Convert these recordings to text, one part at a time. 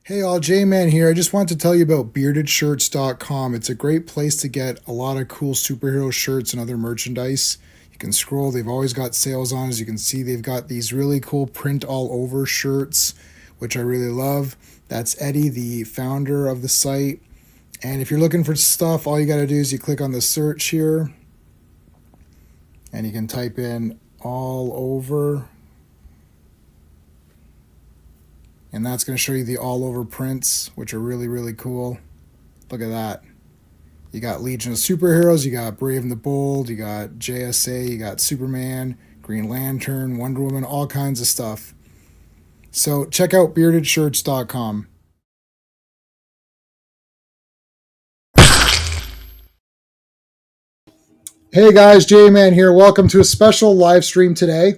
Hey all, J-Man here. I just want to tell you about beardedshirts.com. It's a great place to get a lot of cool superhero shirts and other merchandise. You can scroll, they've always got sales on. As you can see, they've got these really cool print all over shirts, which I really love. That's Eddie, the founder of the site. And if you're looking for stuff, all you got to do is you click on the search here and you can type in all over. And that's going to show you the all over prints, which are really, really cool. Look at that. You got Legion of Superheroes, you got Brave and the Bold, you got JSA, you got Superman, Green Lantern, Wonder Woman, all kinds of stuff. So check out beardedshirts.com. Hey guys, J-Man here. Welcome to a special live stream today.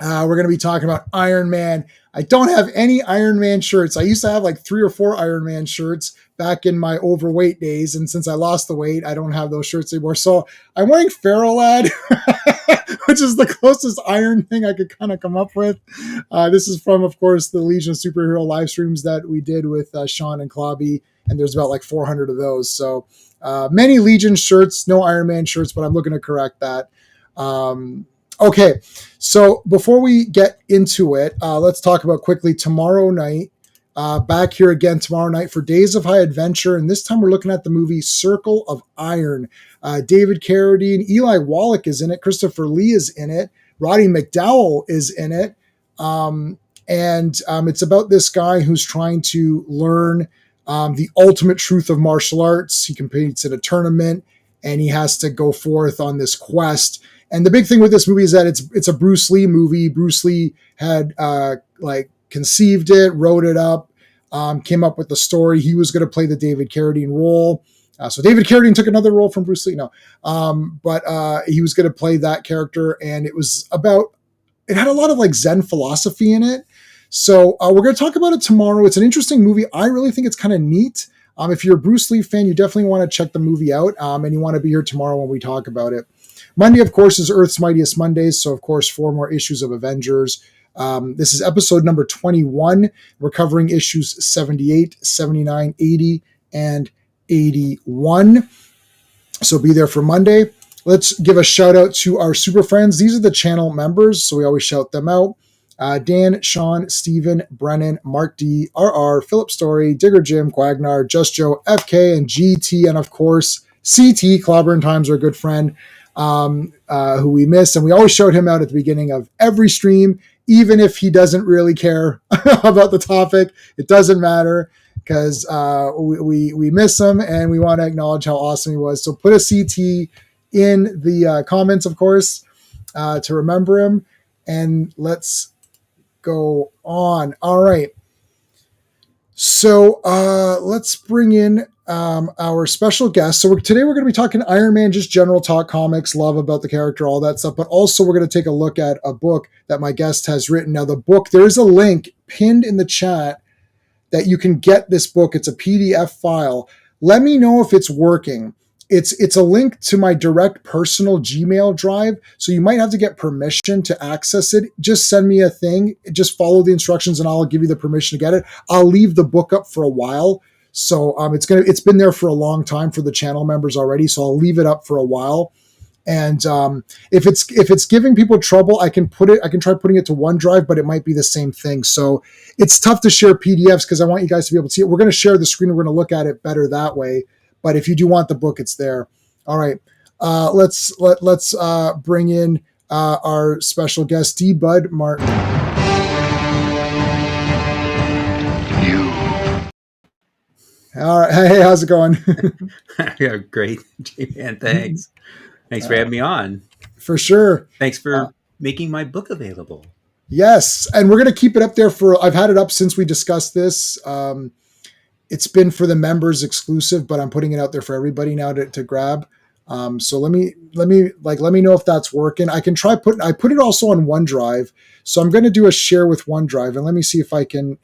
We're going to be talking about Iron Man. I don't have any Iron Man shirts. I used to have like 3 or 4 Iron Man shirts back in my overweight days. And since I lost the weight, I don't have those shirts anymore. So I'm wearing Feral Lad, which is the closest Iron thing I could kind of come up with. This is from, of course, the Legion of Superhero live streams that we did with Sean and Klobby. And there's about like 400 of those. So many Legion shirts, no Iron Man shirts, but I'm looking to correct that. Okay, so before we get into it, let's talk about quickly tomorrow night. Back here again tomorrow night for Days of High Adventure, and this time we're looking at the movie Circle of Iron. David Carradine, Eli Wallach is in it, Christopher Lee is in it, Roddy McDowall is in it, and it's about this guy who's trying to learn the ultimate truth of martial arts. He competes in a tournament, and he has to go forth on this quest. And the big thing with this movie is that it's a Bruce Lee movie. Bruce Lee had conceived it, wrote it up, came up with the story. He was going to play the David Carradine role. So David Carradine took another role from Bruce Lee. No, but he was going to play that character, and it had a lot of like Zen philosophy in it. So we're going to talk about it tomorrow. It's an interesting movie. I really think it's kind of neat. If you're a Bruce Lee fan, you definitely want to check the movie out, and you want to be here tomorrow when we talk about it. Monday, of course, is Earth's Mightiest Mondays. So, of course, 4 more issues of Avengers. This is episode number 21. We're covering issues 78, 79, 80, and 81. So be there for Monday. Let's give a shout out to our super friends. These are the channel members, so we always shout them out. Dan, Sean, Steven, Brennan, Mark D, RR, Philip Story, Digger Jim, Quagnar, Just Joe, FK, and GT, and of course, CT, Clobber Times, our good friend. Who we miss, and we always shout him out at the beginning of every stream, even if he doesn't really care about the topic. It doesn't matter because we miss him and we want to acknowledge how awesome he was. So put a CT in the comments, of course, to remember him, and let's go on. All right. So let's bring in our special guest. So today we're going to be talking Iron Man, just general talk, comics, love about the character, all that stuff. But also we're going to take a look at a book that my guest has written. Now the book, there is a link pinned in the chat that you can get this book. It's a PDF file. Let me know if it's working. It's a link to my direct personal Gmail drive. So you might have to get permission to access it. Just send me a thing. Just follow the instructions and I'll give you the permission to get it. I'll leave the book up for a while. So it's been there for a long time for the channel members already. So I'll leave it up for a while. And if it's giving people trouble, I can try putting it to OneDrive, but it might be the same thing. So it's tough to share PDFs because I want you guys to be able to see it. We're going to share the screen. We're going to look at it better that way. But if you do want the book, it's there. All right. Let's bring in our special guest, D. Bud Martin. All right. Hey, how's it going? Yeah, great, man. Thanks. Thanks for having me on. For sure. Thanks for making my book available. Yes. And we're going to keep it up there I've had it up since we discussed this. It's been for the members exclusive, but I'm putting it out there for everybody now to grab. So let me know if that's working. I can try I put it also on OneDrive. So I'm going to do a share with OneDrive, and let me see if I can,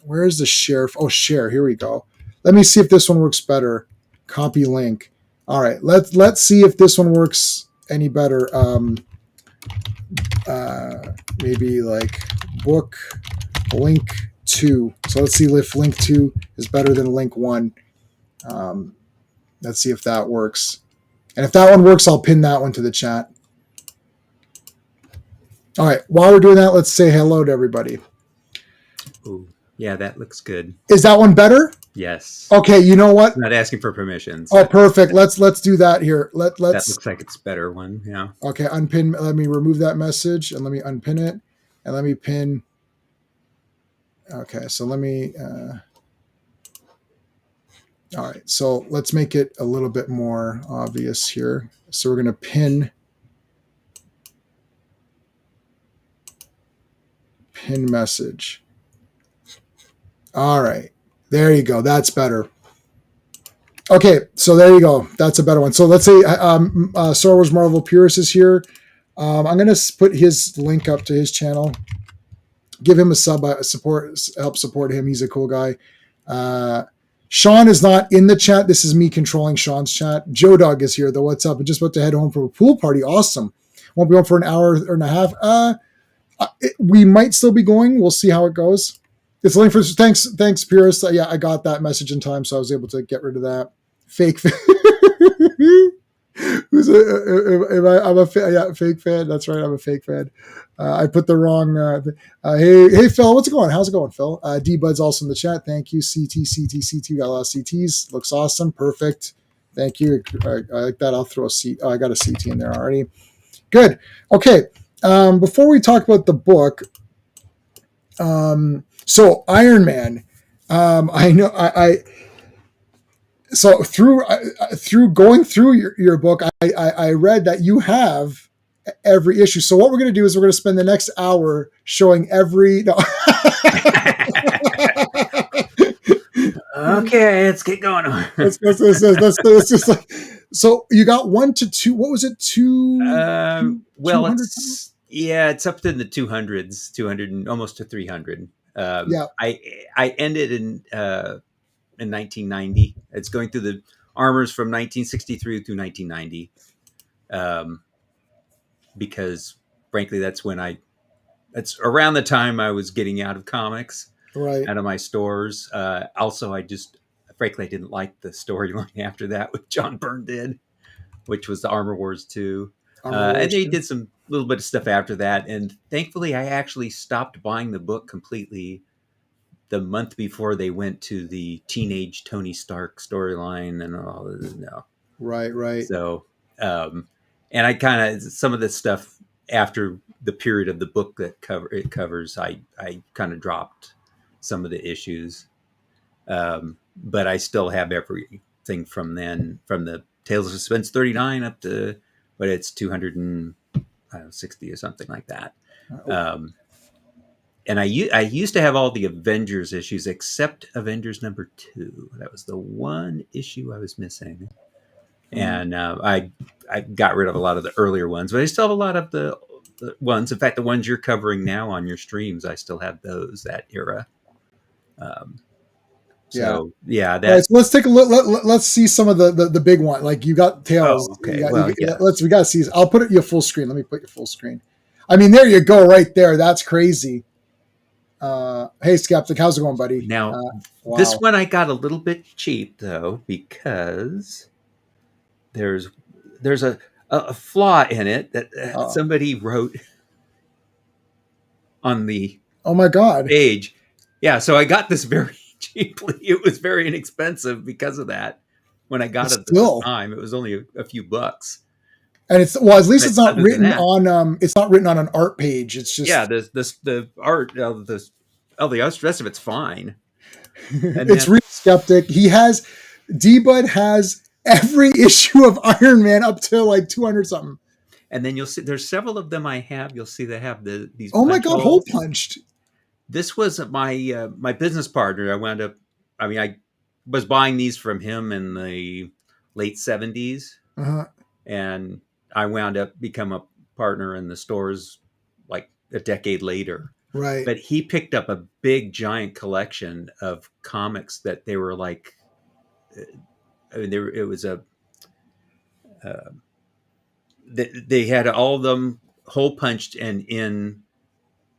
where is the share? Oh, share. Here we go. Let me see if this one works better. Copy link. All right. Let's see if this one works any better. Maybe like book link 2. So let's see if link 2 is better than link 1. Let's see if that works. And if that one works, I'll pin that one to the chat. All right. While we're doing that, let's say hello to everybody. Ooh, yeah, that looks good. Is that one better? Yes. Okay. You know what? I'm not asking for permissions. Oh, perfect. Let's do that here. Let's. That looks like it's a better one. Yeah. Okay. Unpin. Let me remove that message and let me unpin it and let me pin. Okay. So let me. All right. So let's make it a little bit more obvious here. So we're going to pin message. All right. There you go. That's better. Okay. So there you go. That's a better one. So let's say Star Wars Marvel Purist is here. I'm going to put his link up to his channel. Give him a sub, help support him. He's a cool guy. Sean is not in the chat. This is me controlling Sean's chat. Joe Dog is here, though. What's up? I'm just about to head home from a pool party. Awesome. Won't be home for an hour and a half. We might still be going. We'll see how it goes. It's a link for thanks, Purist. Yeah, I got that message in time, so I was able to get rid of that. Fake. I'm a fake fan. That's right. I'm a fake fan. I put the wrong. Hey, Phil, what's it going? How's it going, Phil? D Bud's also in the chat. Thank you. CT. Got a lot of CTs. Looks awesome. Perfect. Thank you. I like that. I'll throw a CT. Oh, I got a CT in there already. Good. Okay. Before we talk about the book, so Iron Man. I know so through going through your book, I read that you have every issue. So what we're going to do is we're going to spend the next hour showing every. No. Okay, let's get going. Let's just like, so you got 1 to 2. What was it? 2. Well, it's up to the 200s, 200 and almost to 300. Yeah. I ended in 1990. It's going through the armors from 1963 through 1990, because frankly, that's that's around the time I was getting out of comics, right, out of my stores. Also, I didn't like the storyline after that, which John Byrne did, which was the Armor Wars 2. And they did some little bit of stuff after that. And thankfully, I actually stopped buying the book completely the month before they went to the teenage Tony Stark storyline and all of this. No. Right. So, and I kind of, some of this stuff after the period of the book that covers, I kind of dropped some of the issues. But I still have everything from then, from the Tales of Suspense 39 up to, but it's 260 or something like that. And I used to have all the Avengers issues except Avengers #2. That was the one issue I was missing. And I got rid of a lot of the earlier ones, but I still have a lot of the ones. In fact, the ones you're covering now on your streams, I still have those, that era. So that. Right, so let's take a look. Let's see some of the big one. Like you got Tales. Oh, okay. We got to see. I'll put it you full screen. Let me put you full screen. I mean, there you go, right there. That's crazy. Hey, Skeptic, how's it going, buddy? Now, This one I got a little bit cheap though, because there's a flaw in it that somebody wrote on the oh my god page. Yeah, so I got this very cheaply. It was very inexpensive because of that. When I got it at the time, it was only a few bucks. And at least it's not written on it's not written on an art page. It's just the art the rest of it's fine. And it's real Skeptic. D-Bud has every issue of Iron Man up to like 200 something. And then you'll see there's several of them I have. You'll see they have these. Oh my god, hole punched. This was my business partner. I was buying these from him in the late 70s. And I wound up become a partner in the stores like a decade later. Right. But he picked up a big giant collection of comics that they were like, it was they had all of them hole punched and in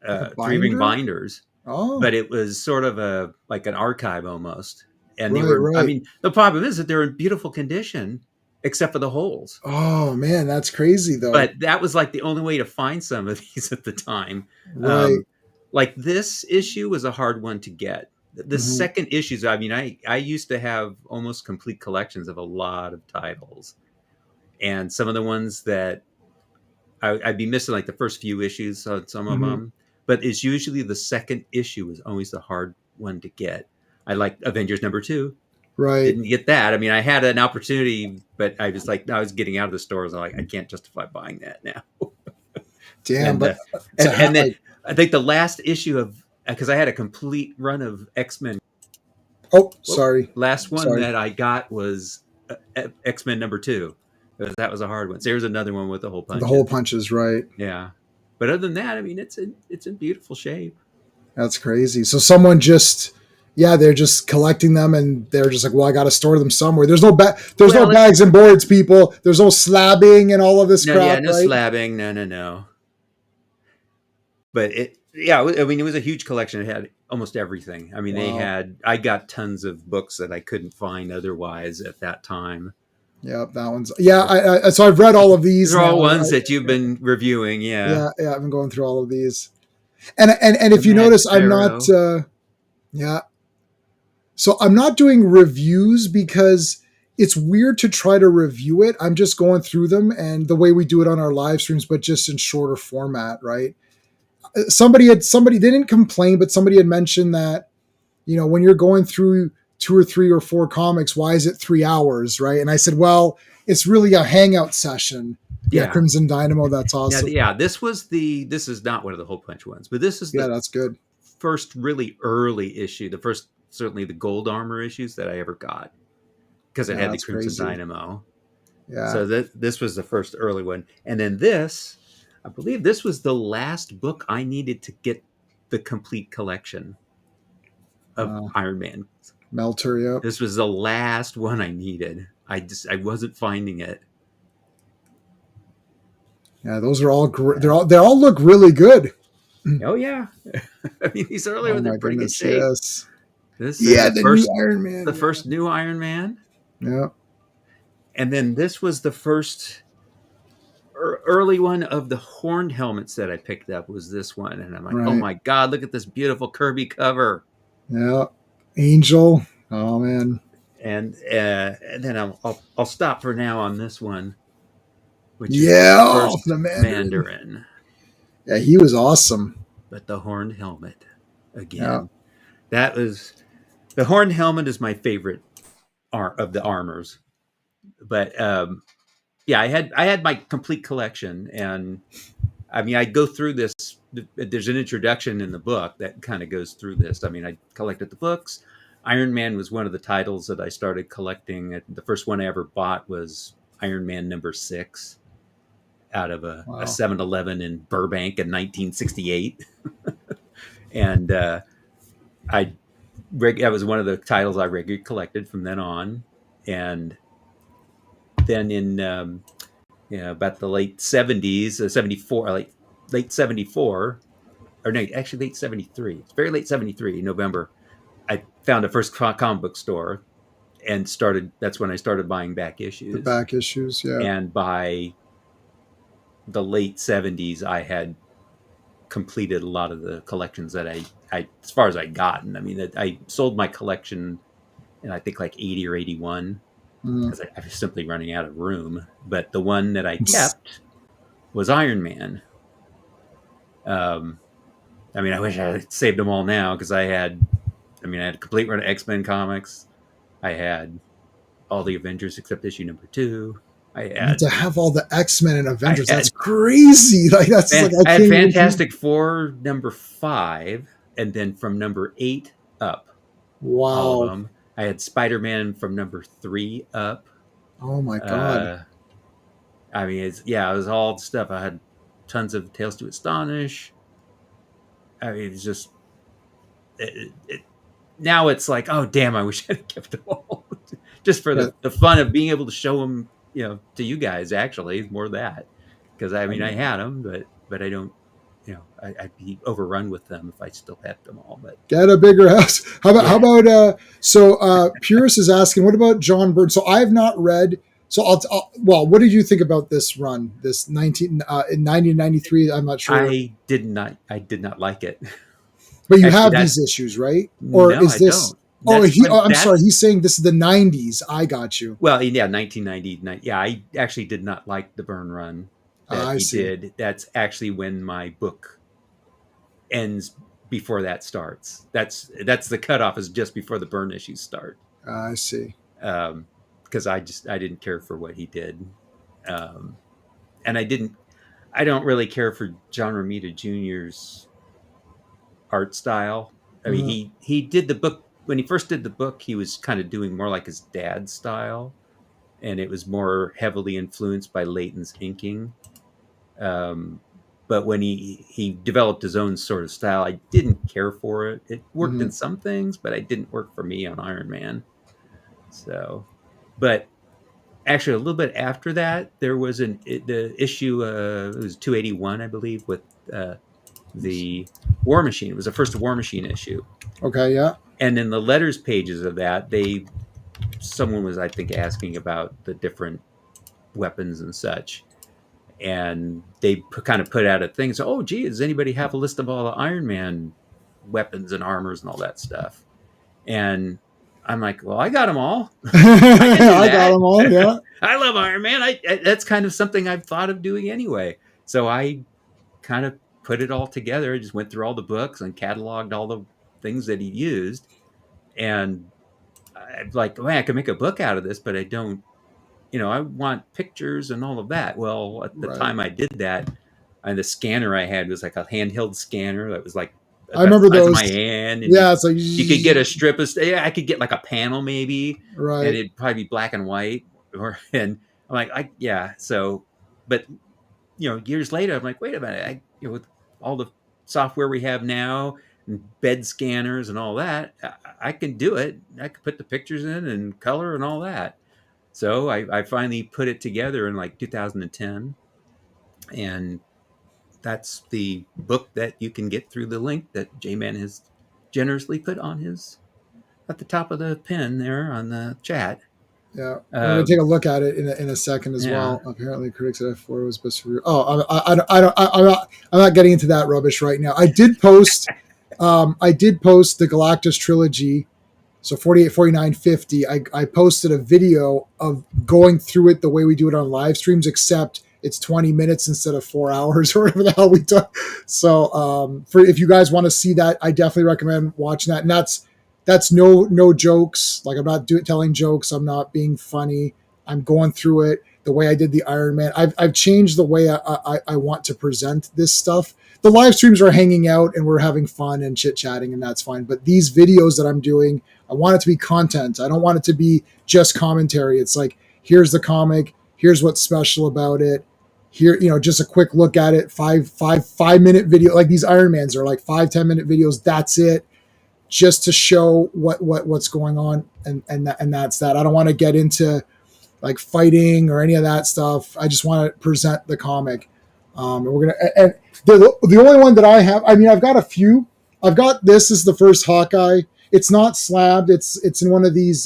3-ring binders. Oh, but it was sort of a like an archive almost. And they right, were, I right. mean, the problem is that they're in beautiful condition, except for the holes. Oh man, that's crazy though. But that was like the only way to find some of these at the time. Right. Um, like this issue was a hard one to get. The Hmm. second issues, I mean, I used to have almost complete collections of a lot of titles, and some of the ones that I'd be missing like the first few issues on some of Hmm. them, but it's usually the second issue is always the hard one to get. I like Avengers #2. Right. Didn't get that. I mean, I had an opportunity, but I was like, I was getting out of the stores. I'm like, I can't justify buying that now. Damn, And but and then like, I think the last issue of because I had a complete run of X-Men. oh, Whoop, sorry, last one sorry. that I got was X-Men #2. That was a hard one. So here's another one with the hole The hole punches. punches, right? Yeah, but other than that, I mean, it's in beautiful shape. That's crazy. So someone just, yeah, they're just collecting them, and they're just like, well, I got to store them somewhere. There's no Well, it's bags and boards, people. There's no slabbing and all of this no, yeah, crap, no right? slabbing, no. But yeah, I mean, it was a huge collection. It had almost everything. I mean, Wow. I got tons of books that I couldn't find otherwise at that time. Yeah, that one's, yeah. So I've read all of These these are all now. ones that you've been reviewing. Yeah. Yeah, yeah, I've been going through all of these, and The if you Mad notice, I'm not. Pharaoh. Yeah, so I'm not doing reviews because it's weird to try to review it. I'm just going through them and the way we do it on our live streams, but just in shorter format, right? Somebody they didn't complain, but somebody had mentioned that, when you're going through two or three or four comics, why is it 3 hours, right? And I said, well, it's really a hangout session. Yeah, Yeah. Crimson Dynamo, that's Now, awesome. yeah, this is not one of the Hole Punch ones, but this is Yeah, the that's good. first really early issue, the first, certainly the Gold Armor issues that I ever got because it Yeah, had the that's Crimson crazy. Dynamo. Yeah. So this was the first early one. And then this, I believe this was the last book I needed to get the complete collection of Wow. Iron Man. Melter, yep. This was the last one I needed. I wasn't finding it. Yeah, those are all great. Yeah. They all look really good. Oh yeah. I mean, these early Oh ones are my in pretty good goodness, shape. yes. This Yeah, the new first Iron the Man. first new Iron Man, Yeah. and then this was the first early one of the horned helmets that I picked up was this one, and I'm like, oh Right. my god, look at this beautiful Kirby cover. Yeah. Angel. Oh man. And then I'll stop for now on this one, which is the Yeah. Oh, first the Mandarin. Mandarin, Yeah, he was awesome. but the horned helmet Yeah. again. That was the horned helmet is my favorite of the armors, but yeah, I had my complete collection, and I mean, I go through this. There's an introduction in the book that kind of goes through this. I mean, I collected the books. Iron Man was one of the titles that I started collecting. The first one I ever bought was Iron Man #6 out of a Wow. 7-Eleven in Burbank in 1968. And that was one of the titles I regularly collected from then on. And then in about the late 70s, 74, late 74, or no, actually late 73. It's very late 73, November. I found a first comic book store and that's when I started buying back The issues. back issues. Yeah. And by the late 70s, I had completed a lot of the collections that I as far as I'd gotten. I mean, I sold my collection in I think like 80 or 81 Mm. because I was simply running out of room. But the one that I kept was Iron Man. I mean, I wish I had saved them all now because I had a complete run of X-Men comics. I had all the Avengers except issue #2. I I mean, had to have all the X-Men and I Avengers, that's had crazy. Like that's like I I had can't even. Fantastic Four #5, and then from #8 up, all of Wow. them. I had Spider-Man from #3 up. Oh my god. Uh, I mean, it was all the stuff. I had tons of Tales to Astonish. I mean, it's just now it's like, oh damn, I wish I'd kept them all, just for Yeah. the fun of being able to show them, to you guys. Actually, more of that because I mean, I had them, but I don't I'd be overrun with them if I still had them all. But get a bigger house. How about Purist is asking, what about John Byrne? So I've not read. So well, what did you think about this run? This in 1993? I'm not sure. I did not like it. But you have these issues, right? Or no, is this? I'm sorry. He's saying this is the 90s. I got you. Well, yeah, 1990. Yeah, I actually did not like the Byrne run that he did. That's actually when my book ends before that starts. That's the cutoff, is just before the Byrne issues start. I see. Because I didn't care for what he did, and I don't really care for John Romita Jr.'s art style. I mean, he did the book when he first did the book. He was kind of doing more like his dad's style, and it was more heavily influenced by Layton's inking. But when he developed his own sort of style, I didn't care for it. It worked in some things, but it didn't work for me on Iron Man. So, but actually, a little bit after that, there was the issue. It was 281, I believe, with the War Machine. It was the first War Machine issue. Okay, yeah. And in the letters pages of that, someone was, I think, asking about the different weapons and such. And they kind of put out a thing. So, oh, gee, does anybody have a list of all the Iron Man weapons and armors and all that stuff? And I'm like, well, I got them all. I got them all, yeah. I love Iron Man. That's kind of something I've thought of doing anyway. So I kind of put it all together. I just went through all the books and cataloged all the things that he used. And I'm like, man, I could make a book out of this, but I don't, I want pictures and all of that. Well, at the time I did that, and the scanner I had was like a handheld scanner that was like, I remember those. My hand. And yeah, it's like you could get a strip of. Yeah, I could get like a panel maybe, right? And it'd probably be black and white. And I'm like, So, but years later, I'm like, wait a minute. With all the software we have now and bed scanners and all that, I can do it. I could put the pictures in and color and all that. So I finally put it together in like 2010, and that's the book that you can get through the link that J-Man has generously put on at the top of the pin there on the chat. Yeah, I'm going to take a look at it in a second as well. Apparently, critics at F4 was best for you. Oh, I'm not getting into that rubbish right now. I did post the Galactus trilogy. So 48, 49, 50, I posted a video of going through it the way we do it on live streams, except it's 20 minutes instead of 4 hours or whatever the hell we do. So if you guys want to see that, I definitely recommend watching that. And that's no jokes. Like, I'm not telling jokes. I'm not being funny. I'm going through it the way I did the Iron Man. I've changed the way I want to present this stuff. The live streams are hanging out and we're having fun and chit-chatting, and that's fine. But these videos that I'm doing, I want it to be content. I don't want it to be just commentary. It's like, here's the comic, here's what's special about it. Here, just a quick look at it, 5-minute video. Like these Iron Mans are like 5-10 minute videos. That's it. Just to show what's going on. And that's that. I don't want to get into like fighting or any of that stuff. I just want to present the comic. And the only one that I have, I mean, I've got a few. I've got this is the first Hawkeye. It's not slabbed. It's in one of these.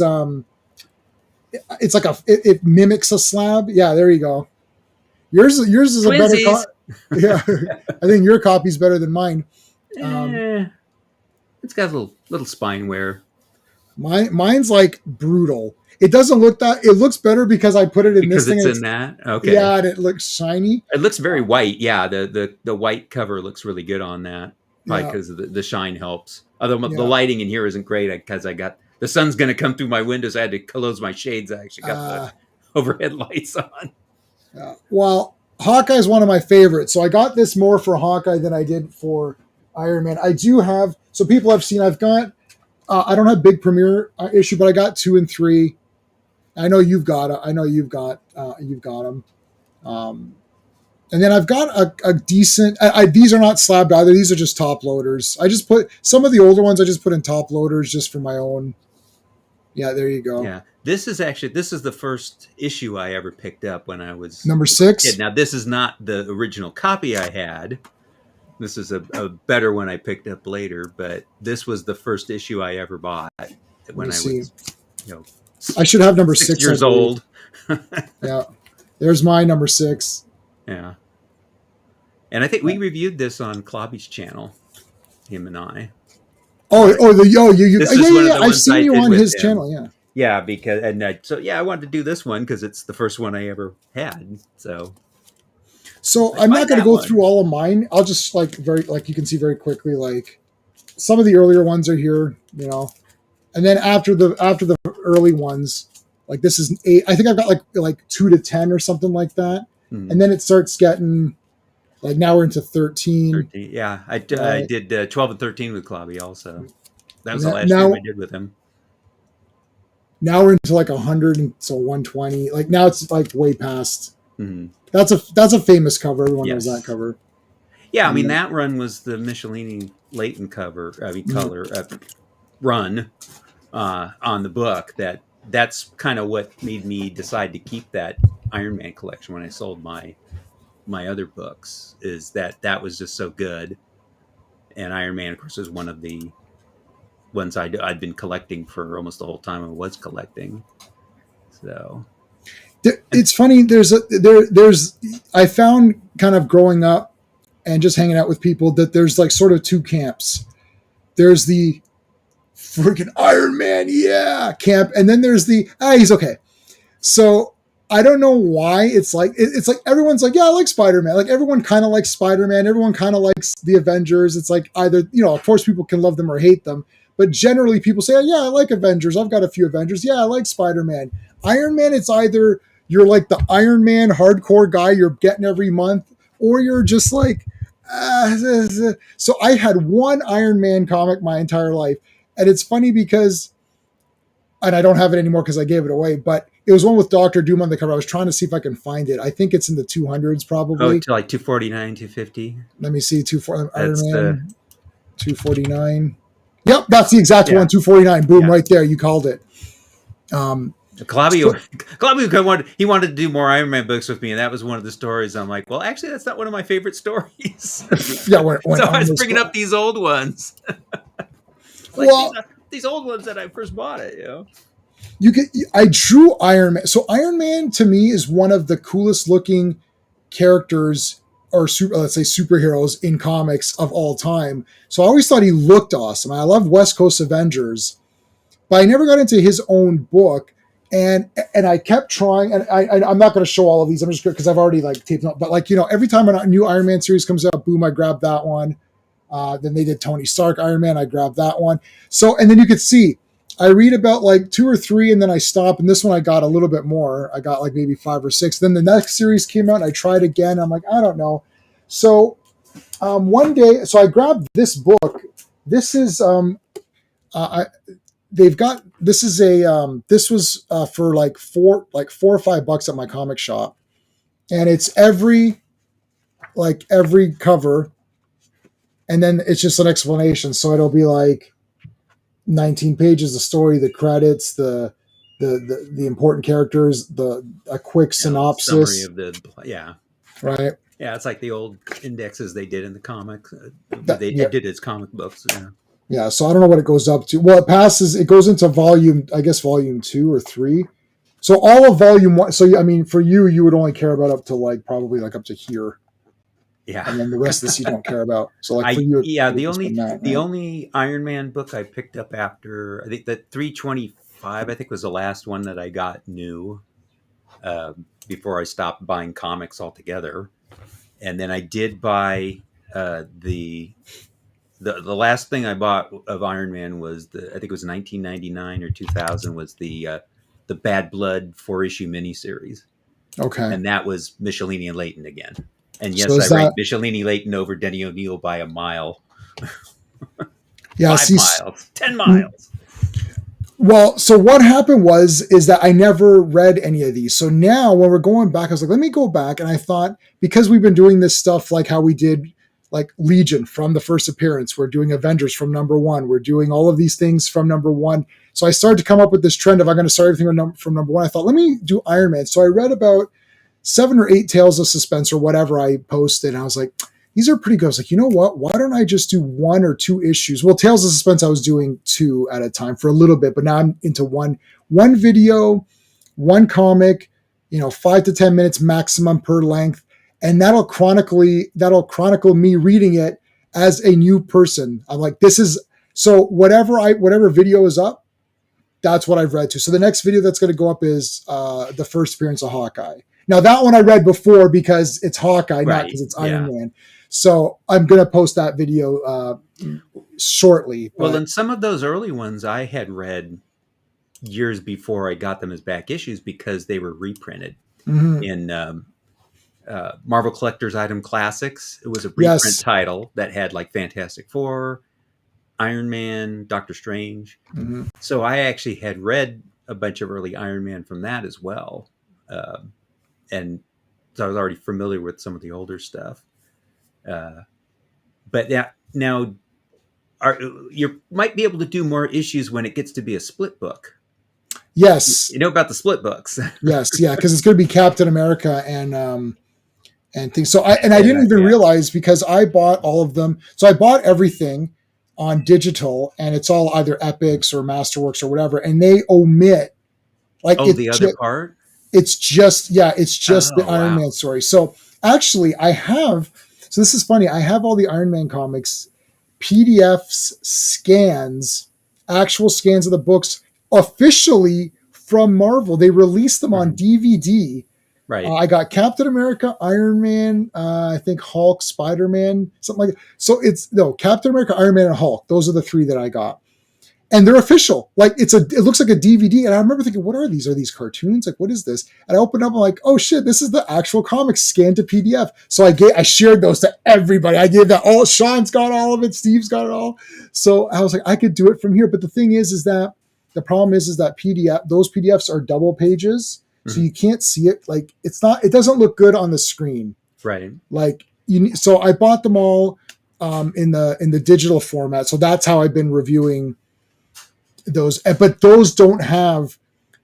It's like it mimics a slab. Yeah, there you go. Yours is a better copy. Yeah, I think your copy's better than mine. It's got a little spine wear. Mine's like brutal. It doesn't look that. It looks better because I put it in this thing. Because it's in that. Okay. Yeah, and it looks shiny. It looks very white. Yeah, the white cover looks really good on that. Probably because the shine helps. Although the lighting in here isn't great because I got the sun's going to come through my windows. I had to close my shades. I actually got the overhead lights on. Well, Hawkeye is one of my favorites. So I got this more for Hawkeye than I did for Iron Man. I do have. So people have seen. I've got. I don't have big premiere issue, but I got 2 and 3. I know you've got it. I know you've got them. And then I've got a decent. These are not slabbed either. These are just top loaders. I just put some of the older ones. I just put in top loaders just for my own. Yeah, there you go. Yeah, this is the first issue I ever picked up when I was number 6. Now this is not the original copy I had. this is a better one I picked up later, but this was the first issue I ever bought when I was, I should have number 6 years old. Yeah, there's my number 6. Yeah, and I think we reviewed this on Klobby's channel, him and I. I've seen you on his channel. Yeah, because I wanted to do this one because it's the first one I ever had. So I'm not going to go through all of mine. I'll just you can see very quickly, like some of the earlier ones are here, and then after the early ones, like this is 8. I think I've got like 2 to 10 or something like that, and then it starts getting like now we're into 13. Yeah, I did 12 and 13 with Klobby also. That was the last game I did with him. Now we're into like 100, and so 120. Like now it's like way past. Mm-hmm. That's a famous cover. Everyone knows that cover. Yeah, I mean that run was the Michelini Layton cover. Color run on the book. That's kind of what made me decide to keep that Iron Man collection when I sold my other books. Is that was just so good, and Iron Man, of course, is one of the ones I'd been collecting for almost the whole time I was collecting. So it's funny. I found kind of growing up and just hanging out with people that there's like sort of 2 camps. There's the freaking Iron Man, camp, and then there's the he's okay. So I don't know why it's like everyone's like, I like Spider-Man. Like everyone kind of likes Spider-Man. Everyone kind of likes the Avengers. It's like either of course people can love them or hate them. But generally people say, I like Avengers. I've got a few Avengers. I like Spider-Man. Iron Man, it's either you're like the Iron Man hardcore guy you're getting every month, or you're just like, So I had one Iron Man comic my entire life. And it's funny because, and I don't have it anymore because I gave it away, but it was one with Doctor Doom on the cover. I was trying to see if I can find it. I think it's in the 200s probably. Oh, to like 249, 250. Let me see, Iron Man, 249. Yep, that's the exact one, 249. Boom, right there. You called it. Klobby wanted to do more Iron Man books with me, and that was one of the stories. I'm like, well, actually, that's not one of my favorite stories. So I was bringing up these old ones. These old ones that I first bought it, I drew Iron Man. So Iron Man to me is one of the coolest looking characters, or let's say superheroes in comics of all time. So I always thought he looked awesome. I love West Coast Avengers, but I never got into his own book. And I kept trying, and I'm not going to show all of these. I'm just because I've already taped them up. But every time a new Iron Man series comes out, boom, I grab that one. Then they did Tony Stark Iron Man. I grabbed that one. So, and then you could see, I read about 2 or 3, and then I stop. And this one I got a little bit more. I got maybe 5 or 6. Then the next series came out, and I tried again. I'm like, I don't know. So one day, so I grabbed this book. This is this was for like $4 or $5 at my comic shop, and it's every cover. And then it's just an explanation. So it'll be like 19 pages, the story, the credits, the important characters, a quick synopsis. Summary of right. Yeah, it's like the old indexes they did in the comics. They did as comic books. Yeah. So I don't know what it goes up to. Well, it goes into volume 2 or 3. So all of volume 1. So I mean, for you would only care about up to probably up to here. Yeah, and then the rest of this you don't care about. So for you, the only Iron Man book I picked up after, I think that 325, I think was the last one that I got new before I stopped buying comics altogether. And then I did buy the last thing I bought of Iron Man was I think it was 1999 or 2000 was the Bad Blood 4-issue miniseries. Okay, and that was Michelini and Layton again. And yes, I ranked Michelini Layton over Denny O'Neil by a mile. 5 miles, 10 miles. Well, so what happened is that I never read any of these. So now when we're going back, I was like, let me go back. And I thought, because we've been doing this stuff like how we did Legion from the first appearance, we're doing Avengers from number 1, we're doing all of these things from number 1. So I started to come up with this trend of I'm going to start everything from number 1. I thought, let me do Iron Man. So I read about 7 or 8 tales of suspense or whatever I posted. And I was like, these are pretty good. I was like, you know what? Why don't I just do 1 or 2 issues? Well, Tales of Suspense, I was doing 2 at a time for a little bit, but now I'm into one video, 1 comic, 5 to 10 minutes maximum per length. And that'll chronicle me reading it as a new person. I'm like, this is, so whatever video is up, that's what I've read to. So the next video that's going to go up is the first appearance of Hawkeye. Now that one I read before because it's Hawkeye, not because it's Iron Man. So I'm going to post that video shortly. Well, and some of those early ones I had read years before I got them as back issues because they were reprinted in Marvel Collector's Item Classics. It was a reprint title that had like Fantastic Four, Iron Man, Doctor Strange. So I actually had read a bunch of early Iron Man from that as well. And so I was already familiar with some of the older stuff. But now you might be able to do more issues when it gets to be a split book. Yes. You know about the split books. Yes. Yeah. Because it's going to be Captain America and things. So I didn't even realize because I bought all of them. So I bought everything on digital and it's all either Epics or Masterworks or whatever. And they omit the other part. It's just the Iron Man story. So actually so this is funny. I have all the Iron Man comics, PDFs, scans, actual scans of the books officially from Marvel. They released them on DVD. Right. I got Captain America, Iron Man, I think Hulk, Spider-Man, something like that. So Captain America, Iron Man, and Hulk. Those are the 3 that I got. And they're official. Like it looks like a DVD. And I remember thinking, what are these? Are these cartoons? Like, what is this? And I opened up, I'm like, oh shit, this is the actual comics scanned to PDF. So I shared those to everybody. I gave that all. Sean's got all of it. Steve's got it all. So I was like, I could do it from here. But the thing is that the problem is that those PDFs are double pages. So you can't see it. Like it doesn't look good on the screen. Right. Like so I bought them all in the digital format. So that's how I've been reviewing those, but those don't have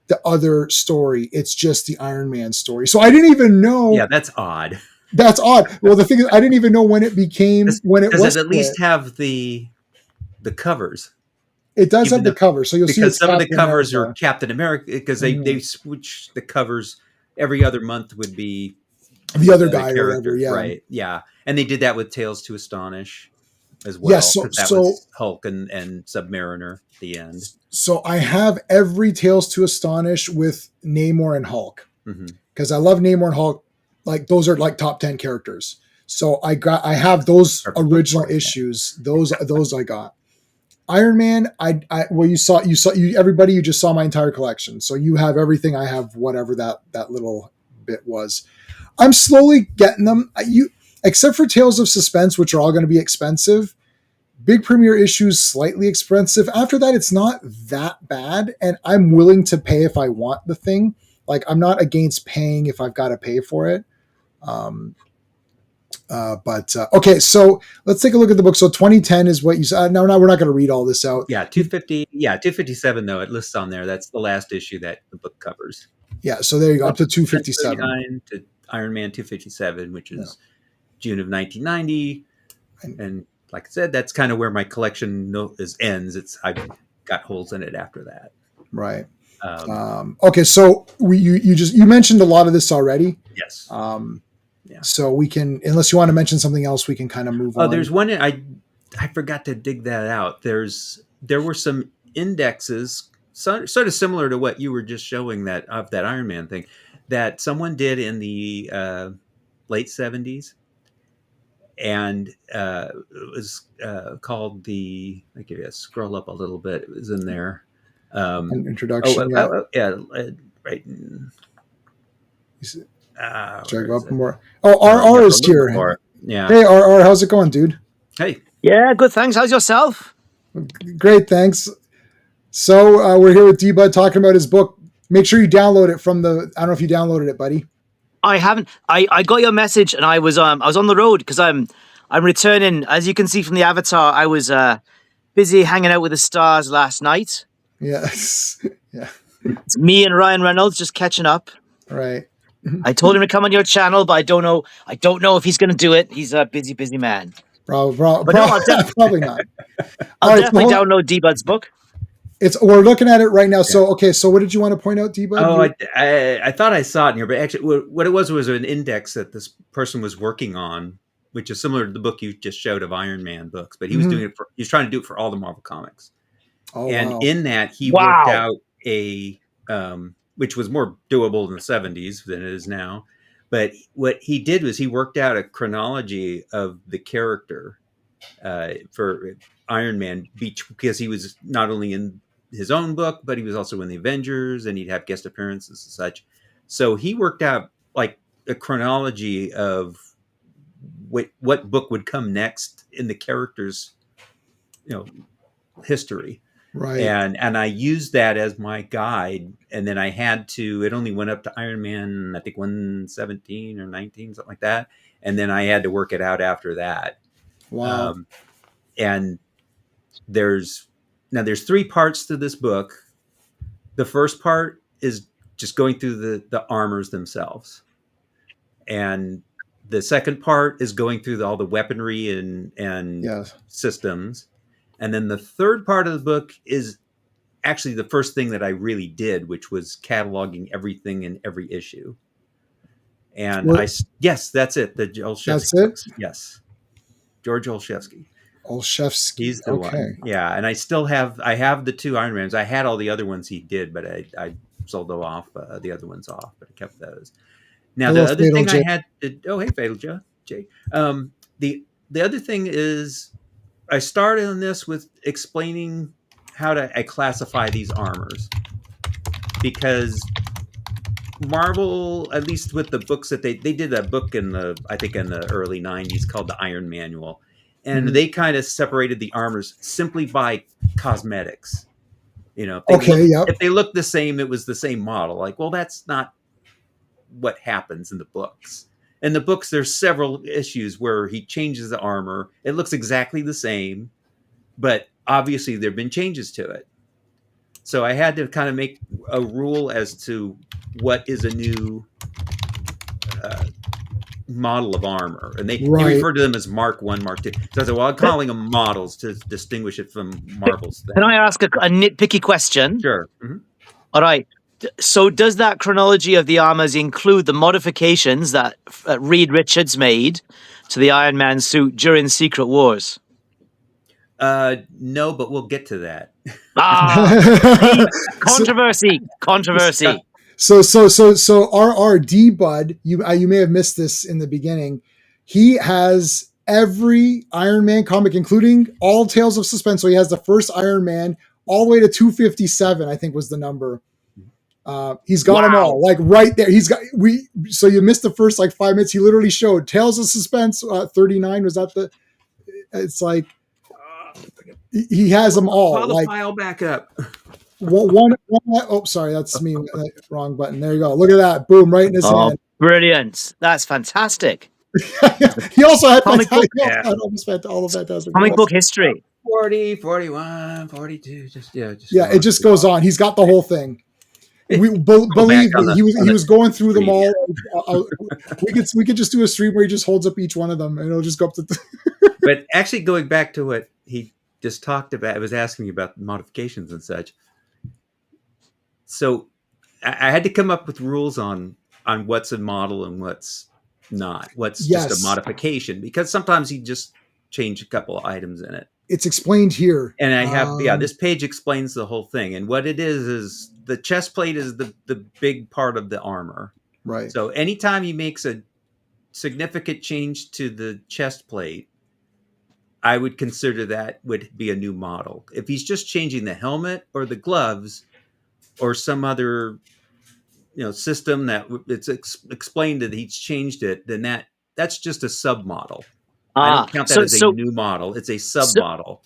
the other story. It's just the Iron Man story. So I didn't even know. Yeah, that's odd. That's odd. Well, the thing is, I didn't even know when it became Does it at least have the covers? It does have the cover, so you'll see. Because some of the covers are Captain America because they switch the covers every other month. Would be the other guy or whatever. Yeah, right. Yeah, and they did that with Tales to Astonish as well. Yes, so was Hulk and Submariner at the end. So I have every Tales to Astonish with Namor and Hulk because I love Namor and Hulk. Like those are like top 10 characters. So I have those original issues. Those I got. Iron Man, you just saw my entire collection. So you have everything. I have whatever that little bit was. I'm slowly getting them. Except for Tales of Suspense, which are all going to be expensive. Big premiere issues, slightly expensive. After that, it's not that bad. And I'm willing to pay if I want the thing. Like I'm not against paying if I've got to pay for it. Okay, so let's take a look at the book. So 2010 is what you said. No, we're not going to read all this out. Yeah, 250. Yeah, 257 though. It lists on there. That's the last issue that the book covers. Yeah, so there you go, up to 257. To Iron Man 257, which is June of 1990. And like I said, that's kind of where my collection ends. I've got holes in it after that. Right. Okay, so you mentioned a lot of this already. Yes. Yeah. So we can, unless you want to mention something else, we can kind of move on. There's one I forgot to dig that out. There were some indexes, sort of similar to what you were just showing of that Iron Man thing, that someone did in the late 70s, and it was called the. I give you a scroll up a little bit. It was in there. An introduction. Right. Check up more. Oh, RR is here. More. Yeah. Hey, RR, how's it going, dude? Hey. Yeah, good. Thanks. How's yourself? Great, thanks. So we're here with D-Bud talking about his book. Make sure you download it from the. I don't know if you downloaded it, buddy. I haven't. I got your message, and I was on the road because I'm returning. As you can see from the avatar, I was busy hanging out with the stars last night. Yes. Yeah. It's me and Ryan Reynolds just catching up. Right. I told him to come on your channel, but I don't know if he's going to do it. He's a busy man. Probably, But no, probably not. I'll definitely download D-Bud's book. We're looking at it right now. So, okay. So what did you want to point out, D-Bud? Oh, I thought I saw it in here, but actually what it was an index that this person was working on, which is similar to the book you just showed of Iron Man books, but he was doing it he was trying to do it for all the Marvel comics. In that he worked out which was more doable in the 70s than it is now. But what he did was he worked out a chronology of the character for Iron Man because he was not only in his own book, but he was also in the Avengers, and he'd have guest appearances and such. So he worked out like a chronology of what book would come next in the character's, history. Right. And I used that as my guide. And then I had to, it only went up to Iron Man, I think 117 or 19, something like that. And then I had to work it out after that. Wow. And there's 3 parts to this book. The first part is just going through the armors themselves. And the second part is going through all the weaponry and systems. And then the third part of the book is actually the first thing that I really did, which was cataloging everything in every issue. And yes, that's it. The Olszewski. That's it? Yes. George Olszewski. Olszewski. He's the one. Yeah. And I have the 2 Iron Mans. I had all the other ones he did, but I sold the other ones off, but I kept those. Now, the other thing I had to, hey, Fatal Jay. The other thing is I started on this with explaining how I classify these armors, because Marvel, at least with the books that they did a book in the early 90s called the Iron Manual. And they kind of separated the armors simply by cosmetics. If they looked the same, it was the same model. Like, well, that's not what happens in the books. In the books, there's several issues where he changes the armor. It looks exactly the same, but obviously there have been changes to it. So I had to kind of make a rule as to what is a new model of armor. And they refer to them as Mark 1, Mark 2. So I said, well, I'm calling them models to distinguish it from Marvel's thing. Can I ask a nitpicky question? Sure. Mm-hmm. All right. So does that chronology of the armors include the modifications that Reed Richards made to the Iron Man suit during Secret Wars? No, but we'll get to that. Controversy. So our D-Bud, you may have missed this in the beginning. He has every Iron Man comic, including all Tales of Suspense. So he has the first Iron Man all the way to 257, I think was the number. He's got them all, like right there. So you missed the first 5 minutes. He literally showed Tales of Suspense 39. Was that it's like he has them all. Pull the file back up. one. Oh, sorry, that's me. Wrong button. There you go. Look at that. Boom, right in his hand. Brilliant. That's fantastic. He also had comic book history. 40, 41, 42. It just goes on. He's got the whole thing. Believe me, he was going through them all. We could just do a stream where he just holds up each one of them, and it'll just go up to. But actually, going back to what he just talked about, I was asking about modifications and such. So I had to come up with rules on what's a model and what's not. What's just a modification, because sometimes he just changed a couple of items in it. It's explained here. And I have, this page explains the whole thing. And what it is the chest plate is the big part of the armor. Right. So anytime he makes a significant change to the chest plate, I would consider that would be a new model. If he's just changing the helmet or the gloves or some other, system that it's explained that he's changed it, then that's just a submodel. I don't count that as a new model. It's a sub-model.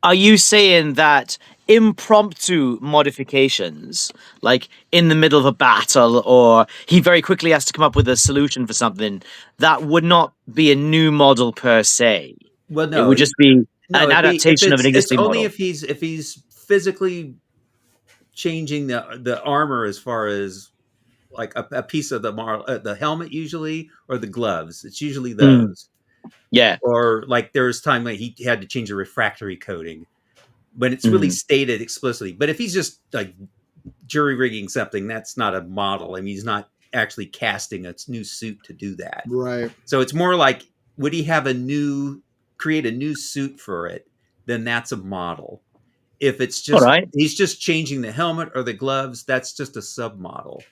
Are you saying that impromptu modifications, like in the middle of a battle, or he very quickly has to come up with a solution for something, that would not be a new model per se? Well, no. It would just be an adaptation of an existing model. It's only if he's physically changing the armor as far as like a piece of the helmet usually, or the gloves. It's usually Mm, those. yeah. Or like there's time when he had to change the refractory coating when it's really Mm. stated explicitly. But if he's just like jury rigging something, that's not a model. I mean, he's not actually casting a new suit to do that. Right. So it's more like, would he have create a new suit for it? Then that's a model. If it's All just right. he's just changing the helmet or the gloves, that's just a submodel.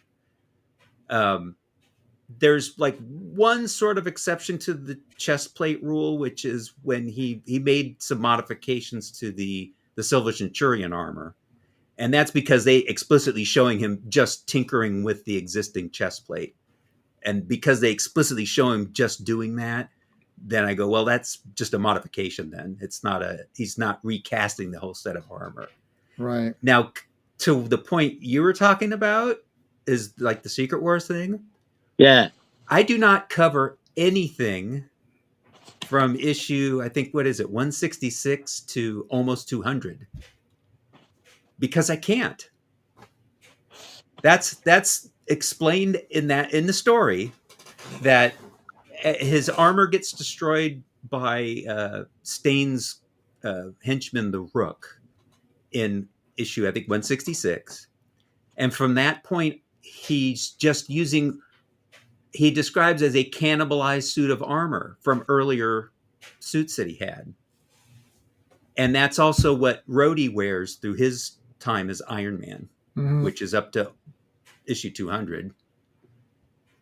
There's like one sort of exception to the chest plate rule, which is when he made some modifications to the Silver Centurion armor. And that's because they explicitly showing him just tinkering with the existing chest plate. And because they explicitly show him just doing that, then I go, well, that's just a modification then. He's not recasting the whole set of armor. Right. Now, to the point you were talking about is like the Secret Wars thing. Yeah. I do not cover anything from issue, I think, what is it, 166 to almost 200, because I can't. That's explained in the story that his armor gets destroyed by Stane's henchman, the Rook, in issue, I think, 166. And from that point, he's just using, he describes as a cannibalized suit of armor from earlier suits that he had. And that's also what Rhodey wears through his time as Iron Man, Mhm. which is up to issue 200.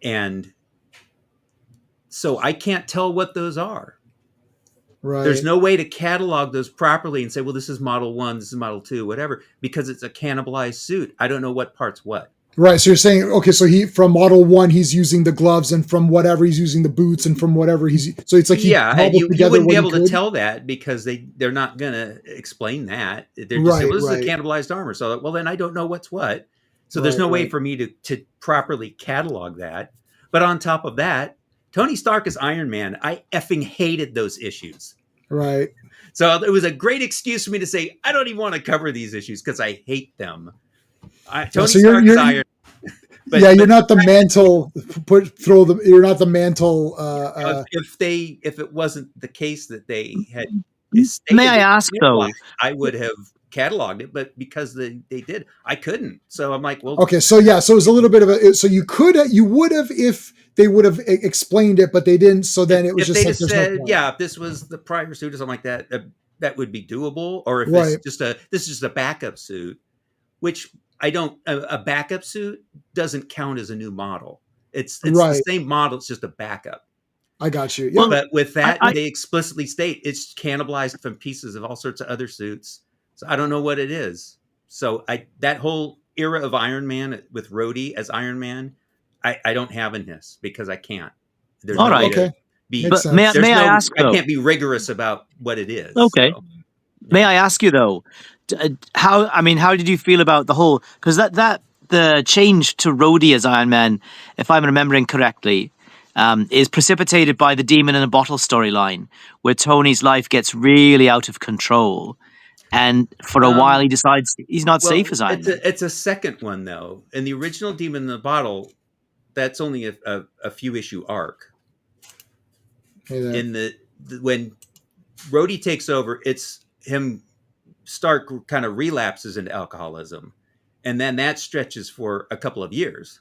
And so I can't tell what those are. Right. There's no way to catalog those properly and say, well, this is model 1, this is model 2, whatever, because it's a cannibalized suit. I don't know what part's what. Right. So you're saying, okay, so from model 1, he's using the gloves, and from whatever he's using the boots, and from whatever so it's like he Yeah, and cobbled you together wouldn't what be he able to could. tell that because they're not going to explain that. They're just Right, saying, well, this right. is a cannibalized armor. So, well, then I don't know what's what. So there's Right, no way right. for me to properly catalog that. But on top of that, Tony Stark as Iron Man, I effing hated those issues. Right. So it was a great excuse for me to say, I don't even want to cover these issues because I hate them. Tony so Stark is Iron. You're not the mantle. You're not the mantle. If it wasn't the case that they had May I ask though? I would have cataloged it, but because they did, I couldn't. So I'm like, well, okay, so yeah, so it was a little bit of so you would have if they would have explained it, but they didn't. So then it was if just they like, just no said, point. yeah, if this was the prior suit or something like that, that would be doable. Or if Right. this is just a backup suit, which I don't. A backup suit doesn't count as a new model. It's Right. the same model. It's just a backup. I got you. Yeah. But with that, they explicitly state it's cannibalized from pieces of all sorts of other suits. So I don't know what it is. So that whole era of Iron Man with Rhodey as Iron Man, I don't have in this because I can't. There's All no right. way to Okay. be. Makes But sense. may I ask I though? can't be rigorous about what it is. Okay. So. May I ask you though, how did you feel about the whole? Because the change to Rhodey as Iron Man, if I'm remembering correctly, is precipitated by the Demon in a Bottle storyline, where Tony's life gets really out of control, and for a while he decides he's not safe as Iron Man. It's a second one though. In the original Demon in the Bottle, that's only a few issue arc. In when Rhodey takes over, it's him. Stark kind of relapses into alcoholism, and then that stretches for a couple of years.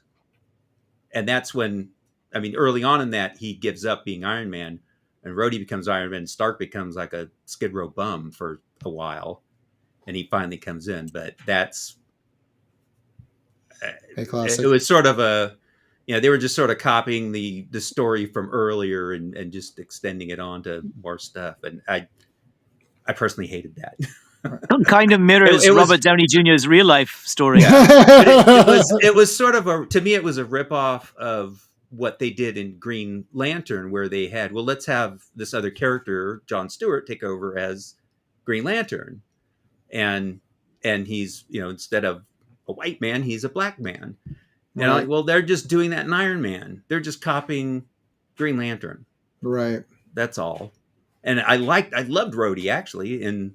And that's when, I mean, early on in that, he gives up being Iron Man, and Rhodey becomes Iron Man. Stark becomes like a Skid Row bum for a while, and he finally comes in. But that's it was sort of a, they were just sort of copying the story from earlier and just extending it on to more stuff. And I personally hated that. It kind of mirrors Robert Downey Jr.'s real life story. Yeah. But it was sort of to me, it was a ripoff of what they did in Green Lantern, where they had, well, let's have this other character, John Stewart, take over as Green Lantern. And he's, instead of a white man, he's a black man. And I'm like, well, they're just doing that in Iron Man. They're just copying Green Lantern. Right. That's all. And I loved Rhodey actually in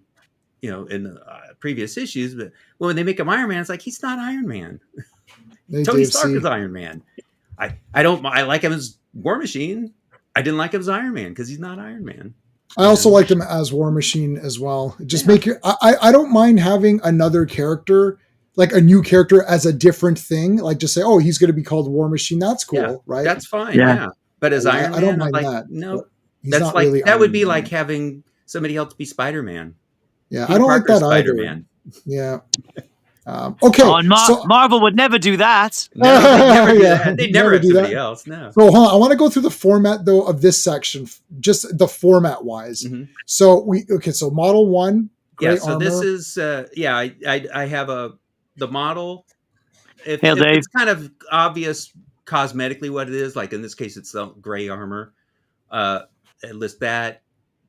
previous issues, but when they make him Iron Man, it's like he's not Iron Man. Hey, Tony Dave Stark C. is Iron Man. I like him as War Machine. I didn't like him as Iron Man because he's not Iron Man. I also liked him as War Machine as well. Just Yeah. make it. I don't mind having another character, like a new character, as a different thing. Like just say, oh, he's going to be called War Machine. That's cool, Yeah, right? that's fine. Yeah. Yeah, but as Iron I don't Man, I'm mind like, that. no, but he's that's not like really. that would be Iron like Man. having somebody else be Spider Man. Yeah, I don't like that either. Spider-Man. Yeah. Okay. Oh, and Marvel would never do that. No, they'd never do Yeah, that. They'd never have do somebody that. else. No. So hold on, I want to go through the format though of this section, just the format wise. Mhm. So so model 1, gray Yeah. So armor. this is I have the model. If Hail, Dave. it's kind of obvious cosmetically what it is, like in this case, it's the gray armor. I list that,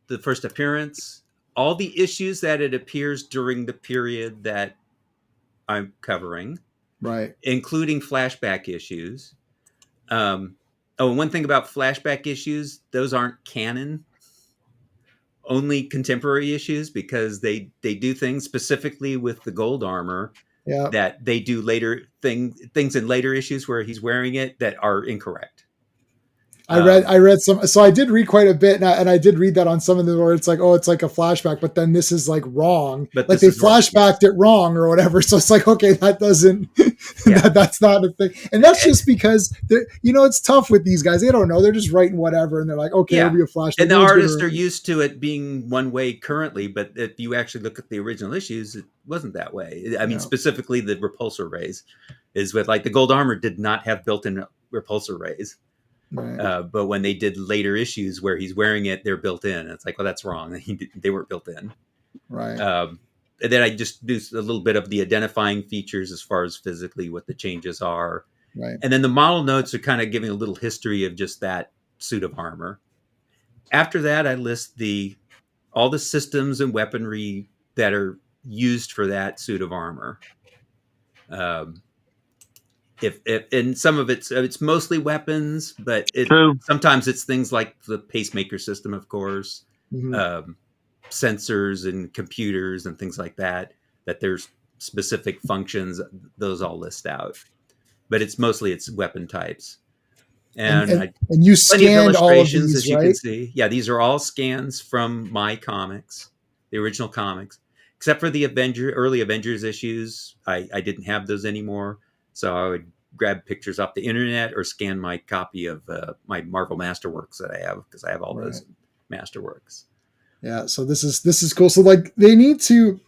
the first appearance, all the issues that it appears during the period that I'm covering, Right. including flashback issues. One thing about flashback issues, those aren't canon. Only contemporary issues, because they do things specifically with the gold armor Yeah. that they do later things in later issues where he's wearing it that are incorrect. I read some, so I did read quite a bit, and I did read that on some of them where it's like, oh, it's like a flashback, but then this is like wrong, But like this they is wrong. flashbacked it wrong or whatever. So it's like, okay, that doesn't, Yeah. that's not a thing, and that's just because it's tough with these guys. They don't know; they're just writing whatever, and they're like, okay, Yeah. it'll be a flashback. And the No one's artists gonna- are used to it being one way currently, but if you actually look at the original issues, it wasn't that way. I mean, No. specifically the repulsor rays is with, like, the gold armor did not have built-in repulsor rays. Right. But when they did later issues where he's wearing it, they're built in. It's like, well, that's wrong. They weren't built in. Right. And then I just do a little bit of the identifying features as far as physically what the changes are. Right. And then the model notes are kind of giving a little history of just that suit of armor. After that, I list all the systems and weaponry that are used for that suit of armor. If and some of it's mostly weapons, but True. sometimes it's things like the pacemaker system, of course, Mhm. sensors and computers and things like that. That there's specific functions; those all list out. But it's mostly weapon types, and and you plenty of scanned all of illustrations, these, as you right? can see. Yeah, these are all scans from my comics, the original comics, except for the early Avengers issues. I didn't have those anymore, so I would grab pictures off the internet or scan my copy of my Marvel Masterworks that I have, because I have all those Masterworks. Yeah. So this is cool. So like they need to,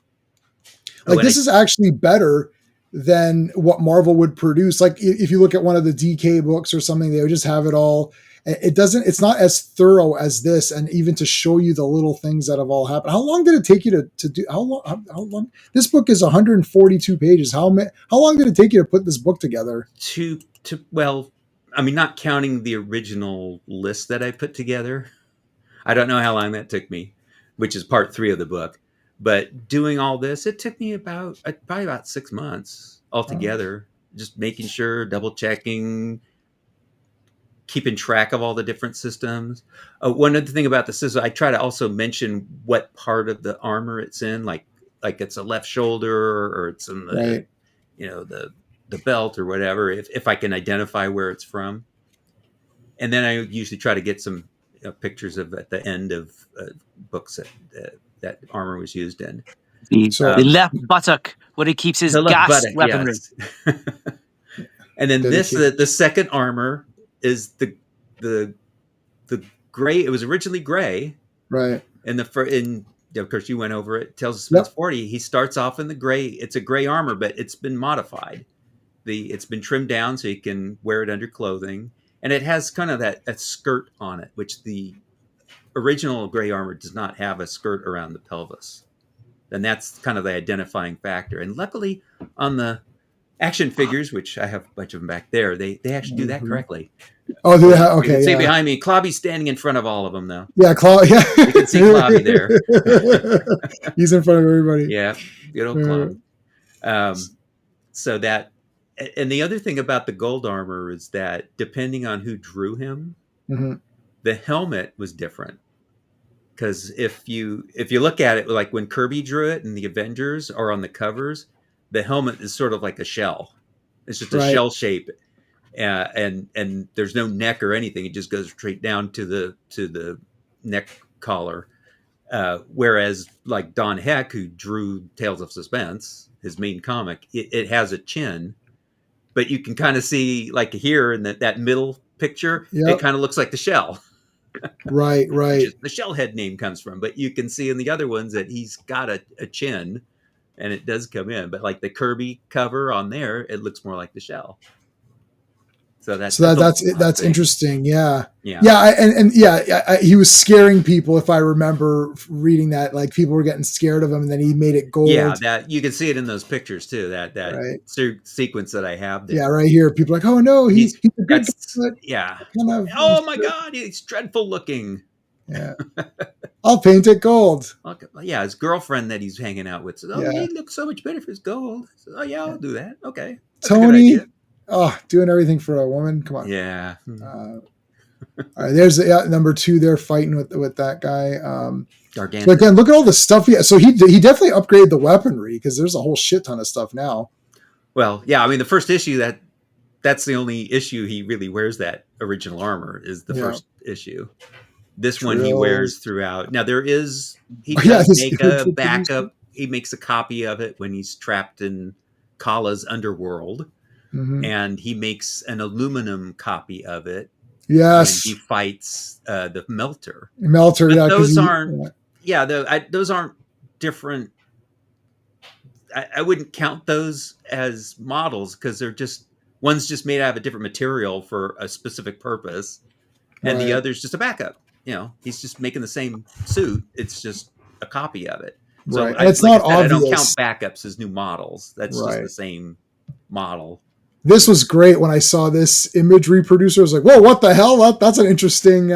like this is actually better than what Marvel would produce. Like if you look at one of the DK books or something, they would just have it all. It's not as thorough as this, and even to show you the little things that have all happened. How long did it take you to do? How long? This book is 142 pages. How long did it take you to put this book together? Well, I mean, not counting the original list that I put together, I don't know how long that took me, which is part 3 of the book. But doing all this, it took me probably about 6 months altogether, just making sure, double checking, keeping track of all the different systems. One other thing about this is I try to also mention what part of the armor it's in, like it's a left shoulder or it's in the, the belt or whatever, if I can identify where it's from. And then I usually try to get some pictures of at the end of books that armor was used in. The left buttock, where he keeps his gas weaponry. Yes. And then the second armor is the gray. It was originally gray, right? And of course you went over it. Tells us it's 40. He starts off in the gray. It's a gray armor, but it's been modified. It's been trimmed down so you can wear it under clothing, and it has kind of that skirt on it, which the original gray armor does not have a skirt around the pelvis. And that's kind of the identifying factor. And luckily, on the action figures, which I have a bunch of them back there, they actually do that correctly. Oh, do they have, okay. You can see behind me, Clobby's standing in front of all of them, though. Yeah, you can see Clobby there. He's in front of everybody. Yeah, good old Clobby. So that, and the other thing about the gold armor is that depending on who drew him, the helmet was different. because if you look at it, like when Kirby drew it and the Avengers are on the covers, the helmet is sort of like a shell. It's just a Right. shell shape, and there's no neck or anything. It just goes straight down to the neck collar. Whereas like Don Heck, who drew Tales of Suspense, his main comic, it has a chin, but you can kind of see like here in that middle picture, Yep. it kind of looks like the shell. Right. The Shellhead name comes from, but you can see in the other ones that he's got a chin, and it does come in. But like the Kirby cover on there, it looks more like the shell. So that's interesting. Yeah. Yeah. He was scaring people. If I remember reading that, like people were getting scared of him, and then he made it gold. Yeah, that you can see it in those pictures too. That right. sequence that I have there. Yeah, right here. People are like, oh no, he's a good guy. Yeah. Kind of, oh my God, he's dreadful looking. Yeah. I'll paint it gold. Yeah, his girlfriend that he's hanging out with says, "Oh, he looks so much better if it's gold." Says, "Oh yeah, I'll do that." Okay, that's Tony. Doing everything for a woman. Come on. Yeah. All right, there's number 2 there fighting with that guy. Gargantua. So again, look at all the stuff. So he definitely upgraded the weaponry because there's a whole shit ton of stuff now. Well, yeah, I mean the first issue that's the only issue he really wears that original armor is the first issue. This one he wears throughout. Now he does make a backup. He makes a copy of it when he's trapped in Kala's underworld. Mm-hmm. And he makes an aluminum copy of it. Yes, and he fights the Melter. Melter, but those aren't. Those aren't different. I wouldn't count those as models because they're just one's just made out of a different material for a specific purpose, and the other's just a backup. He's just making the same suit. It's just a copy of it. So it's not obvious. I don't count backups as new models. That's just the same model. This was great when I saw this image reproducer. I was like, whoa, what the hell? That's an interesting...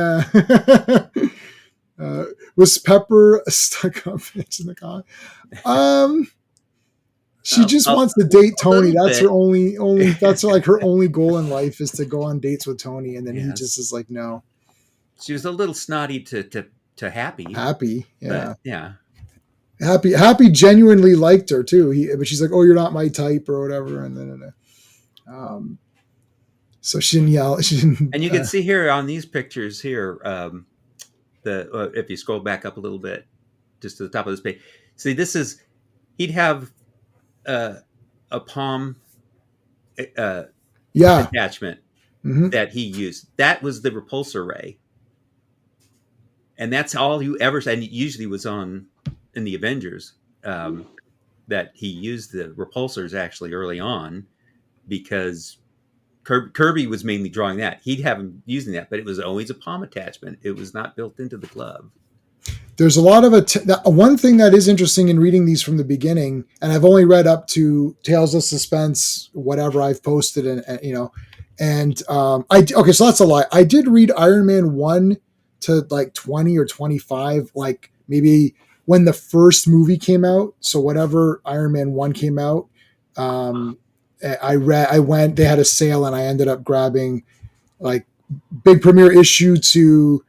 was Pepper stuck up in the car? She just wants to date Tony. That's her only that's like her only goal in life is to go on dates with Tony. And then he just is like, no. She was a little snotty to Happy. Happy, yeah. Yeah. Happy genuinely liked her too. But she's like, oh, you're not my type or whatever. And then... so she didn't yell. And you can see here on these pictures here, if you scroll back up a little bit, just to the top of this page, see he'd have a palm attachment that he used. That was the repulsor ray, and that's all you ever said. And it usually was in the Avengers that he used the repulsors actually early on. Because Kirby was mainly drawing that. He'd have him using that, but it was always a palm attachment. It was not built into the glove. There's a lot of one thing that is interesting in reading these from the beginning, and I've only read up to Tales of Suspense, whatever I've posted, so that's a lie. I did read Iron Man 1 to like 20 or 25, like maybe when the first movie came out. So whatever Iron Man 1 came out, they had a sale and I ended up grabbing like big premiere issue to,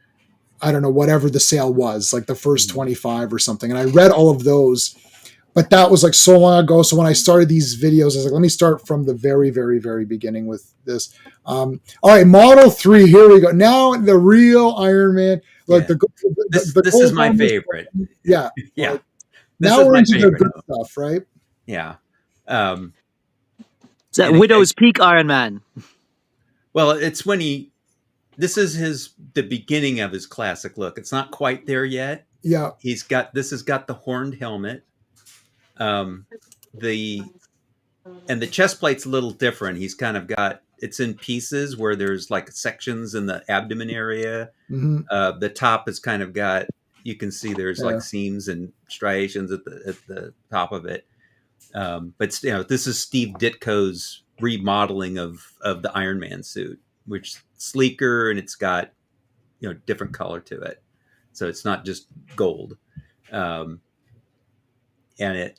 I don't know, whatever the sale was, like the first 25 or something. And I read all of those, but that was like so long ago. So when I started these videos, I was like, let me start from the very, very, very beginning with this. All right. Model 3, here we go. Now the real Iron Man. Like this is my favorite. Yeah. Yeah. Like, now we're into the good stuff, right? Yeah. Widow's Peak Iron Man. Well, it's when this is the beginning of his classic look. It's not quite there yet. Yeah. This has got the horned helmet. The chest plate's a little different. He's kind of got, it's in pieces where there's like sections in the abdomen area. Mm-hmm. The top is kind of got, you can see there's like seams and striations at the top of it. But this is Steve Ditko's remodeling of the Iron Man suit, which is sleeker and it's got different color to it, so it's not just gold, and it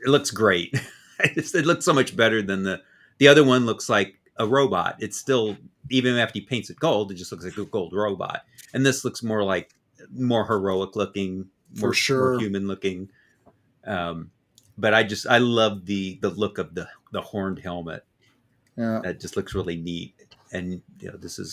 looks great. It looks so much better than the other one. Looks like a robot. It's still even after he paints it gold, it just looks like a gold robot. And this looks more heroic looking, For sure. more human looking. But I love the look of the horned helmet. Yeah. That just looks really neat. And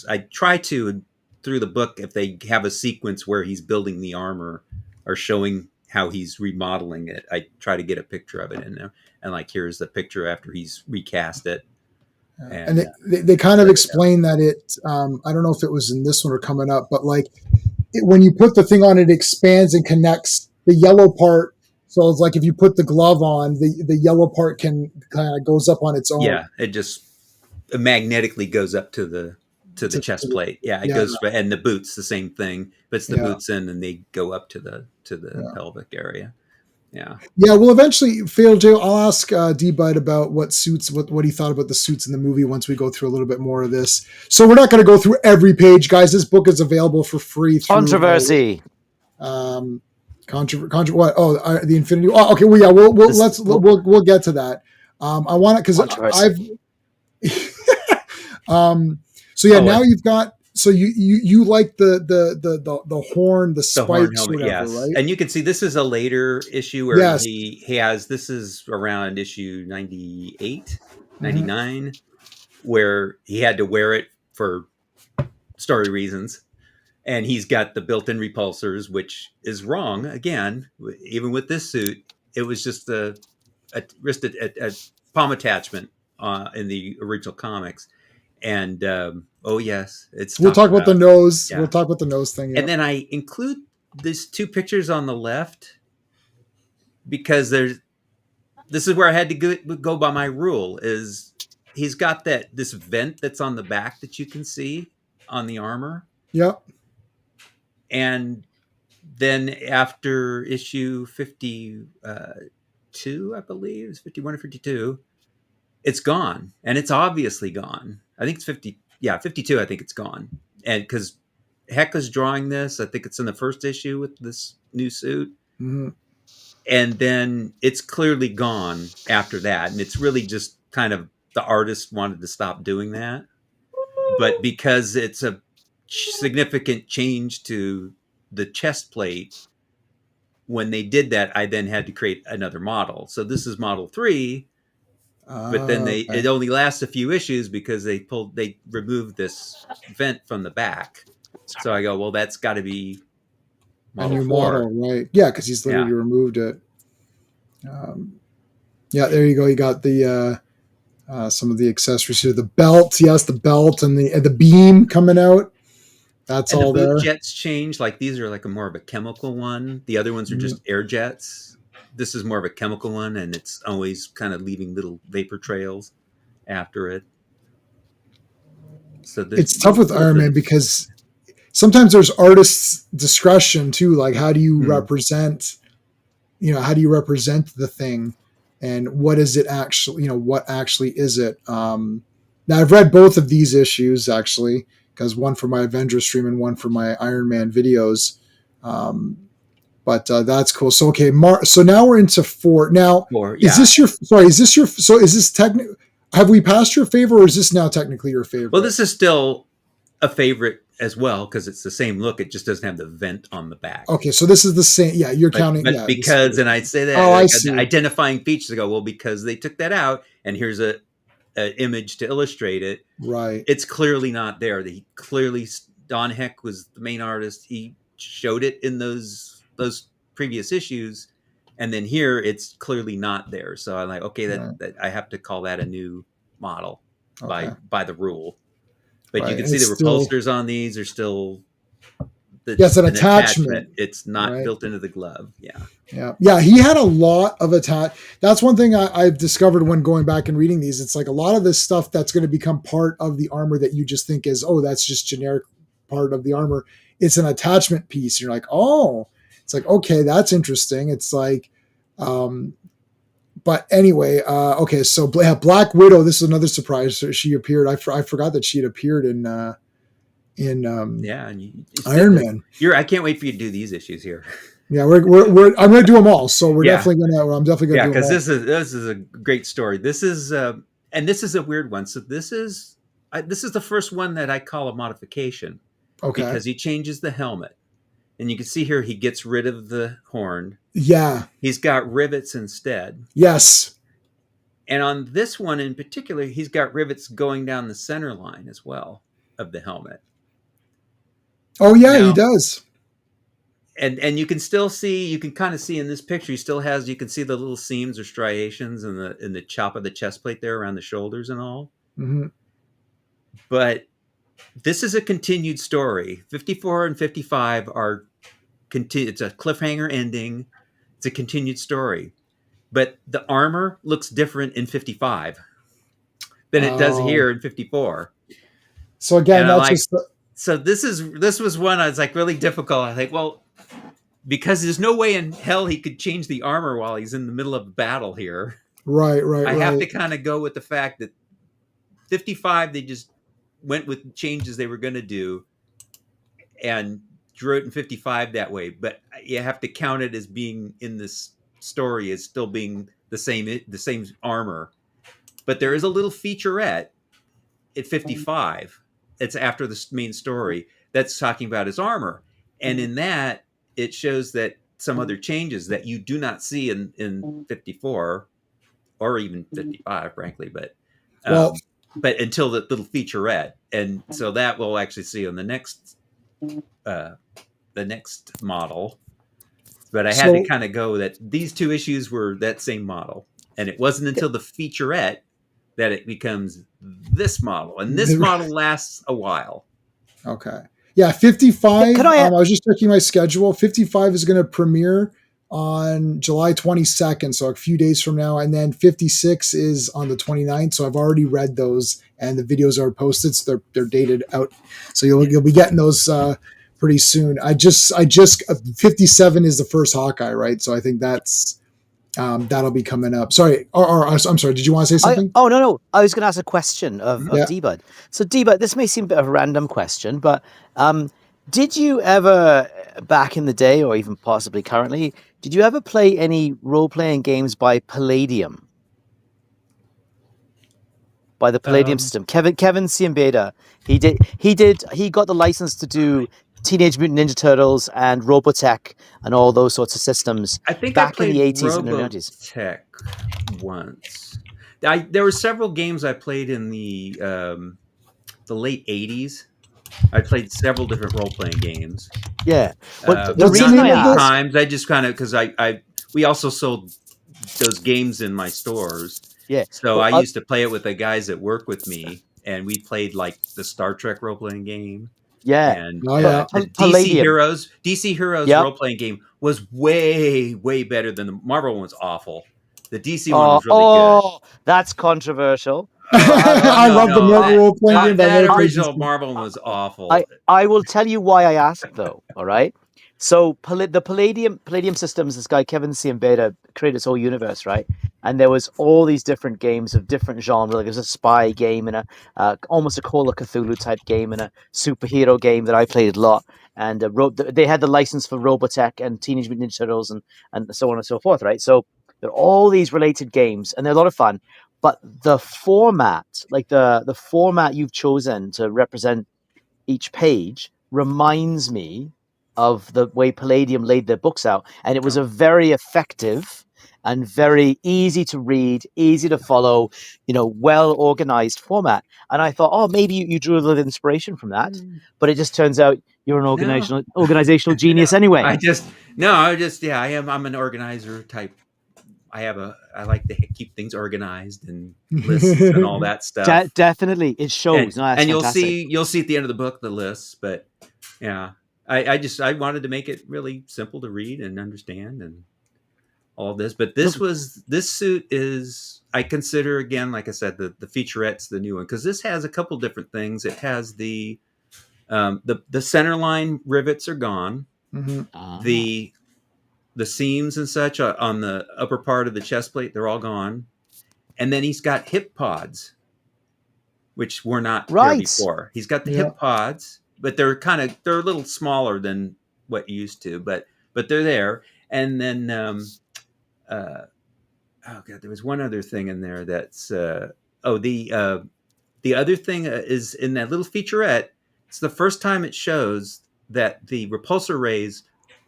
I try to, through the book, if they have a sequence where he's building the armor or showing how he's remodeling it, I try to get a picture of it in there. And like, here's the picture after he's recast it. And they kind of explain that I don't know if it was in this one or coming up, but like when you put the thing on, it expands and connects the yellow part. So it's like if you put the glove on, the yellow part can kind of goes up on its own. Yeah, it just magnetically goes up to the chest plate. Yeah, it goes, and the boots the same thing. Puts the boots in, and they go up to the pelvic area. Yeah. Yeah. Well, eventually, Fatal J, I'll ask D-Bud about what he thought about the suits in the movie once we go through a little bit more of this. So we're not going to go through every page, guys. This book is available for free. Controversy. What? Oh, the Infinity. Oh, okay. Well, yeah. We'll get to that. I want it because I've. So yeah, now you've got. So you like the horn, the spikes, horn helmet, whatever, yes. right? And you can see this is a later issue where he has, this is around issue 98, 99, where he had to wear it for story reasons. And he's got the built-in repulsors, which is wrong. Again, even with this suit, it was just a palm attachment in the original comics. And oh yes, we'll talk about the nose. Yeah. We'll talk about the nose thing. Yeah. And then I include these two pictures on the left because this is where I had to go by my rule. Is he's got this vent that's on the back that you can see on the armor. Yep. And then after issue 52, I believe it's 51 or 52, it's gone, and it's obviously gone. I think it's 50. Yeah, 52. I think it's gone. And because Heck is drawing this, I think it's in the first issue with this new suit. Mm-hmm. And then it's clearly gone after that. And it's really just kind of the artist wanted to stop doing that. But because it's a significant change to the chest plate, when they did that, I then had to create another model. So this is model 3. But then it only lasts a few issues because they removed this vent from the back. So I go, well, that's got to be model 4. Model, right? Yeah, because he's literally removed it. Yeah, there you go. You got the some of the accessories here. The belt, yes, the belt and the beam coming out. That's all there. The jets change. Like these are like more of a chemical one. The other ones are just air jets. This is more of a chemical one, and it's always kind of leaving little vapor trails after it. So it's tough with Iron Man because sometimes there's artist's discretion too. Like, how do you represent? How do you represent the thing, and what is it actually? What actually is it? Now I've read both of these issues actually, because one for my Avengers stream and one for my Iron Man videos. But that's cool. So okay, so now we're into 4. Now, is this your? So is this technically? Have we passed your favorite, or is this now technically your favorite? Well, this is still a favorite as well because it's the same look. It just doesn't have the vent on the back. Okay, so this is the same. Yeah, you're counting. But because, and I'd say that I see. Identifying features. I go, well, because they took that out, and here's an image to illustrate it. Right. It's clearly not there. Don Heck was the main artist. He showed it in those previous issues, and then here it's clearly not there. So I'm like, okay, that I have to call that a new model by the rule. But you can see the repulsors on these are still it's an attachment. It's not built into the glove. Yeah. He had a lot of That's one thing I've discovered when going back and reading these. It's like a lot of this stuff that's going to become part of the armor that you just think is, that's just generic part of the armor. It's an attachment piece. You're like, it's like, okay, that's interesting. It's like, but anyway, okay. So Black Widow, this is another surprise. So she appeared. I forgot that she had appeared in Iron Man. I can't wait for you to do these issues here. Yeah, I'm going to do them all. So I'm definitely going to do them all. Because this is a great story. This is, and this is a weird one. So this is this is the first one that I call a modification Okay. because he changes the helmet. And you can see here he gets rid of the horn. Yeah. He's got rivets instead. Yes. And on this one in particular, he's got rivets going down the center line as well of the helmet. Oh yeah, he Now, does. and you can still see, you can kind of see in this picture, he still has, you can see the little seams or striations in the chop of the chest plate there around the shoulders and all. Mm-hmm. But this is a continued story. 54 and 55 are it's a cliffhanger ending. It's a continued story. But the armor looks different in 55 than it does here in 54. So again, And I'm that's like, just so this was one I was like really difficult. I think, well, because there's no way in hell he could change the armor while he's in the middle of battle here. right. I have to kind of go with the fact that 55 they just went with changes they were going to do and drew it in 55 that way. But you have to count it as being in this story as still being the same armor. But there is a little featurette at 55. It's after the main story that's talking about his armor. And in that, it shows that some other changes that you do not see in 54 or even 55, frankly, Well, but until the little featurette. And so that we'll actually see on the next model. But I had to kind of go that these two issues were that same model. And it wasn't until the featurette that it becomes this model. And this model lasts a while. Okay. Yeah, 55. I was just checking my schedule. 55 is going to premiere on July 22nd, so a few days from now. And then 56 is on the 29th. So I've already read those and the videos are posted. So they're dated out. So you'll be getting those pretty soon. I just 57 is the first Hawkeye, right? So I think that's that'll be coming up. Sorry, or I'm sorry. Did you want to say something? No. I was going to ask a question of D-Bud. So D-Bud, this may seem a bit of a random question, but did you ever, back in the day, or even possibly currently, did you ever play any role-playing games by Palladium? By the Palladium system, Kevin Siembeda, he got the license to do Teenage Mutant Ninja Turtles and Robotech and all those sorts of systems. I think back I played in the 80s and 90s. Robotech once. There were several games I played in the late 80s. I played several different role-playing games. Yeah. The reason times I just kind of because we also sold those games in my stores. Yeah. So I used to play it with the guys that work with me, and we played like the Star Trek role-playing game. Yeah. And DC Heroes role-playing game was way, way better than the Marvel one was awful. The DC one was really good. That's controversial. I love the Marvel role-playing game. That original Marvel one was awful. I will tell you why I asked, though. All right. So the Palladium Systems, this guy Kevin Siembeda created this whole universe, right? And there was all these different games of different genres. Like there's a spy game and almost a Call of Cthulhu type game and a superhero game that I played a lot. And they had the license for Robotech and Teenage Mutant Ninja Turtles and so on and so forth, right? So there are all these related games, and they're a lot of fun. But the format, like the format you've chosen to represent each page, reminds me of the way Palladium laid their books out. And it was a very effective and very easy to read, easy to follow, well organized format. And I thought, maybe you drew a little inspiration from that. But it just turns out you're an organizational genius anyway. I'm an organizer type. I like to keep things organized and lists and all that stuff. Definitely, it shows. And you'll see at the end of the book the lists. But yeah, I wanted to make it really simple to read and understand and all this. But this suit is, I consider, again, like I said, the featurette's the new one because this has a couple different things. It has the center line rivets are gone. Mm-hmm. The seams and such on the upper part of the chest plate, they're all gone. And then he's got hip pods, which were not there before. He's got the hip pods, but they're a little smaller than what you used to, but they're there. And then, there was one other thing in there that's, the The other thing is in that little featurette, it's the first time it shows that the repulsor rays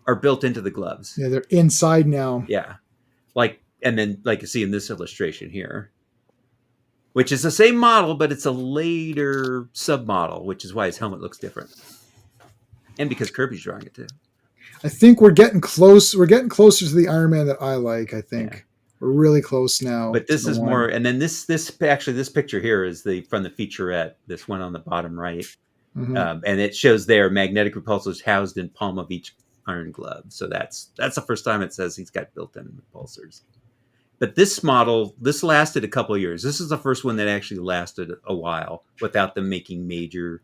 are built into the gloves. Yeah, they're inside now. Yeah. And then like you see in this illustration here, which is the same model, but it's a later submodel, which is why his helmet looks different. And because Kirby's drawing it too. I think we're getting close. We're getting closer to the Iron Man that I like. I think we're really close now. But this is more, and then this picture here is from the featurette. This one on the bottom right, and it shows there magnetic repulsors housed in palm of each iron glove. So that's the first time it says he's got built-in repulsors. But this model, this lasted a couple of years. This is the first one that actually lasted a while without them making major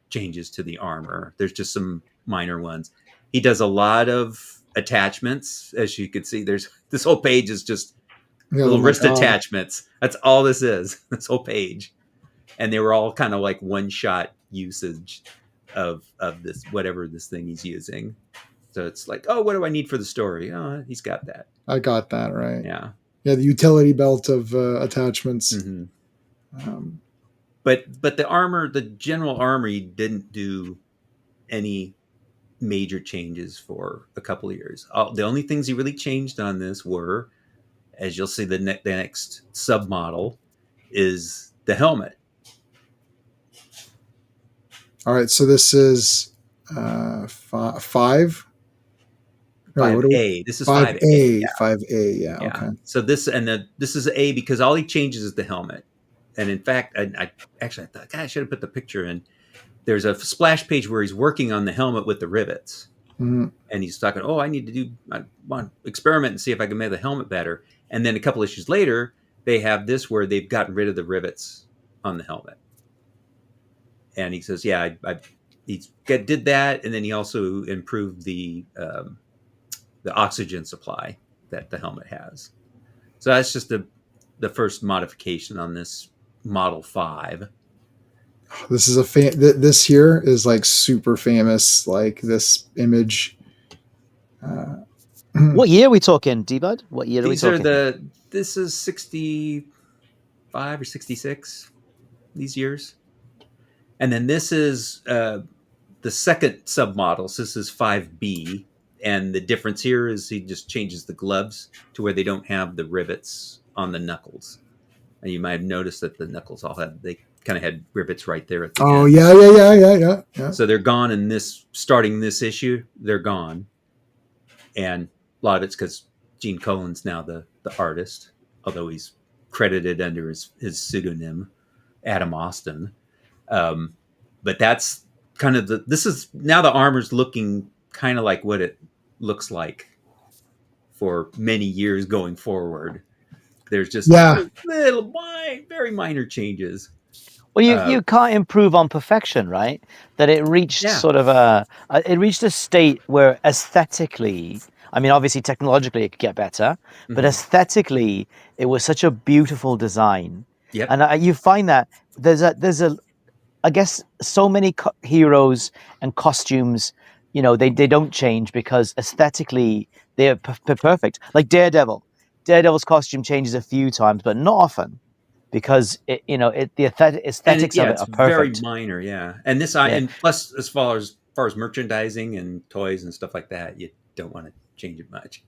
changes to the armor. There's just some minor ones. He does a lot of attachments, as you can see. There's this whole page is just little wrist attachments. That's all this is. This whole page, and they were all kind of like one-shot usage of this whatever this thing he's using. So it's like, oh, what do I need for the story? Oh, he's got that. I got that right. Yeah, the utility belt of attachments. Mm-hmm. But the armor, the general armor, he didn't do any major changes for a couple of years. The only things he really changed on this were, as you'll see, the next submodel is the helmet. All right, so this is 5. No, 5A. This is 5A. 5A. 5A. Yeah. Okay. So this is A because all he changes is the helmet. And in fact, I thought, God, I should have put the picture in. There's a splash page where he's working on the helmet with the rivets. Mm-hmm. And he's talking, I want to experiment and see if I can make the helmet better. And then a couple issues later, they have this where they've gotten rid of the rivets on the helmet. And he says, he did that. And then he also improved the oxygen supply that the helmet has. So that's just the first modification on this Model 5. This is this here is like super famous, like this image. What year are we talking, D-Bud? What year are we talking? This is 65 or 66, these years. And then this is the second submodel. So this is 5B. And the difference here is he just changes the gloves to where they don't have the rivets on the knuckles. And you might have noticed that the knuckles they kind of had rivets right there at the end. Yeah. So they're gone in starting this issue, they're gone. And a lot of it's because Gene Colan's now the artist, although he's credited under his pseudonym, Adam Austin. But that's kind of now the armor's looking kind of like what it looks like for many years going forward. There's just little very minor changes. Well, you can't improve on perfection, right? That it reached sort of it reached a state where aesthetically, I mean, obviously technologically it could get better, but aesthetically it was such a beautiful design. Yep. And you find that there's a I guess so many heroes and costumes, they don't change because aesthetically they're perfect. Like Daredevil. Daredevil's costume changes a few times, but not often, because the aesthetics of it are perfect. Very minor, And and plus, as far as merchandising and toys and stuff like that, you don't want to change it much.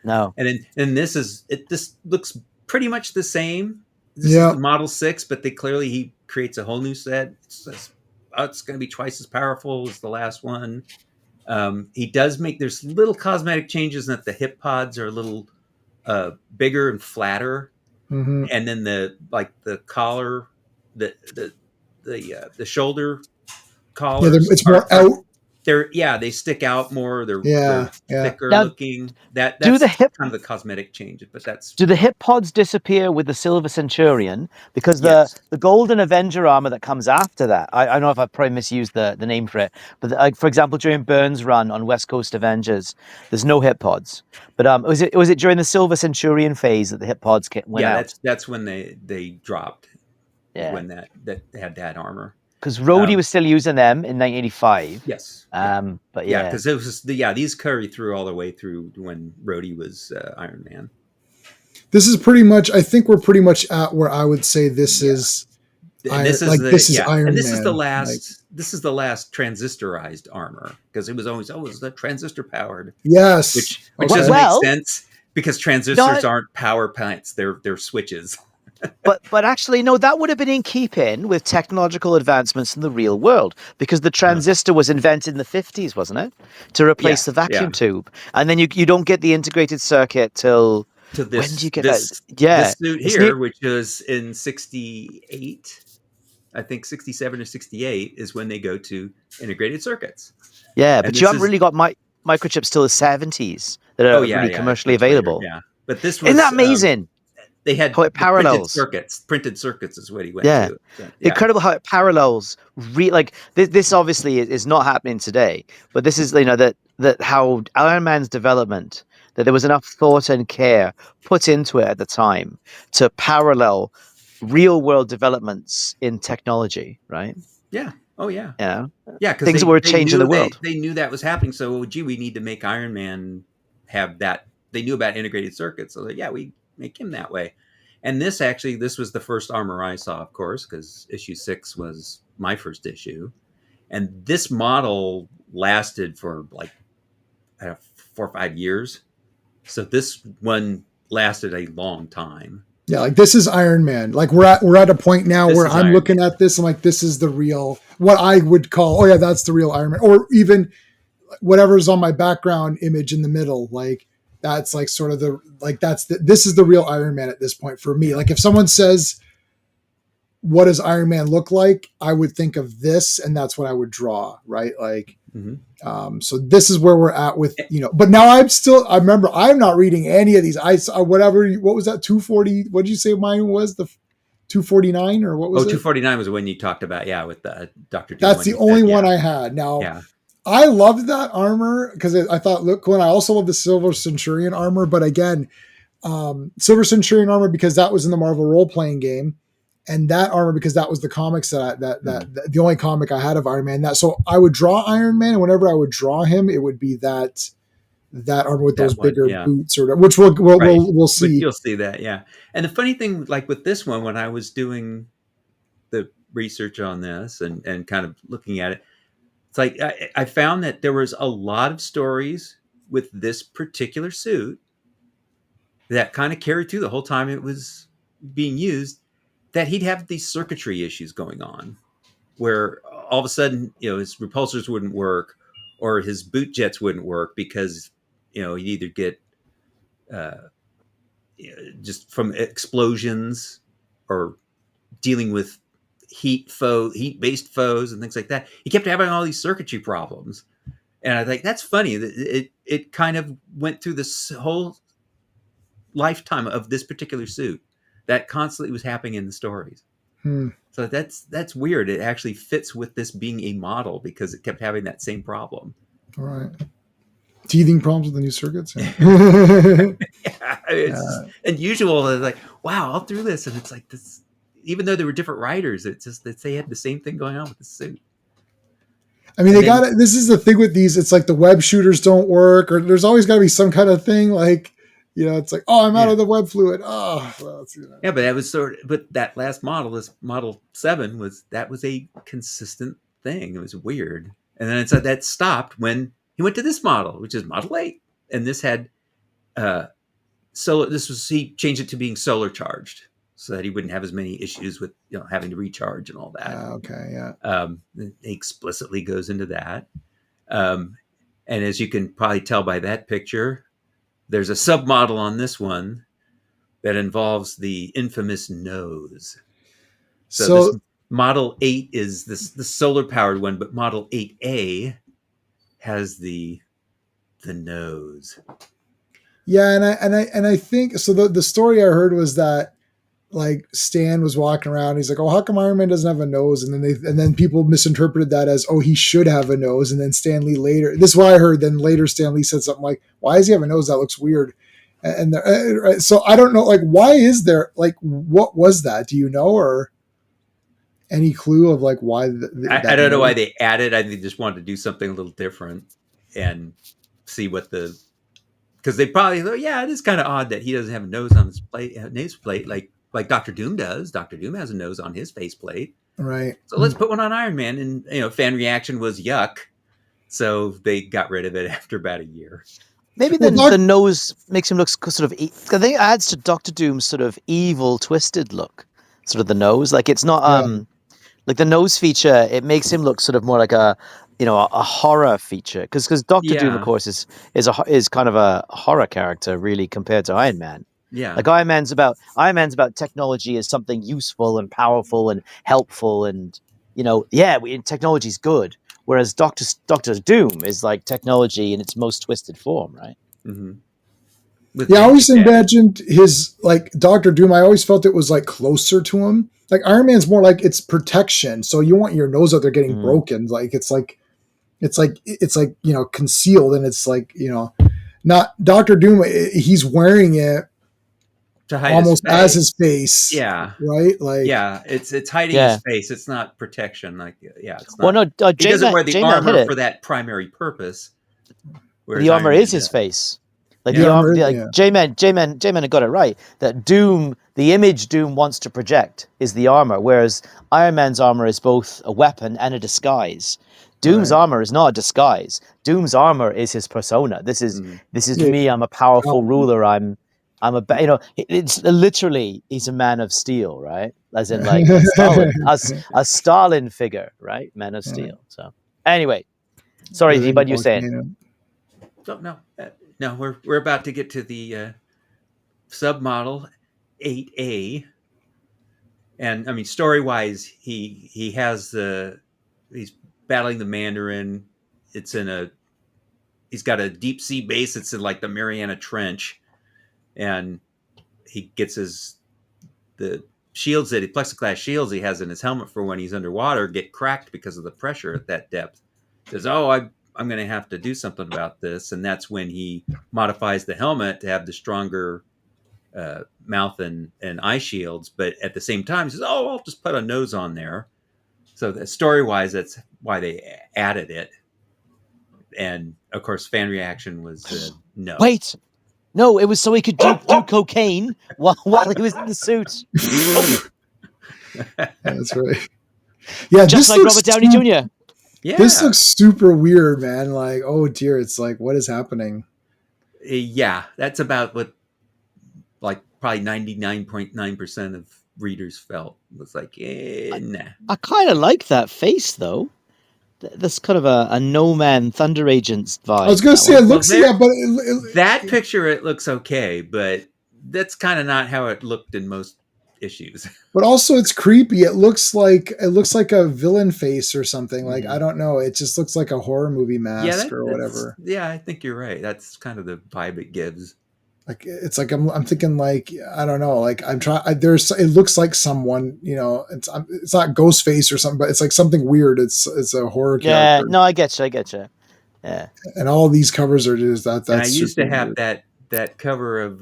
No. And this looks pretty much the same. This is Model 6, but he creates a whole new set. It's going to be twice as powerful as the last one. He does there's little cosmetic changes in that the hip pods are a little bigger and flatter, and then the collar, the shoulder collars, it's more out. They stick out more. They're thicker looking. That's kind of the cosmetic change, but do the hip pods disappear with the Silver Centurion? Because the Golden Avenger armor that comes after that, I know if I probably misused the name for it, but for example, during Byrne's run on West Coast Avengers, there's no hip pods. But was it during the Silver Centurion phase that the hip pods went out? That's when they dropped. When that had that armor. Because Rhodey was still using them in 1985. Yes. But because it was these carry through all the way through when Rhodey was Iron Man. This is pretty much. I think we're pretty much at where I would say this is And this is like the this is yeah, Iron and this is the Man. last transistorized armor, because it was always the transistor powered, Yes. which Okay. doesn't make Well, sense because transistors aren't power plants; they're switches. but actually, no, that would have been in keeping with technological advancements in the real world, because the transistor was invented in the 50s, wasn't it? To replace the vacuum tube. And then you don't get the integrated circuit till To when do you get this that? Yeah. suit It's here, which is in 68, I think 67 or 68 is when they go to integrated circuits. Yeah, And but you this haven't really got microchips till the 70s that oh are yeah, really yeah, it's commercially much later, available. yeah. But this Isn't was that amazing? they had How it the printed parallels. circuits. Printed circuits is what he went Yeah. to. So, Incredible how it parallels. Like this obviously is not happening today, but this is that how Iron Man's development, that there was enough thought and care put into it at the time to parallel real world developments in technology, right? yeah. Oh yeah. You know, Yeah, because things that were changing the world. They knew that was happening. So, gee, we need to make Iron Man have that. They knew about integrated circuits, so that, yeah, we make him that way. And this was the first armor I saw, of course, because issue 6 was my first issue, and this model lasted for like 4 or 5 years. So this one lasted a long time. Yeah, like this is Iron Man. Like we're at a point now This where is I'm Iron looking at this. I'm like, this is the real, what I would call, oh yeah, that's the real Iron Man, or even whatever's on my background image in the middle. Like that's like sort of this is the real Iron Man at this point for me. Like if someone says, what does Iron Man look like? I would think of this, and that's what I would draw, right? Like, so this is where we're at with, but now I remember I'm not reading any of these. I saw what was that 240? What did you say mine was? The 249 or what was it? 249 was when you talked about, with the Dr. Doom. That's the only one I had. Now, I loved that armor because I thought look cool. And I also love the Silver Centurion armor, but again, Silver Centurion armor because that was in the Marvel role-playing game. And that armor because that was the comics that the only comic I had of Iron Man. So I would draw Iron Man, and whenever I would draw him, it would be that armor with those bigger boots, or which we'll see. But you'll see that, yeah. And the funny thing, like with this one, when I was doing the research on this and kind of looking at it, it's like I found that there was a lot of stories with this particular suit that kind of carried through the whole time it was being used. That he'd have these circuitry issues going on where all of a sudden, his repulsors wouldn't work or his boot jets wouldn't work because, he'd either get just from explosions or dealing with heat-based foes and things like that. He kept having all these circuitry problems. And I think that's funny. It kind of went through this whole lifetime of this particular suit. That constantly was happening in the stories. So that's weird. It actually fits with this being a model because it kept having that same problem. All right. Teething problems with the new circuits. It's unusual. It's like, wow, all through this. And it's like this, even though there were different writers, it's just that they had the same thing going on with the suit. I mean, this is the thing with these. It's like the web shooters don't work, or there's always got to be some kind of thing like, it's like, oh, I'm out of the web fluid. Oh, well, yeah, but that was but that last model, this Model 7, was a consistent thing. It was weird. And then that stopped when he went to this model, which is Model 8. And this had he changed it to being solar charged so that he wouldn't have as many issues with, having to recharge and all that. Okay, yeah. It explicitly goes into that. And as you can probably tell by that picture, there's a submodel on this one that involves the infamous nose. So this Model 8 is the solar powered one, but Model 8A has the nose. Yeah, and I think so. The story I heard was that like Stan was walking around. He's like, "Oh, how come Iron Man doesn't have a nose?" And then people misinterpreted that as, "Oh, he should have a nose." And then Stan Lee later, this is what I heard. Then later, Stan Lee said something like, "Why does he have a nose? That looks weird." And so I don't know, like, why is there, like, what was that? Do you know, or any clue of like why? I don't know why they added. I think they just wanted to do something a little different and see what because they probably thought, yeah, it is kind of odd that he doesn't have a nose on his nameplate. Like, like Doctor Doom does. Doctor Doom has a nose on his faceplate. Right. So let's put one on Iron Man. And, fan reaction was yuck. So they got rid of it after about a year. Maybe the nose makes him look sort of. I think it adds to Doctor Doom's sort of evil, twisted look. Sort of the nose, like it's not like the nose feature. It makes him look sort of more like a horror feature because Doctor Doom, of course, is kind of a horror character, really, compared to Iron Man. Yeah, like Iron Man's about technology as something useful and powerful and helpful, and technology's good. Whereas Doctor Doom is like technology in its most twisted form, right? Mm-hmm. I always imagined his like Doctor Doom. I always felt it was like closer to him. Like Iron Man's more like it's protection, so you want your nose out there getting broken. Like it's like concealed, and it's like not Doctor Doom. He's wearing it to hide almost his face. As his face. Yeah. Right. Like it's hiding his face. It's not protection. Like it's not. Well, no, he doesn't wear the armor for that primary purpose. The armor is his face. Like the armor, J-Man had got it right. That Doom, the image Doom wants to project is the armor, whereas Iron Man's armor is both a weapon and a disguise. Doom's armor is not a disguise. Doom's armor is his persona. This is me. I'm a powerful ruler. It's literally he's a man of steel, right? As in like a Stalin figure, right? Man of steel. So anyway, sorry, but you're saying. No, we're about to get to the submodel 8A, and I mean story wise, he's battling the Mandarin. He's got a deep sea base. It's in like the Mariana Trench, and he gets the shields plexiglass shields he has in his helmet for when he's underwater get cracked because of the pressure at that depth. He says, I'm going to have to do something about this. And that's when he modifies the helmet to have the stronger mouth and eye shields. But at the same time, he says, I'll just put a nose on there. So story-wise, that's why they added it. And, of course, fan reaction was no. Wait. No, it was so he could do cocaine while he was in the suit. That's right. Yeah, just like Robert Downey Jr. Yeah. This looks super weird, man. Like, oh dear, it's like, what is happening? Yeah, that's about what, like, probably 99.9% of readers felt. It was like, nah. I kind of like that face, though. That's kind of a No Man Thunder Agents vibe. I was going to say, it looks, but that picture, it looks okay, but that's kind of not how it looked in most issues. But also it's creepy. It looks like a villain face or something. Like I don't know. It just looks like a horror movie mask or whatever. Yeah, I think you're right. That's kind of the vibe it gives. Like it's like I'm thinking like I don't know. Like I'm trying. It looks like someone. It's not Ghostface or something, but it's like something weird. It's a horror character. Yeah. No, I get you. Yeah. And all these covers are just that. That's. And I used to have that cover of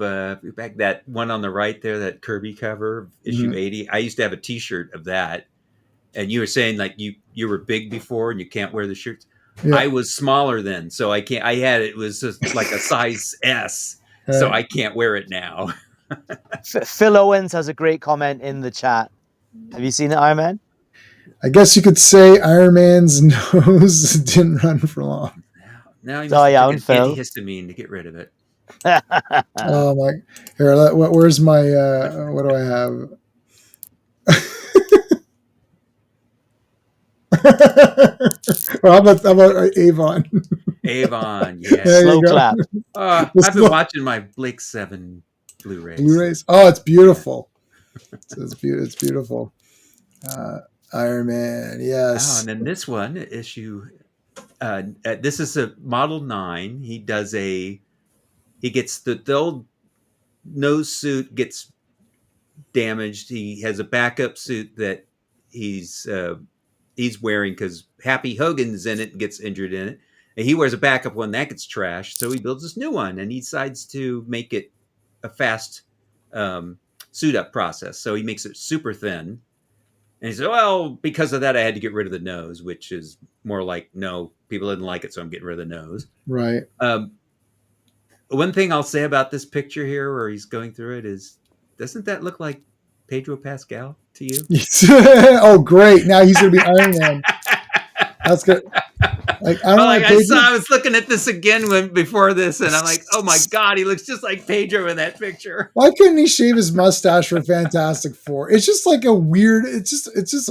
back that one on the right there, that Kirby cover, issue 80. I used to have a T-shirt of that, and you were saying like you were big before and you can't wear the shirts. Yeah. I was smaller then, so I can't. It was just like a size S, so I can't wear it now. Phil Owens has a great comment in the chat. Have you seen it, Iron Man? I guess you could say Iron Man's nose didn't run for long. Now he must take an antihistamine to get rid of it. Oh my! Here, where's my? What do I have? Well, how about Avon? Avon, yeah. Slow clap. I've been watching my Blake 7 Blu-rays. Oh, it's beautiful. It's beautiful. Iron Man, yes. Oh, and then this one issue. This is a Model 9. He gets the old nose suit gets damaged. He has a backup suit that he's wearing because Happy Hogan's in it and gets injured in it. And he wears a backup one that gets trashed. So he builds this new one and he decides to make it a fast suit up process. So he makes it super thin. And he said, well, because of that, I had to get rid of the nose, which is more like, no, people didn't like it, so I'm getting rid of the nose. Right. One thing I'll say about this picture here where he's going through it is, doesn't that look like Pedro Pascal to you? Oh, great! Now he's gonna be Iron Man. That's good. Like I don't know. I was looking at this again before this, and I'm like, oh my god, he looks just like Pedro in that picture. Why couldn't he shave his mustache for Fantastic Four? It's just like a weird. It's just.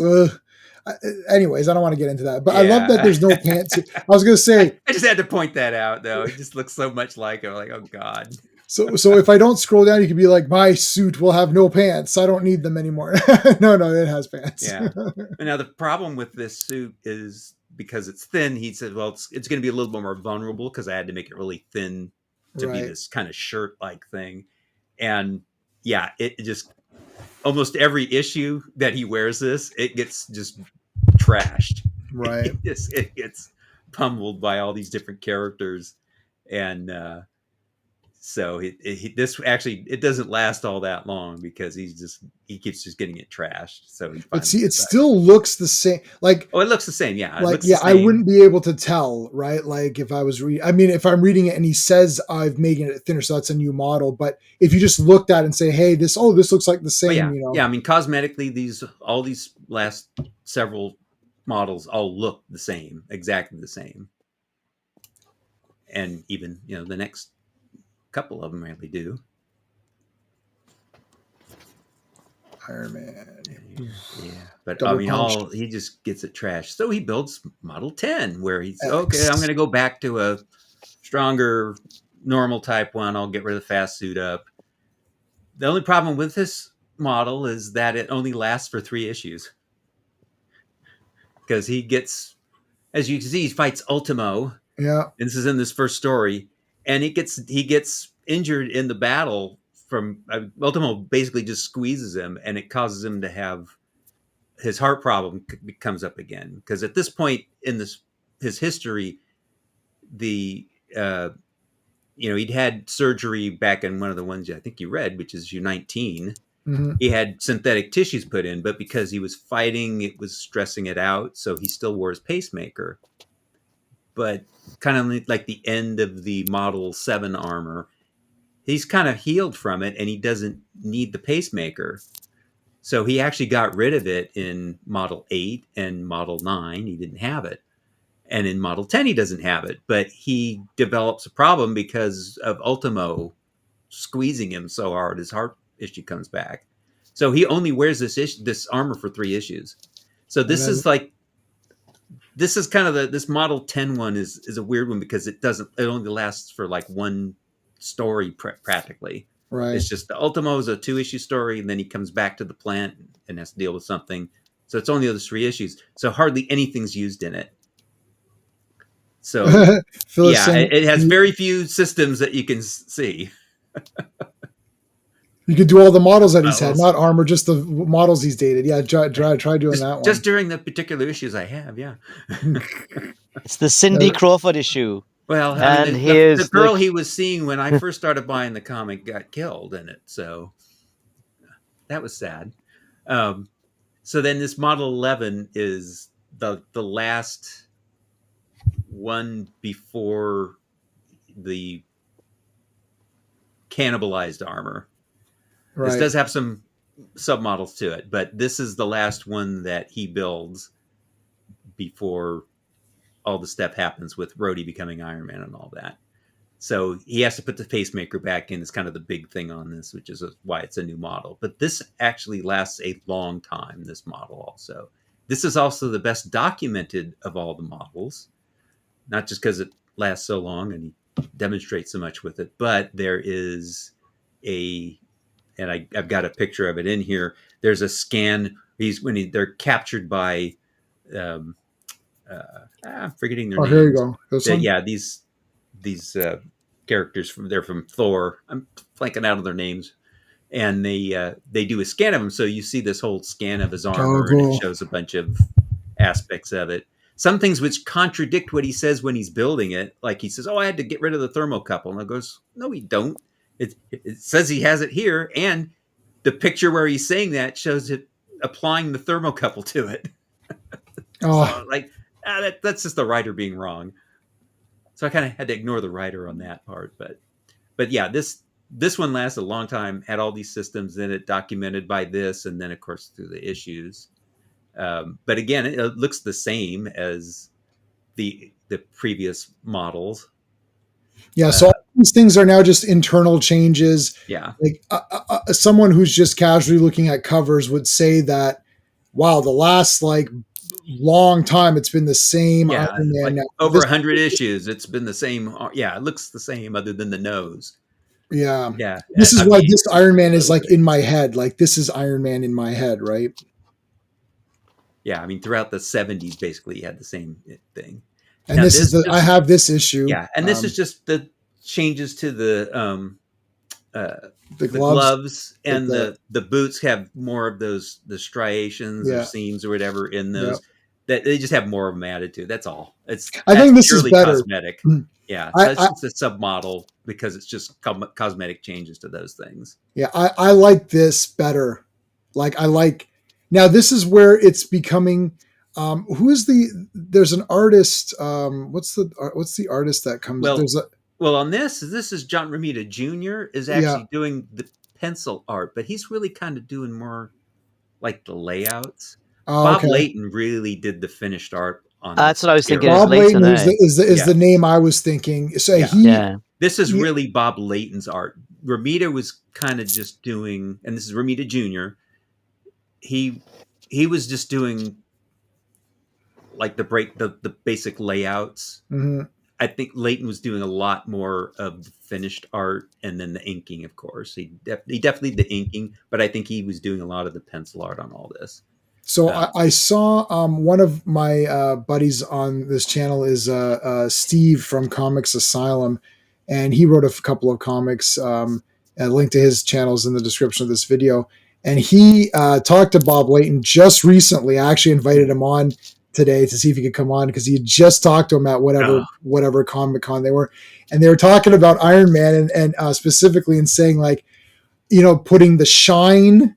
Anyways, I don't want to get into that, but I love that there's no pants. I was gonna say. I just had to point that out, though. It just looks so much like him. Like, oh god. So if I don't scroll down, you can be like, my suit will have no pants. I don't need them anymore. No, it has pants. Yeah. Now the problem with this suit is because it's thin. He said, well, it's going to be a little bit more vulnerable because I had to make it really thin to be this kind of shirt-like thing. And yeah, it just almost every issue that he wears this, it gets just trashed. Right. It gets pummeled by all these different characters, and so this actually it doesn't last all that long because he keeps just getting it trashed. So but see, it still looks the same. Like it looks the same. Yeah, I wouldn't be able to tell, right? Like if I was if I'm reading it and he says I've making it thinner, so that's a new model. But if you just looked at it and say, hey, this looks like the same. Yeah. I mean, cosmetically, all these last several models all look the same, exactly the same, and even the next couple of them really do. Iron Man. Yeah. But I mean, he just gets it trashed. So he builds Model 10 where he's okay, I'm going to go back to a stronger normal type one. I'll get rid of the fast suit up. The only problem with this model is that it only lasts for 3 issues. Because he gets, as you can see, he fights Ultimo. Yeah. And this is in this first story. And he gets injured in the battle from Ultimo basically just squeezes him, and it causes him to have his heart problem comes up again. Because at this point in his history, he'd had surgery back in one of the ones I think you read, which is U19. Mm-hmm. He had synthetic tissues put in, but because he was fighting, it was stressing it out. So he still wore his pacemaker. But kind of like the end of the Model 7 armor, he's kind of healed from it and he doesn't need the pacemaker. So he actually got rid of it in Model 8 and Model 9. He didn't have it. And in Model 10, he doesn't have it. But he develops a problem because of Ultimo squeezing him so hard, his heart issue comes back. So he only wears this armor for 3 issues. So this is kind of this Model 10 one is a weird one because it only lasts for like one story practically. Right. It's just the Ultimo is a 2-issue story, and then he comes back to the plant and has to deal with something. So it's only those 3 issues. So hardly anything's used in it. So it has very few systems that you can see. You could do all the models that he's had, not armor, just the models he's dated. Yeah, try doing that one. Just during the particular issues I have, yeah. It's the Cindy Crawford issue. Well, the girl he was seeing when I first started buying the comic got killed in it, so that was sad. So then this Model 11 is the last one before the cannibalized armor. Right. This does have some submodels to it, but this is the last one that he builds before all the stuff happens with Rhodey becoming Iron Man and all that. So he has to put the pacemaker back in. It's kind of the big thing on this, which is why it's a new model. But this actually lasts a long time, this model also. This is also the best documented of all the models, not just because it lasts so long and he demonstrates so much with it, but there is and I've got a picture of it in here. There's a scan. They're captured by, I'm forgetting their names. Here you go. These characters they're from Thor. I'm blanking out of their names, and they do a scan of him. So you see this whole scan of his armor, and it shows a bunch of aspects of it. Some things which contradict what he says when he's building it. Like he says, "Oh, I had to get rid of the thermocouple," and I goes, "No, you don't." It says he has it here, and the picture where he's saying that shows it applying the thermocouple to it. So, that's just the writer being wrong. So I kind of had to ignore the writer on that part, but yeah, this this one lasted a long time, had all these systems in it, documented by this, and then of course through the issues. But again, it looks the same as the previous models. Yeah, so all these things are now just internal changes. Yeah. Like someone who's just casually looking at covers would say that, wow, the last like long time it's been the same. Yeah, Iron Man like now. over 100 issues, it's been the same. Yeah, it looks the same other than the nose. Yeah. Yeah. This is why this Iron Man is like in my head. Like this is Iron Man in my head, right? Yeah, I mean, throughout the 70s, basically, you had the same thing. And now, I have this issue. Yeah, and this is just the changes to the gloves and the boots have more of the striations or seams or whatever in those. That they just have more of them added to. That's all. I think this is better. Cosmetic. Yeah, so it's just a submodel because it's just cosmetic changes to those things. Yeah, I like this better. Like I like now. This is where it's becoming. There's an artist. What's the artist that comes? Well, on this is John Romita Jr. is actually doing the pencil art, but he's really kind of doing more like the layouts. Bob Layton really did the finished art on that's what I was thinking. Bob Layton is the name I was thinking. So this is really Bob Layton's art. Romita was kind of just doing, and this is Romita Jr. He was just doing like the basic layouts. Mm-hmm. I think Layton was doing a lot more of the finished art and then the inking, of course. He definitely did the inking, but I think he was doing a lot of the pencil art on all this. So I saw one of my buddies on this channel is Steve from Comics Asylum, and he wrote a couple of comics. And a link to his channels in the description of this video. And he talked to Bob Layton just recently. I actually invited him on today to see if he could come on because he had just talked to him at whatever Comic Con they were, and they were talking about Iron Man and specifically in saying like, putting the shine,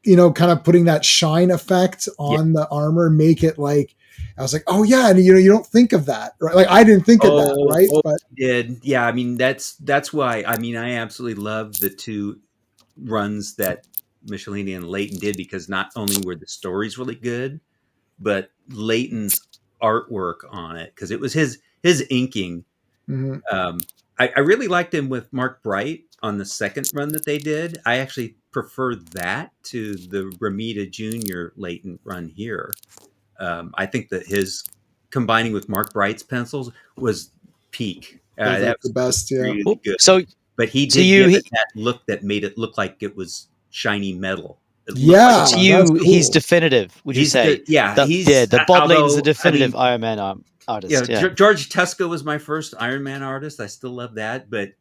kind of putting that shine effect on the armor, make it like. I was like, oh yeah, and you don't think of that, right? Like I didn't think of that, right? But did yeah, I mean that's why I mean I absolutely love the two runs that Michelini and Layton did because not only were the stories really good, but Layton's artwork on it because it was his inking. Mm-hmm. I really liked him with Mark Bright on the second run that they did. I actually preferred that to the Romita Jr. Layton run here. I think that his combining with Mark Bright's pencils was peak. That was the best, really good. So, but he did give it that look that made it look like it was shiny metal. To you, cool. He's definitive. Would you say? The Bob Layton's the definitive Iron Man artist. Yeah, George Tesco was my first Iron Man artist. I still love that, but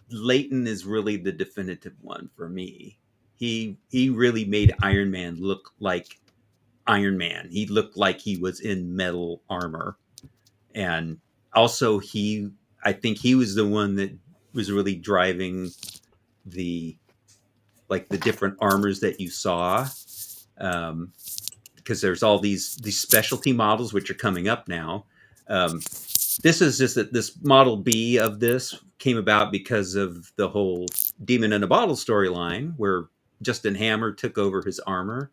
Layton is really the definitive one for me. He really made Iron Man look like Iron Man. He looked like he was in metal armor, and also I think he was the one that was really driving the different armors that you saw, because there's all these specialty models which are coming up now. This is just that this Model B of this came about because of the whole Demon in a Bottle storyline, where Justin Hammer took over his armor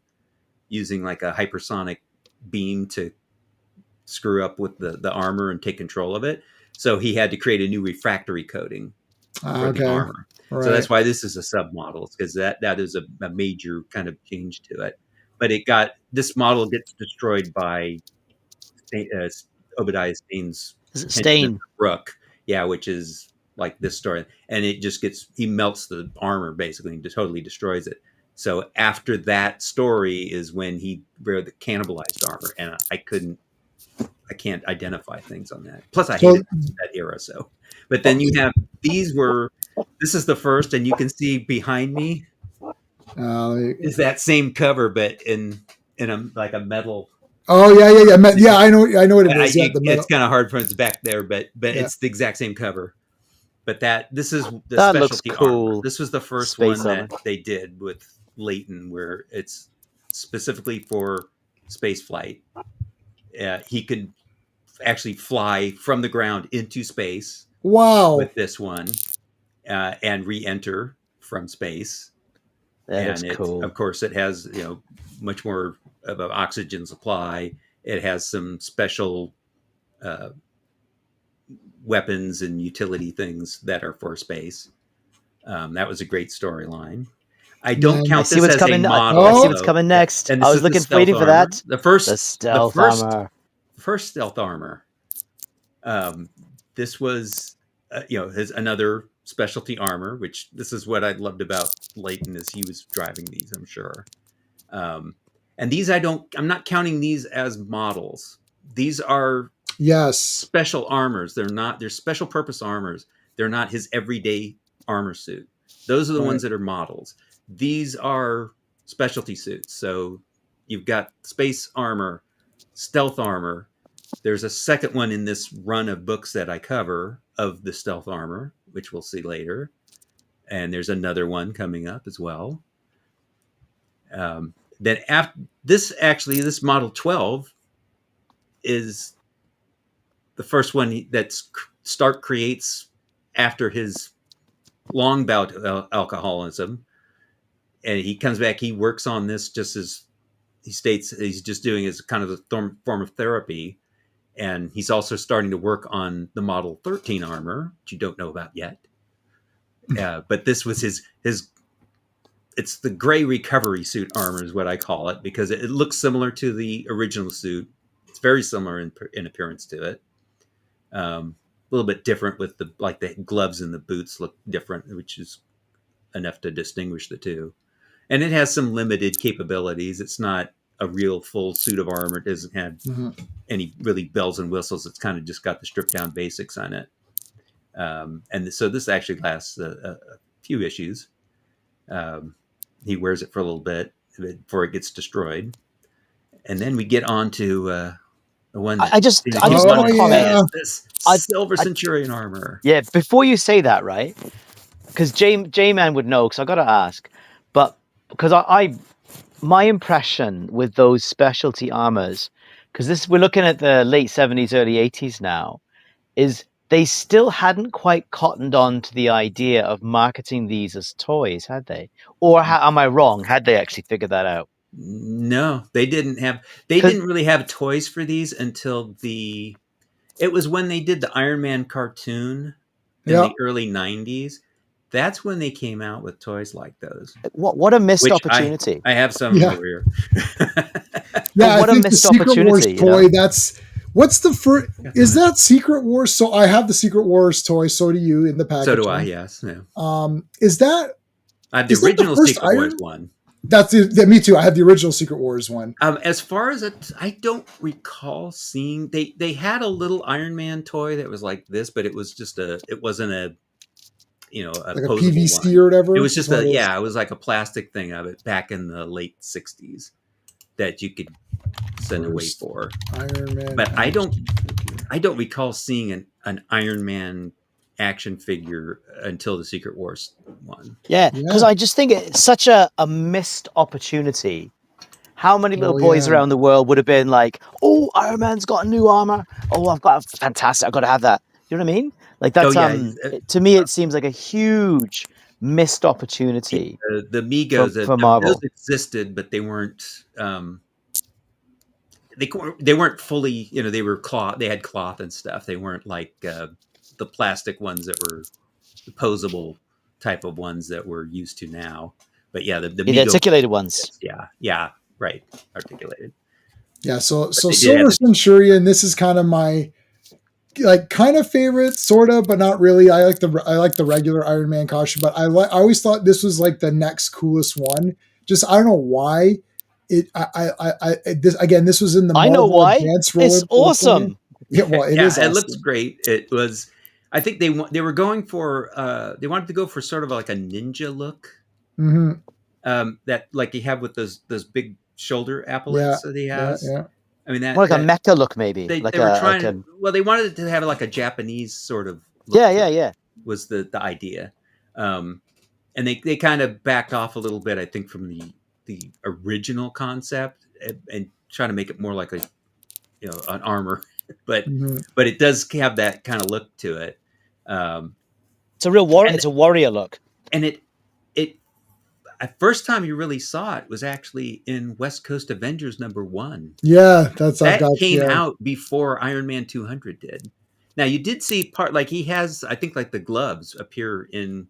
using like a hypersonic beam to screw up with the armor and take control of it. So he had to create a new refractory coating for the armor. Right. So that's why this is a submodel, because that is a major kind of change to it. But this model gets destroyed by Obadiah Stane's Rook, which is like this story, and it just he melts the armor basically and totally destroys it. So after that story is when he wear the cannibalized armor, and I can't identify things on that. Plus, I hated that era. So, but then you have this is the first, and you can see behind me is that same cover, but in a metal. Oh yeah. I know what it is. It's kind of hard for it's back there, but it's the exact same cover. But this is the that specialty looks cool. armor. This was the first one that they did with Layton, where it's specifically for space flight. He could actually fly from the ground into space. Wow! With this one, and re-enter from space. That And is cool. of course, it has much more of an oxygen supply. It has some special weapons and utility things that are for space. That was a great storyline. I don't Then- I count see this what's as coming. a I model. see what's though. coming next. And I this was is the looking, stealth waiting for armor. that. The first The stealth armor. first stealth armor. This was, his another specialty armor, which this is what I loved about Leighton is he was driving these, I'm sure. And these I'm not counting these as models. These are Yes. special armors. They're special purpose armors. They're not his everyday armor suit. Those are the Right. ones that are models. These are specialty suits. So you've got space armor, stealth armor. There's a second one in this run of books that I cover of the stealth armor, which we'll see later. And there's another one coming up as well. Then after this Model 12 is the first one that Stark creates after his long bout of alcoholism. And he comes back, he works on this just as he states he's just doing as kind of a form of therapy. And he's also starting to work on the Model 13 armor, which you don't know about yet. But this was his it's the gray recovery suit armor is what I call it, because it looks similar to the original suit. It's very similar in appearance to it. A little bit different with the gloves and the boots look different, which is enough to distinguish the two. And it has some limited capabilities. It's not a real full suit of armor. It doesn't have any really bells and whistles. It's kind of just got the stripped down basics on it. And so this actually lasts a few issues. He wears it for a little bit before it gets destroyed. And then we get on to the one I just want to comment. This Silver Centurion armor. Yeah, before you say that, right? Because J-Man would know, because I got to ask. But because my impression with those specialty armors, because we're looking at the late 70s, early 80s now, is they still hadn't quite cottoned on to the idea of marketing these as toys, had they? Or am I wrong? Had they actually figured that out? No, they didn't have. They didn't really have toys for these until it was when they did the Iron Man cartoon in the early 90s. That's when they came out with toys like those. What a missed opportunity! I have some over here. Yeah, what I a think the missed Secret opportunity, Wars toy. That's what's the first? Is that Secret Wars? So I have the Secret Wars toy. So do you in the package. So do I. Yes. Yeah. Is that? I have the original Secret Wars one. That's me too. I have the original Secret Wars one. As far as I don't recall seeing they had a little Iron Man toy that was like this, but it was just it wasn't a like a PVC one. or whatever. It was just it was like a plastic thing of it back in the late 60s that you could send away for Iron Man. But I don't recall seeing an Iron Man action figure until the Secret Wars one. Yeah, because I just think it's such a missed opportunity. How many little boys around the world would have been like, "Oh, Iron Man's got a new armor. Oh, I've got fantastic. I've got to have that." You know what I mean? Like that's to me, it seems like a huge missed opportunity. The Migos for Marvel those existed, but they weren't. They weren't fully. They were cloth. They had cloth and stuff. They weren't like the plastic ones that were the posable type of ones that we're used to now. But yeah, the articulated ones. Yeah, right, articulated. Yeah, so Silver Centurion. This is kind of my kind of favorite, sort of, but not really. I like the regular Iron Man costume, but I always thought this was like the next coolest one. Just I don't know why. This was in the Marvel I know why. It's awesome. Yeah, well, it is. It looks great. It was. I think they were going for. They wanted to go for sort of like a ninja look. Mm-hmm. That like you have with those big shoulder epaulets that he has. Yeah. I mean, more like a mecha look, maybe. They were trying. Well, they wanted it to have like a Japanese sort of. Look yeah. Was the idea, and they kind of backed off a little bit, I think, from the original concept and trying to make it more like an armor, but it does have that kind of look to it. It's a real And- It's a warrior look. And it first time you really saw it was actually in West Coast Avengers #1. Yeah, that's I've That got. came Yeah. out before Iron Man 200 did. Now you did see part like he has, I think, like the gloves appear in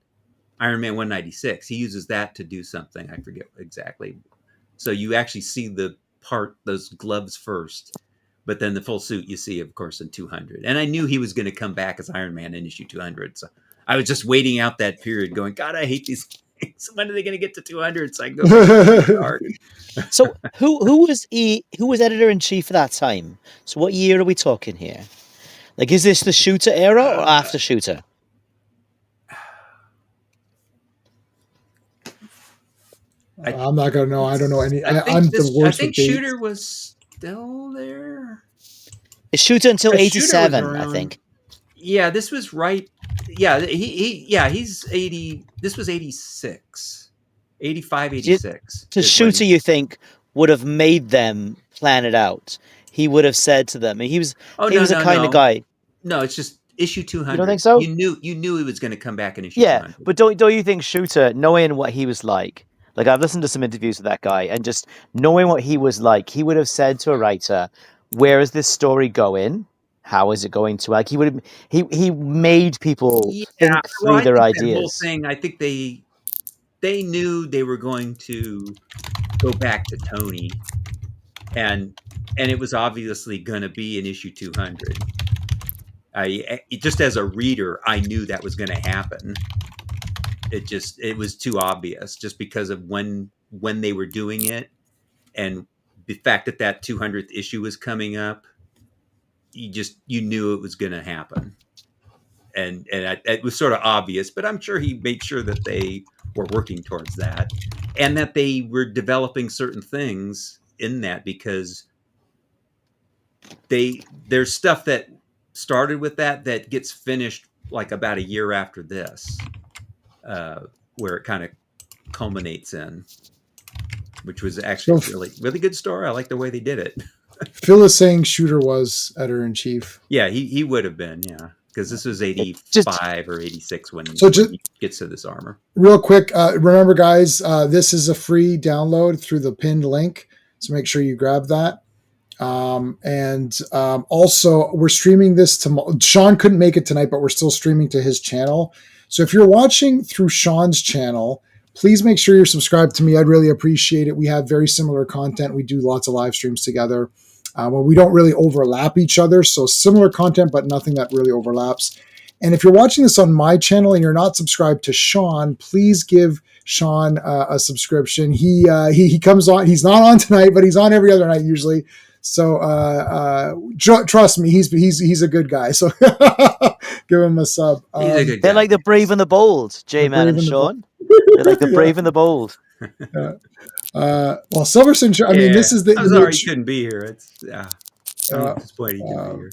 Iron Man 196. He uses that to do something. I forget exactly. So you actually see those gloves first, but then the full suit you see, of course, in 200. And I knew he was going to come back as Iron Man in issue 200. So I was just waiting out that period, going, God, I hate these things. When are they going to get to 200? So I can go back to the arc. So who was editor in chief at that time? So what year are we talking here? Like, is this the Shooter era or after Shooter? I'm not gonna know. I don't know any. I'm the I worst think with dates. Shooter was still there. It's Shooter until Yeah, Shooter was 87, I around- think. Yeah, this was right. Yeah, he's 80. This was 86. 85, 86. To is Shooter, when- you think, would have made them plan it out. He would have said to them, he was a kind of guy. No, it's just issue 200. You don't think so? You knew he was going to come back in issue Yeah, 200. but don't you think Shooter, knowing what he was like I've listened to some interviews with that guy, and just knowing what he was like, he would have said to a writer, "Where is this story going? How is it going to?" Like he made people think through I their think that ideas. whole thing, I think they knew they were going to go back to Tony, and it was obviously going to be in issue 200. Just as a reader, I knew that was going to happen. It was too obvious, just because of when they were doing it, and the fact that 200th issue was coming up. You knew it was going to happen, and it was sort of obvious. But I'm sure he made sure that they were working towards that, and that they were developing certain things in that, because there's stuff that started with that gets finished like about a year after this, where it kind of culminates in, which was actually a really good story. I like the way they did it. Phil is saying Shooter was editor in chief. Yeah, he would have been, yeah, because this was 85 or 86 when he gets to this armor. Real quick, remember, guys, this is a free download through the pinned link, so make sure you grab that. Also, we're streaming this tomorrow. Sean couldn't make it tonight, but we're still streaming to his channel. So if you're watching through Sean's channel, please make sure you're subscribed to me. I'd really appreciate it. We have very similar content. We do lots of live streams together. Well, we don't really overlap each other, so similar content, but nothing that really overlaps. And if you're watching this on my channel and you're not subscribed to Sean, please give Sean a subscription. He comes on. He's not on tonight, but he's on every other night usually. So trust me, he's a good guy. So give him a sub. He's a good guy. They're like the brave and the bold, J-Man and Sean. They're like the brave and the bold. Well, Silverson, I mean, this is I'm sorry he couldn't be here. It's I'm disappointed he couldn't be here.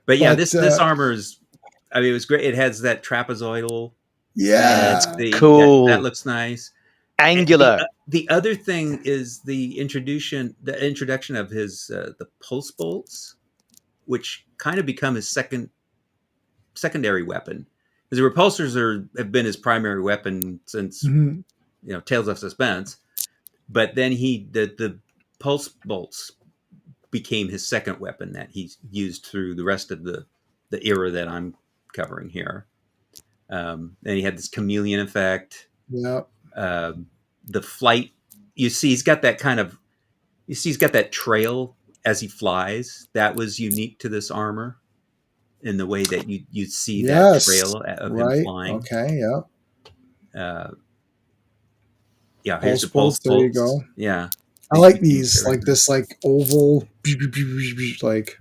But yeah, this armor is, I mean, it was great. It has that trapezoidal. Yeah, cool. That looks nice. Angular. The other thing is the introduction of his the pulse bolts, which kind of become his secondary weapon. Because the repulsors have been his primary weapon since Tales of Suspense, but then the pulse bolts became his second weapon that he used through the rest of the era that I'm covering here. And he had this chameleon effect. Yeah. The flight, you see, he's got that trail as he flies. That was unique to this armor, in the way that you see that trail of him flying. Okay, yeah. Here's the pulse bolts. There you go. Yeah. I like these, like this, like oval, like.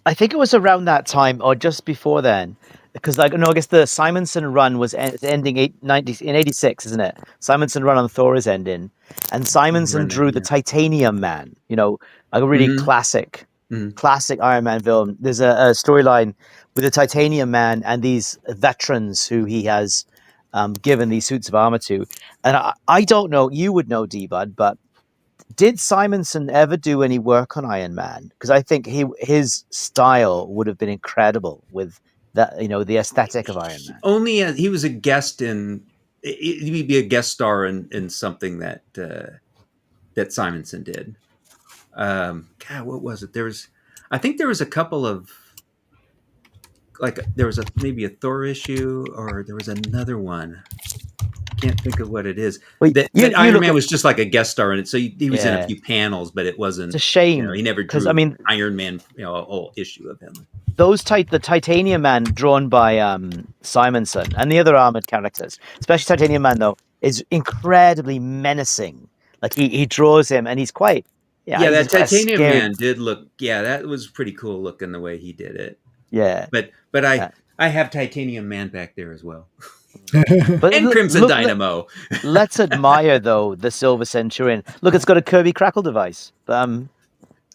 I think it was around that time or just before then, because I guess the Simonson run was ending in 86, isn't it? Simonson run on Thor is ending, and Simonson drew the Titanium Man. A really classic Iron Man villain. There's a storyline with the Titanium Man and these veterans who he has given these suits of armor to. And I don't know, you would know, D-Bud, but did Simonson ever do any work on Iron Man? Because I think his style would have been incredible with that the aesthetic of Iron Man. Only he was a guest in. He'd be a guest star in something that Simonson did. God, what was it? I think there was a couple of there was maybe a Thor issue, or there was another one. Can't think of what it is. Well, that Iron Man was just like a guest star in it, so he was in a few panels, but it wasn't. It's a shame. He never drew Iron Man, a whole issue of him. The Titanium Man drawn by Simonson and the other armored characters, especially Titanium Man though, is incredibly menacing. Like he draws him, and he's quite. Yeah, that Titanium Man did look. Yeah, that was pretty cool looking the way he did it. Yeah, but I have Titanium Man back there as well. But and Crimson Dynamo. Let's admire though the Silver Centurion. Look, it's got a Kirby Crackle device.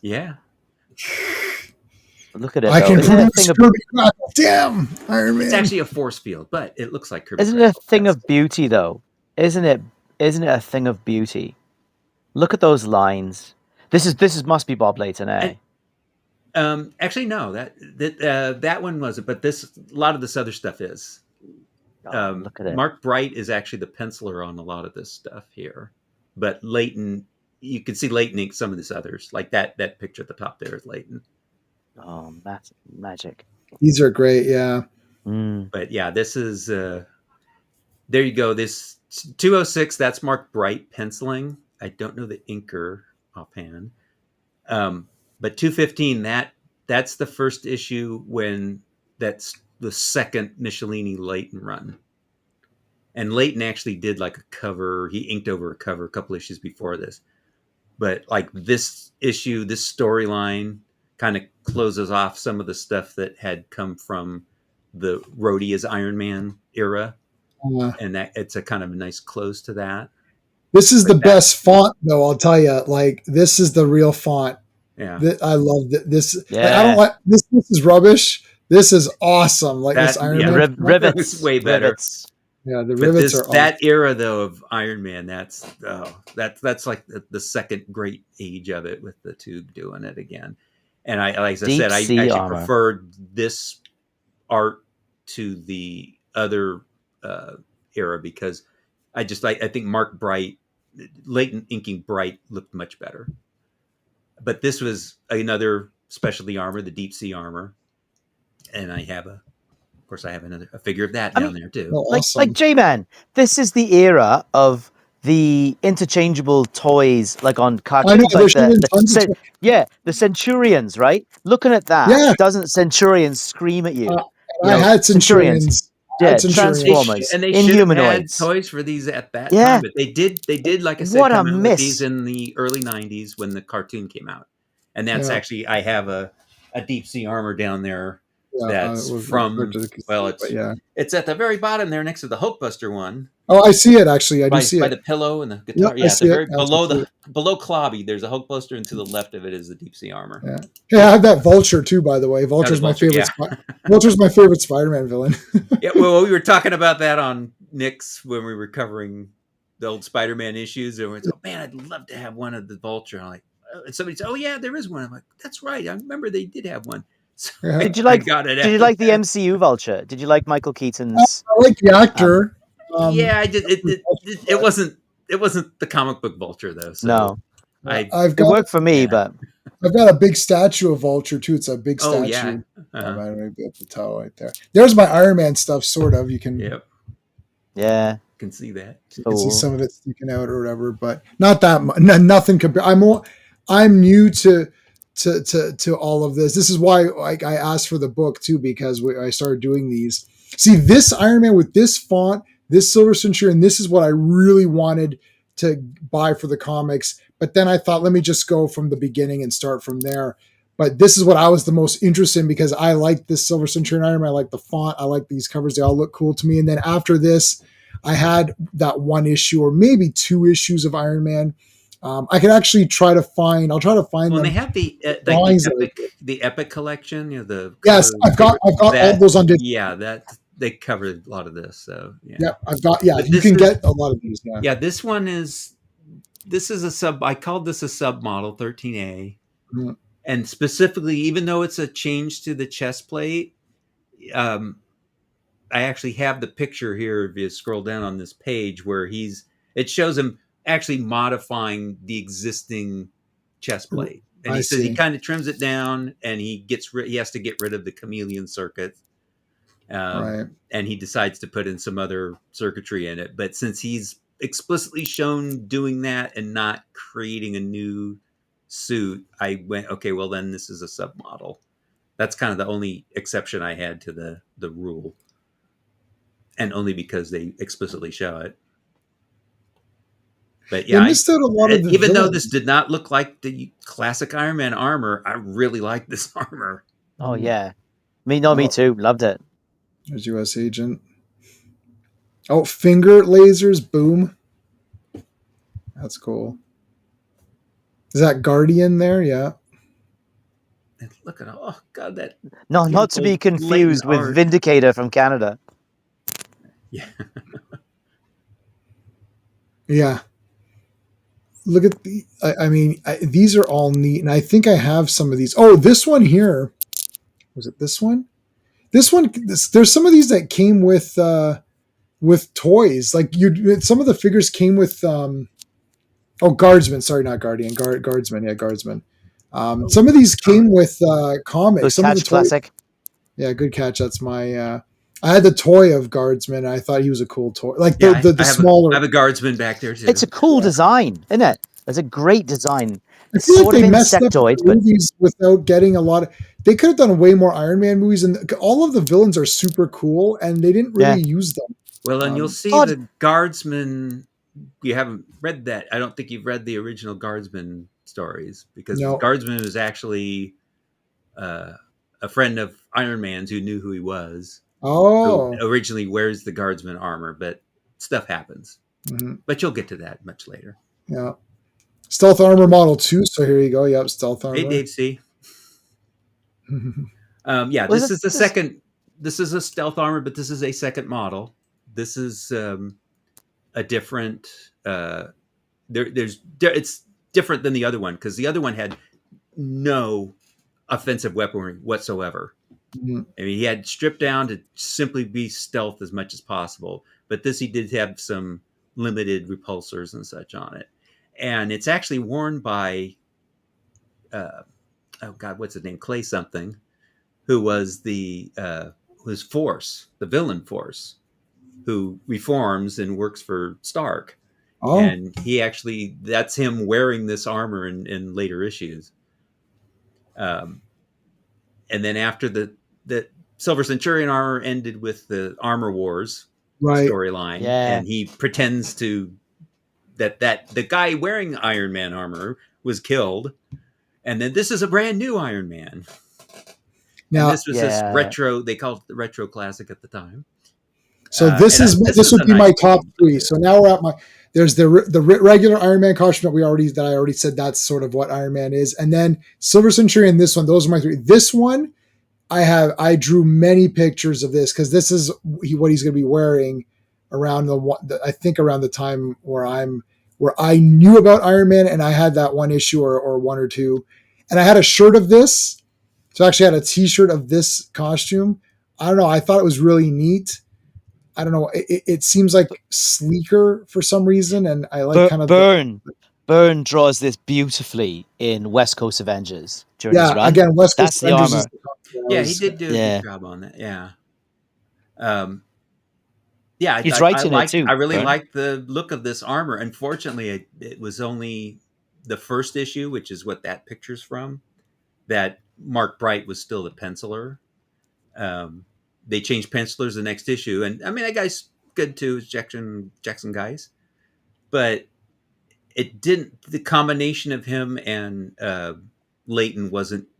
Yeah. Look at it. I can produce Kirby Crackle. Damn, Iron Man. It's actually a force field, but it looks like Kirby. Isn't it a thing of beauty though? Isn't it a thing of beauty? Look at those lines. This must be Bob Layton, eh? Actually, no. That one wasn't, but a lot of this other stuff is. Look at it. Mark Bright is actually the penciler on a lot of this stuff here, but Layton, you can see Layton ink some of this others, like that picture at the top there is Layton. Oh, magic! These are great, yeah. But yeah, this is there you go. This 206, that's Mark Bright penciling. I don't know the inker offhand, but 215, that's the first issue when that's the second Michelini Layton run. And Layton actually did like a cover. He inked over a cover a couple issues before this. But like this issue, this storyline kind of closes off some of the stuff that had come from the Rhodey as Iron Man era. And that it's a kind of a nice close to that. This is the best font, though, I'll tell you. Like, this is the real font. Yeah. I love this. Yeah. Like, I don't like this. This is rubbish. This is awesome. Like this Iron Man. Rivets. Way better. Rivets. Yeah, the rivets are awesome. That era though of Iron Man. That's like the second great age of it with the Tube doing it again. And I actually preferred this art to the other era because I think Mark Bright, Layton inking Bright looked much better. But this was another specialty armor, the Deep Sea armor. And I have a figure of that down there too. Oh, awesome. Like J-Man, this is the era of the interchangeable toys, like on cartoons. The Centurions, right? Looking at that, doesn't Centurions scream at you? I had Centurions. Yeah, Transformers, and they Inhumanoids. Had toys for these at that time, but they did like I said, what a come miss. With these in the early '90s when the cartoon came out, and that's actually I have a Deep Sea armor down there. That's from it's at the very bottom there next to the Hulkbuster one. Oh, I see it actually. I do see it by the pillow and the guitar. Yep, below Clobby. There's a Hulkbuster, and to the left of it is the Deep Sea armor. Yeah, hey, I have that Vulture too. By the way, Vulture's my favorite. Vulture's my favorite Spider-Man villain. Yeah, well, we were talking about that on Nick's when we were covering the old Spider-Man issues, and we're like, "Oh man, I'd love to have one of the Vulture." I'm like, and somebody said, "Oh yeah, there is one." I'm like, "That's right. I remember they did have one." So did you like the MCU Vulture? Did you like Michael Keaton's? I like the actor. I did. It wasn't the comic book Vulture though. So no, it worked for me, but I've got a big statue of Vulture too. It's a big statue. Oh yeah, maybe at the toe right there. There's my Iron Man stuff, sort of. You can. Yep. Yeah, can see that. You can see some of it sticking out or whatever, but not that much. Nothing compared. I'm new to all of this. This is why I asked for the book too, because I started doing these. See, this Iron Man with this font, this Silver Centurion, this is what I really wanted to buy for the comics. But then I thought, let me just go from the beginning and start from there. But this is what I was the most interested in because I like this Silver Centurion Iron Man. I like the font. I like these covers. They all look cool to me. And then after this, I had that one issue or maybe 2 issues of Iron Man. I could actually try to find. I'll try to find. Well, them. They have the Epic collection. Yes, I've got all those on. Yeah, that they covered a lot of this. So yeah, I've got. Yeah, you can get a lot of these. Yeah, this one is. This is a sub. I called this a sub model 13A, and specifically, even though it's a change to the chest plate, I actually have the picture here. If you scroll down on this page, where it shows him actually modifying the existing chest plate, and I he says he see. kind of trims it down, and he has to get rid of the chameleon circuit, Right. and he decides to put in some other circuitry in it. But since he's explicitly shown doing that and not creating a new suit, I went, okay, well then this is a submodel. That's kind of the only exception I had to the rule, and only because they explicitly show it. But They yeah, missed out a lot of the even though villains. this did not look like the classic Iron Man armor, I really like this armor. Oh yeah, me too. Loved it. There's U.S. Agent. Oh, finger lasers. Boom. That's cool. Is that Guardian there? Yeah. And look at oh god, that No, not to be beautiful confused blatant with art. Vindicator from Canada. Yeah. Yeah. Look at the. These are all neat, and I think I have some of these. Oh, this one here. Was it this one? This one. There's some of these that came with toys. Like some of the figures came with. Guardsman. Sorry, not Guardian. Guardsman. Yeah, Guardsman. Some of these came with comics. Good Some of the catch, classic. Yeah, good catch. That's my. I had the toy of Guardsman. I thought he was a cool toy, like Yeah, the I have smaller. I have a guardsman back there too. It's a cool design, isn't it? It's a great design. I It's feel sort like of they messed up insectoid, the but movies without getting a lot of. They could have done way more Iron Man movies, and all of the villains are super cool, and they didn't really use them. Well, and you'll see Odd. the guardsman. You haven't read that. I don't think you've read the original guardsman stories, because No. the guardsman was actually a friend of Iron Man's who knew who he was. Oh, Who originally wears the guardsman armor, but stuff happens. mhm. But you'll get to that much later. Yeah. Stealth armor model 2. So here you go. Yep, stealth armor. Hey, Dave C. Yeah, Was this it- is the this- second. This is a stealth armor, but this is a second model. This is a different. It's different than the other one, because the other one had no offensive weaponry whatsoever. Mhm. I mean, he had stripped down to simply be stealth as much as possible. But this, he did have some limited repulsors and such on it, and it's actually worn by. Oh God, what's his name? Clay something, who was his Force, the villain Force, who reforms and works for Stark. Oh, And that's him wearing this armor in later issues. And then after the Silver Centurion armor ended with the Armor Wars right. storyline, Yeah. and he pretends to that the guy wearing Iron Man armor was killed, and then this is a brand new Iron Man. Now, And this was this Yeah. retro. They called it the retro classic at the time. so and this is would a be my nice top game. 3. So now we're at my. There's the regular Iron Man costume that I already said. That's sort of what Iron Man is, and then Silver Centurion. This one. Those are my 3. This one. I drew many pictures of this because this is what he's going to be wearing around I think around the time where I knew about Iron Man, and I had that one issue or one or two, and I had a shirt of this. So I actually had a T-shirt of this costume. I don't know. I thought it was really neat. I don't know. It seems like sleeker for some reason, and I like kind of Byrne draws this beautifully in West Coast Avengers during his yeah. run. Again, West That's Coast the Avengers armor. is the costume Yeah, he did do a Yeah. good job on that. Yeah. Yeah, He's right in it liked- too, I really right? liked the look of this armor. Unfortunately, it was only the first issue, which is what that picture's from, that Mark Bright was still the penciler. They changed pencilers the next issue, and I mean that guy's good too, is Jackson Guys, but it didn't. The combination of him and Leighton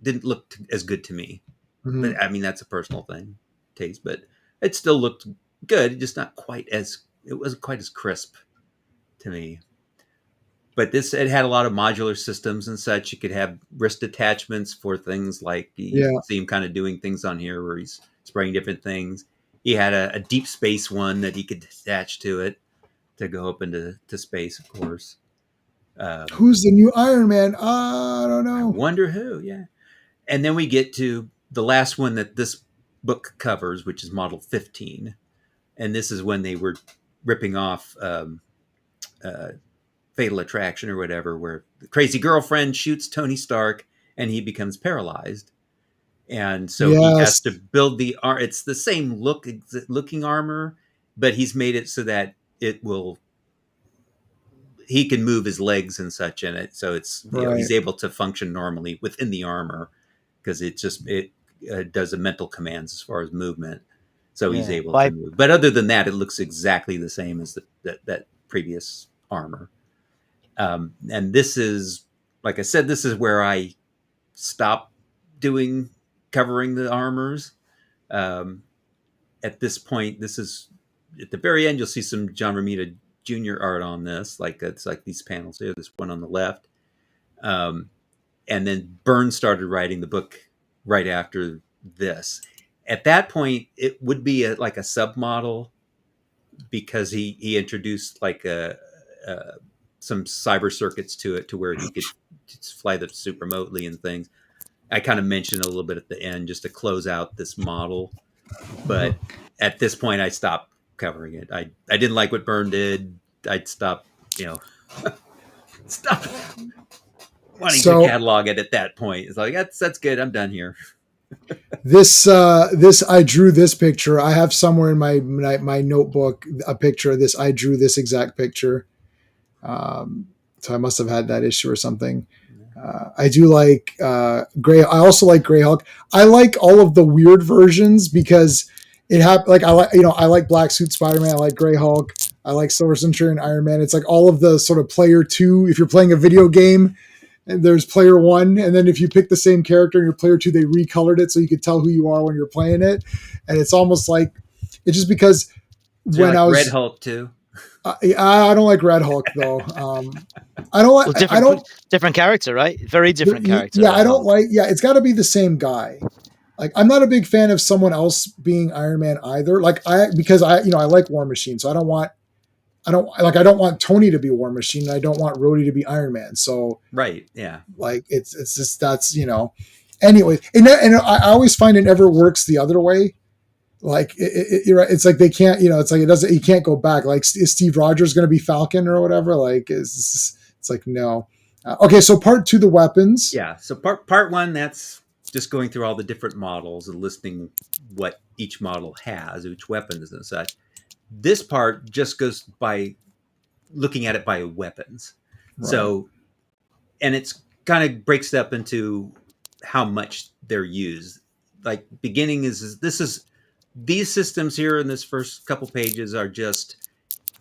didn't look as good to me. Mhm. But I mean that's a personal taste, but it still looked good, just not quite as it wasn't quite as crisp to me. But it had a lot of modular systems and such. You could have wrist attachments for things like you Yeah. see him kind of doing things on here where he's spraying different things. He had a deep space one that he could attach to it to go up into space, of course. Who's the new Iron Man? I don't I know. wonder who, yeah. And then we get to the last one that this book covers, which is model 15. And this is when they were ripping off Fatal Attraction or whatever, where the crazy girlfriend shoots Tony Stark and he becomes paralyzed. And so he has to build it's the same looking armor, but he's made it so that he can move his legs and such in it. So it's, he's able to function normally within the armor because it does a mental commands as far as movement. So he's able to move. But other than that, it looks exactly the same as that previous armor. And this is, like I said, this is where I stopped covering the armors. At this point, this is at the very end, you'll see some John Romita Jr. art on this. It's like these panels here, this one on the left. And then Byrne started writing the book right after this. At that point, it would be like a submodel because he introduced some cyber circuits to it to where he could fly the suit remotely and things. I kind of mentioned a little bit at the end just to close out this model. But at this point, I stopped covering it. I didn't like what Byrne did. I'd stop wanting to catalog it at that point. It's like, that's good. I'm done here. This I drew this picture. I have somewhere in my notebook a picture of this. I drew this exact picture. So I must have had that issue or something. I do like Gray. I also like Grey Hulk. I like all of the weird versions because I like Black Suit Spider-Man. I like Grey Hulk. I like Silver Centurion, Iron Man. It's like all of the sort of player 2. If you're playing a video game, and there's player 1, and then if you pick the same character in your player 2, they recolored it so you could tell who you are when you're playing it. And it's almost like it's just because when I was Red Hulk too. I don't like Red Hulk though. I don't like different character, right? Very different character. Yeah, I don't like. Yeah, it's got to be the same guy. Like I'm not a big fan of someone else being Iron Man either. Because I like War Machine, so I don't want Tony to be War Machine, and I don't want Rhodey to be Iron Man. So right, yeah, like it's just that's Anyway, and I always find it never works the other way. Like you're right. It's like they can't, it's like it doesn't. You can't go back. Like is Steve Rogers going to be Falcon or whatever? Like it's like no. Okay, so part 2, the weapons. Yeah. So part 1, that's just going through all the different models and listing what each model has, each weapons and such. This part just goes by looking at it by weapons. Right. So, and it's kind of breaks it up into how much they're used. Like beginning these systems here in this first couple pages are just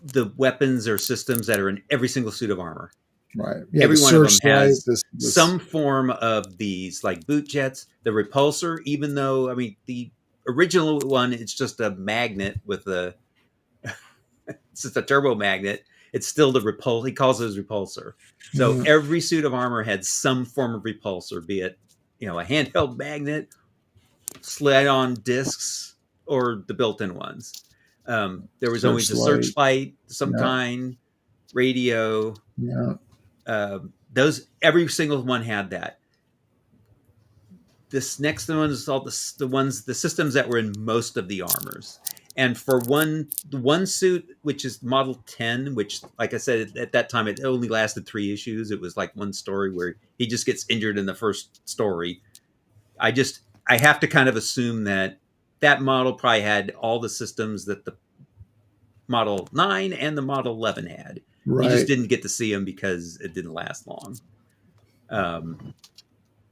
the weapons or systems that are in every single suit of armor. Right. Yeah, every one of them has some form of these, like boot jets, the repulsor, even though, the original one, it's just a magnet with it's just a turbo magnet. It's still the repulsor. He calls it his repulsor. So every suit of armor had some form of repulsor, be it, a handheld magnet, slide on discs, or the built-in ones. There was always a searchlight, some kind, radio. Yeah. Every single one had that. This next one is all the systems that were in most of the armors. And for one suit, which is Model 10, which, like I said, at that time, it only lasted 3 issues. It was like one story where he just gets injured in the first story. I have to kind of assume that model probably had all the systems that the Model 9 and the Model 11 had. Right. You just didn't get to see them because it didn't last long.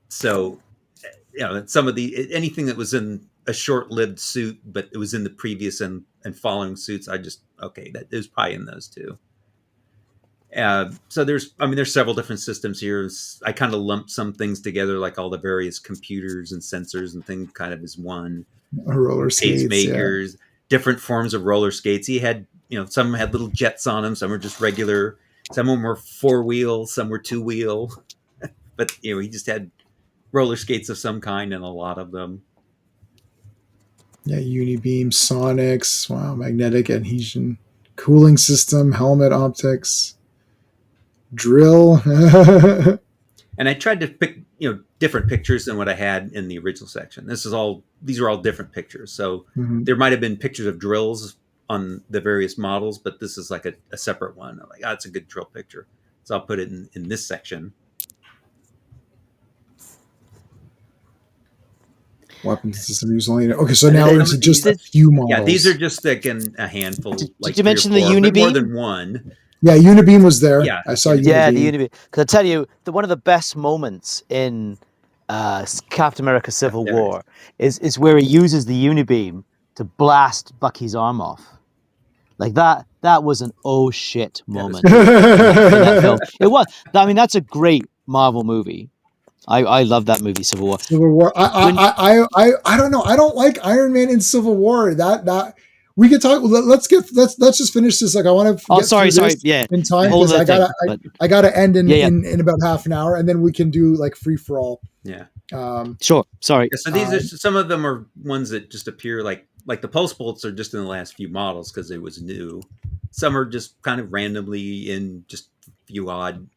So, some of anything that was in a short-lived suit, but it was in the previous and following suits, that it was probably in those too. So there's several different systems here. I kind of lumped some things together, like all the various computers and sensors and things kind of as one. Roller skates, pacemakers, different forms of roller skates. He had, some had little jets on them. Some were just regular. Some of them were 4-wheel. Some were 2-wheel. But, he just had roller skates of some kind and a lot of them. Yeah, Unibeam, Sonics, wow, magnetic adhesion, cooling system, helmet optics, drill. And I tried to pick, different pictures than what I had in the original section. These are all different pictures. So Mhm. there might have been pictures of drills on the various models, but this is like a separate one. I'm like, it's a good drill picture. So I'll put it in this section. Weapon system use only. Okay, so now we're into just a these- few models. Yeah, these are just like a handful. Did like you 3 or mention the 4, but more Unibeam? than one. Yeah, Unibeam was there. Yeah. I saw Unibeam. Yeah, the Unibeam. Because I tell you, one of the best moments in Captain America: Civil There War is where he uses the Unibeam to blast Bucky's arm off. Like that was an oh shit moment in that film. It was. I mean, that's a great Marvel movie. I love that movie, Civil War. Civil War. I don't know. I don't like Iron Man in Civil War. That we could talk. Let's just finish this. Like I want to. Oh, sorry. Yeah. In time Whole because other thing, I gotta end in, Yeah. in about half an hour, and then we can do like free for all. Yeah. Sure. Sorry. Yeah, so these are some of them are ones that just appear like the pulse bolts are just in the last few models because it was new. Some are just kind of randomly in just a few odd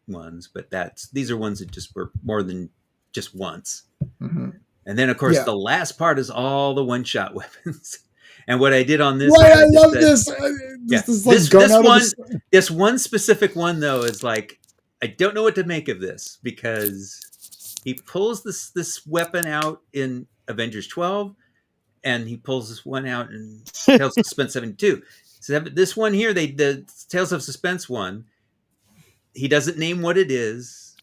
ones, but these are ones that just were more than just once. Mm-hmm. And then of course the last part is all the one-shot weapons. And what I did on this, I love this. This one specific one though is like I don't know what to make of this because he pulls this weapon out in Avengers 12, and he pulls this one out in Tales of Suspense 72. So this one here, the Tales of Suspense one, he doesn't name what it is.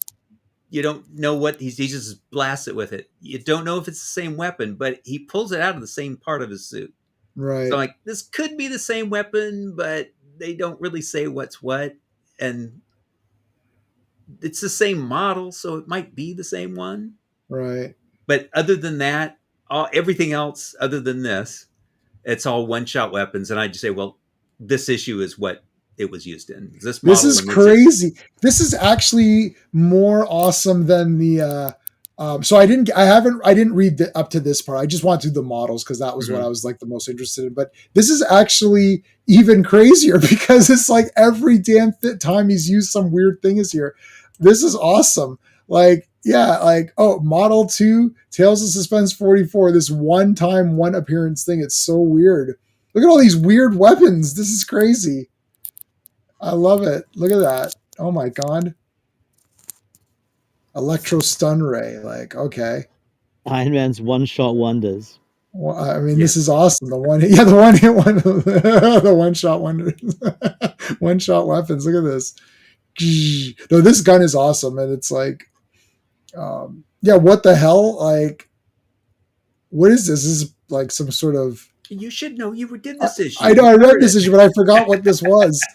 You don't know what he just blasts it with it. You don't know if it's the same weapon, but he pulls it out of the same part of his suit. Right. So like this could be the same weapon, but they don't really say what's what, and it's the same model, so it might be the same one. Right. But other than that, everything else other than this, it's all one-shot weapons. And I just say, well, this issue is what it was used in. This is crazy. This is actually more awesome than the. So I didn't read up to this part. I just went through the models because that was what I was like the most interested in. But this is actually even crazier because it's like every damn time he's used some weird thing is here. This is awesome. Model 2, Tales of Suspense 44, this one appearance thing. It's so weird. Look at all these weird weapons. This is crazy. I love it. Look at that. Oh my God. Electro stun ray. Like, okay. Iron Man's one-shot wonders. Well, I mean, This is awesome. The one hit one, the one-shot wonders. One-shot weapons. Look at this. No, this gun is awesome. And it's like, what the hell? Like, what is this? This is like some sort of. You should know. You did this issue. I know. I read this issue, but I forgot what this was.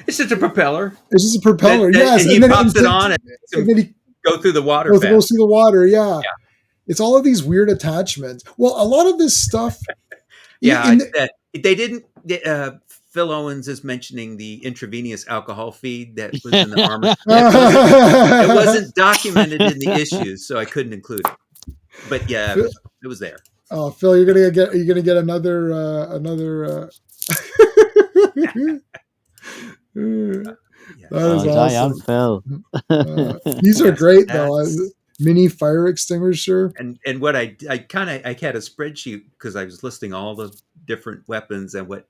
It's just a propeller. It's just a propeller. Yes. And he pops it on and then he go through the water. Goes through the water. Yeah. It's all of these weird attachments. Well, a lot of this stuff. They didn't. Phil Owens is mentioning the intravenous alcohol feed that was in the armor. It wasn't documented in the issues, so I couldn't include it. But yeah, it was there. Oh, Phil, you're gonna get another. That is awesome. Phil. These are great though. Mini fire extinguisher. And what I had a spreadsheet because I was listing all the different weapons and what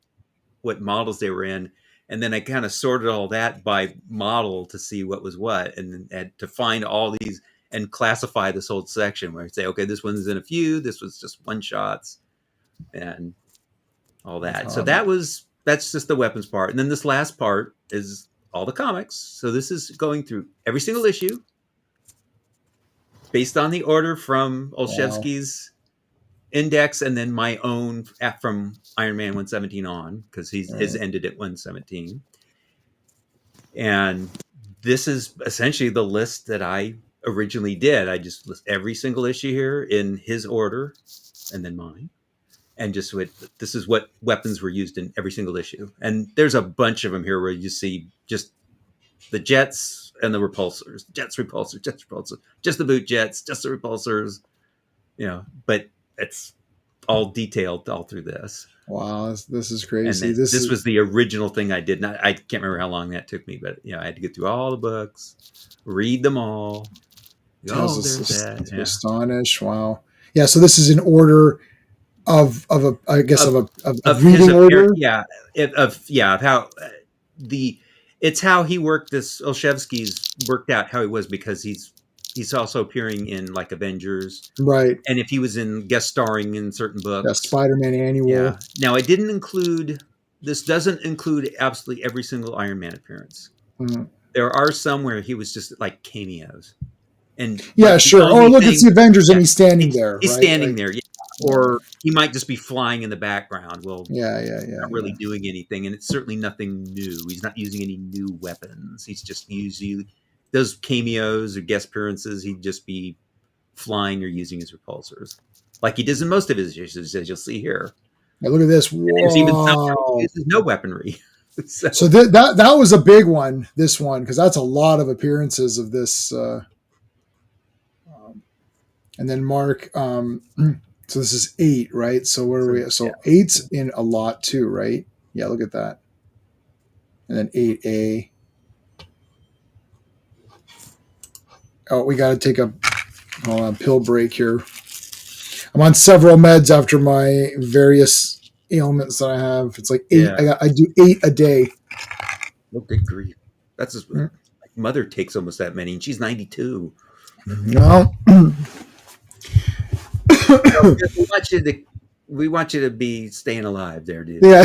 models they were in, and then I kind of sorted all that by model to see what was what, and to find all these and classify this whole section where I say, okay, this one's in a few, this was just one shots, and all that. So that's just the weapons part, and then this last part is all the comics. So this is going through every single issue based on the order from Olszewski's index, and then my own from Iron Man 117 on, because his ended at 117. And this is essentially the list that I originally did. I just list every single issue here in his order, and then mine, and just this is what weapons were used in every single issue. And there's a bunch of them here where you see just the jets and the repulsors, jets, repulsors, just the boot jets, just the repulsors, but it's all detailed all through this. Wow, this is And crazy. then this was the original thing I did. Not, I can't remember how long that took me, but I had to get through all the books, read them all. Tales There's that. to Astonish. Wow. Yeah. So this is in order of a, I guess of reading order. Of how it's how he worked this. Olszewski's worked out how he was, because he's also appearing in like Avengers, right? And if he was in guest starring in certain books, Spider-Man annual. Yeah. Now it didn't include. This doesn't include absolutely every single Iron Man appearance. Mm-hmm. There are some where he was just like cameos. And yeah, sure. Oh, look, it's the Avengers, and he's standing there. He's standing there, or he might just be flying in the background. Well, not really doing anything, and it's certainly nothing new. He's not using any new weapons. He's just using those cameos or guest appearances. He'd just be flying or using his repulsors, like he does in most of his issues, as you'll see here. Now look at this! There's even some where he uses no weaponry. So that was a big one. This one, because that's a lot of appearances of this. And then Mark, so this is 8, right? So what are we? So 8's in a lot too, right? Yeah, look at that. And then 8A. Oh, we got to take a pill break here. I'm on several meds after my various ailments that I have. It's like 8. Yeah. I do 8 a day. Oh, good grief! That's just, my mother takes almost that many, and she's 92. No. We want you to be staying alive there, dude. Yeah.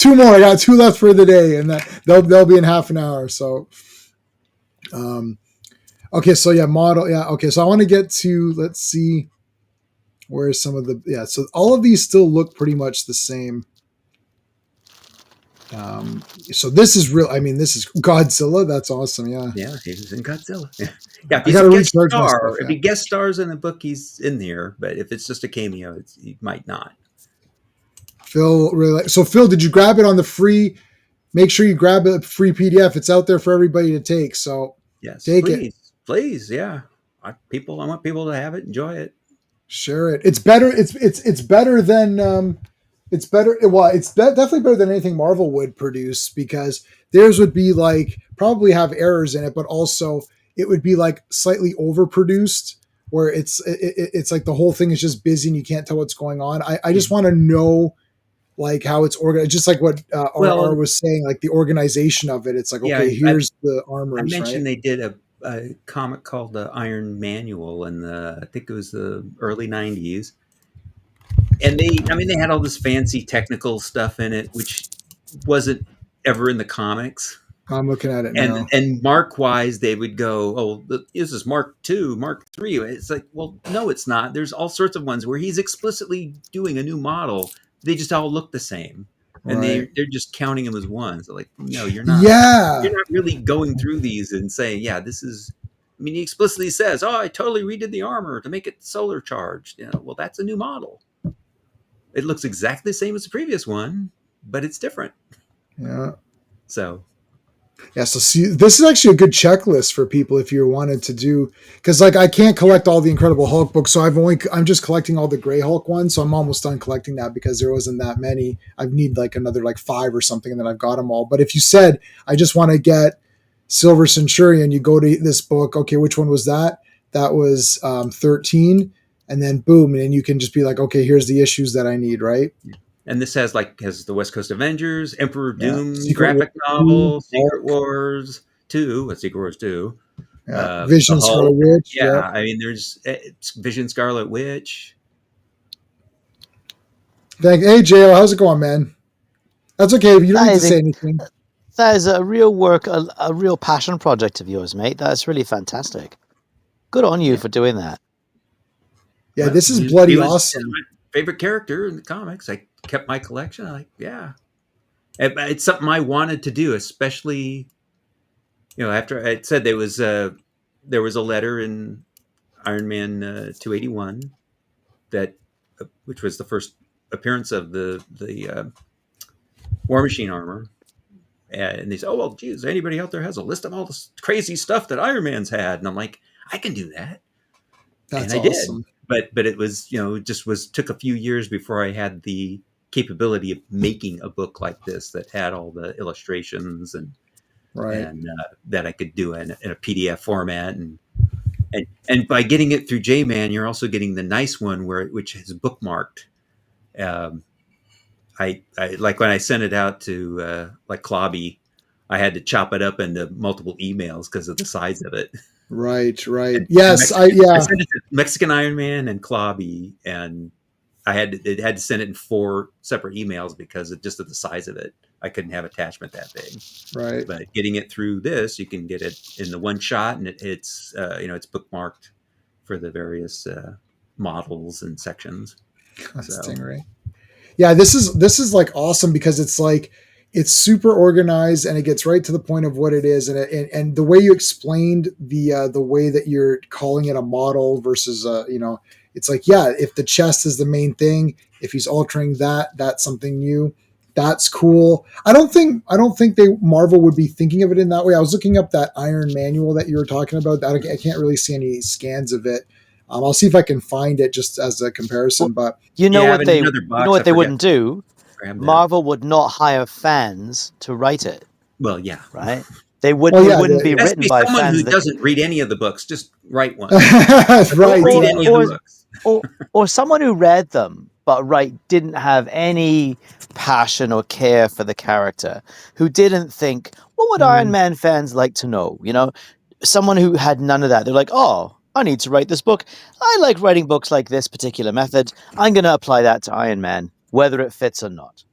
2 more. I got 2 left for the day, and they'll be in half an hour. So, okay. So model. Yeah. Okay. So I want to get to, let's see, where's some of the, so all of these still look pretty much the same. So this is real. I mean, this is Godzilla. That's awesome. Yeah. Yeah. He's in Godzilla. Yeah. If he guest stars in the book, he's in there. But if it's just a cameo, he might not. Phil, really. So Phil, did you grab it on the free? Make sure you grab a free PDF. It's out there for everybody to take. So yes, take it. Please. Yeah. I want people to have it, enjoy it. Share it. It's better. It's better than, it's better. Well, it's definitely better than anything Marvel would produce, because theirs would be like, probably have errors in it, but also it would be like slightly overproduced, where it's like the whole thing is just busy and you can't tell what's going on. I just want to know like how it's organized, just like what RR was saying, like the organization of it. It's like, okay, here's the armors. I mentioned they did a comic called the Iron Manual in I think it was the early 90s. And they had all this fancy technical stuff in it, which wasn't ever in the comics. I'm looking at it now. And mark-wise, they would go, oh, this is Mark II, Mark III. It's like, well, no, it's not. There's all sorts of ones where he's explicitly doing a new model. They just all look the same. And they're just counting them as ones. They're like, no, you're not. Yeah. You're not really going through these and saying, yeah, this is... I mean, he explicitly says, oh, I totally redid the armor to make it solar charged. Well, that's a new model. It looks exactly the same as the previous one, but it's different. Yeah. So. Yeah. So see, this is actually a good checklist for people if you wanted to do, because like I can't collect all the Incredible Hulk books, so I'm just collecting all the Gray Hulk ones. So I'm almost done collecting that because there wasn't that many. I need like another like 5 or something, and then I've got them all. But if you said I just want to get Silver Centurion, you go to this book. Okay, which one was that? That was 13. And then boom, and then you can just be like, okay, here's the issues that I need, right? And this has the West Coast Avengers, Emperor Doom, graphic novel, Secret Wars 2, Secret Wars 2. Vision, Scarlet Witch. Yeah, I mean, there's Vision, Scarlet Witch. Hey, JO, how's it going, man? That's okay. You don't need to say anything. That is a real work, a real passion project of yours, mate. That's really fantastic. Good on you for doing that. Yeah, this is bloody awesome. My favorite character in the comics. I kept my collection. It's something I wanted to do, especially, after I said there was a letter in Iron Man 281 which was the first appearance of the War Machine armor. And they said, oh, well, geez, anybody out there has a list of all this crazy stuff that Iron Man's had? And I'm like, I can do that. That's and I awesome. did. But it was, took a few years before I had the capability of making a book like this that had all the illustrations Right. and that I could do in a PDF format, and by getting it through J-Man, you're also getting the nice one which is bookmarked. Um, I like when I sent it out to like Klobby, I had to chop it up into multiple emails because of the size of it. Right. And Yes. I sent it to Mexican Iron Man and Klobby, and it had to send it in 4 separate emails because of just of the size of it. I couldn't have attachment that big. Right. But getting it through this, you can get it in the one shot, and it's it's bookmarked for the various models and sections. That's Stingray. Yeah, this is like awesome because it's like it's super organized and it gets right to the point of what it is, and the way you explained the way that you're calling it a model versus it's like, yeah, if the chest is the main thing, if he's altering that's something new. That's cool. I don't think Marvel would be thinking of it in that way. I was looking up that Iron Manual that you were talking about. I can't really see any scans of it. I'll see if I can find it just as a comparison. But what they wouldn't do. Marvel would not hire fans to write it. Well, yeah, right. They wouldn't. It wouldn't be written by someone fans who doesn't read any of the books. Just write one. Right. Read any of the books. or someone who read them but didn't have any passion or care for the character, who didn't think, what would Iron Man fans like to know? Someone who had none of that. They're like, oh, I need to write this book. I like writing books like this particular method. I'm going to apply that to Iron Man, whether it fits or not.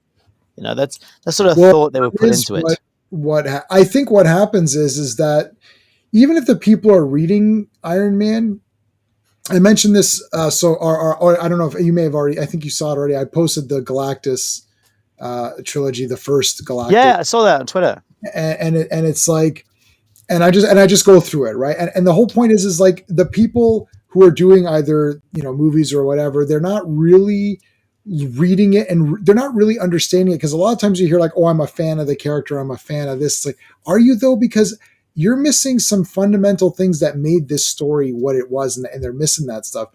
That's sort of thought they would put into it. What I think what happens is that even if the people are reading Iron Man, I mentioned this. So I don't know if you may have already. I think you saw it already. I posted the Galactus trilogy, the first Galactus. Yeah, I saw that on Twitter. And it's like. And I just go through it, right? And the whole point is like the people who are doing either movies or whatever, they're not really reading it and they're not really understanding it, because a lot of times you hear like, oh, I'm a fan of the character, I'm a fan of this. It's like, are you though? Because you're missing some fundamental things that made this story what it was, and they're missing that stuff.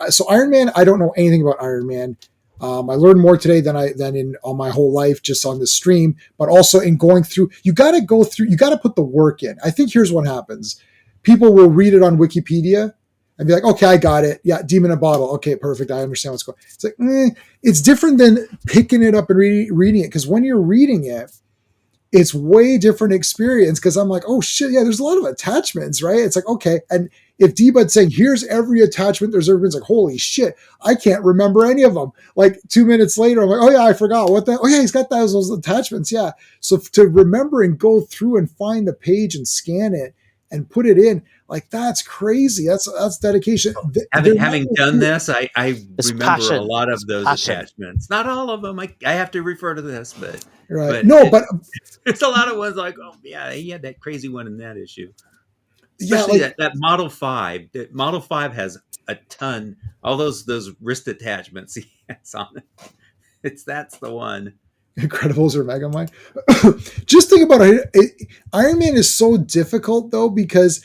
So Iron Man, I don't know anything about Iron Man. I learned more today than in all my whole life just on the stream, but also in going through. You got to put the work in. I think here's what happens: people will read it on Wikipedia and be like, "Okay, I got it. Yeah, Demon in a Bottle. Okay, perfect. I understand what's going." It's like it's different than picking it up and reading it, because when you're reading it, it's way different experience, because I'm like, oh shit, yeah, there's a lot of attachments, right? It's like, okay, and if D-Bud's saying, here's every attachment there's ever been, it's like, holy shit, I can't remember any of them. Like 2 minutes later, I'm like, oh yeah, I forgot. What the? Oh yeah, he's got those attachments, yeah. So to remember and go through and find the page and scan it and put it in, like that's crazy. That's dedication. Having done this, I remember passion. A lot of those attachments. Not all of them. I have to refer to this, but right. But it's a lot of ones like, oh yeah, he had that crazy one in that issue. Especially that Model 5. That Model 5 has a ton. All those wrist attachments he has on it. That's the one. Incredibles or Megamind. Just think about it. Iron Man is so difficult though, because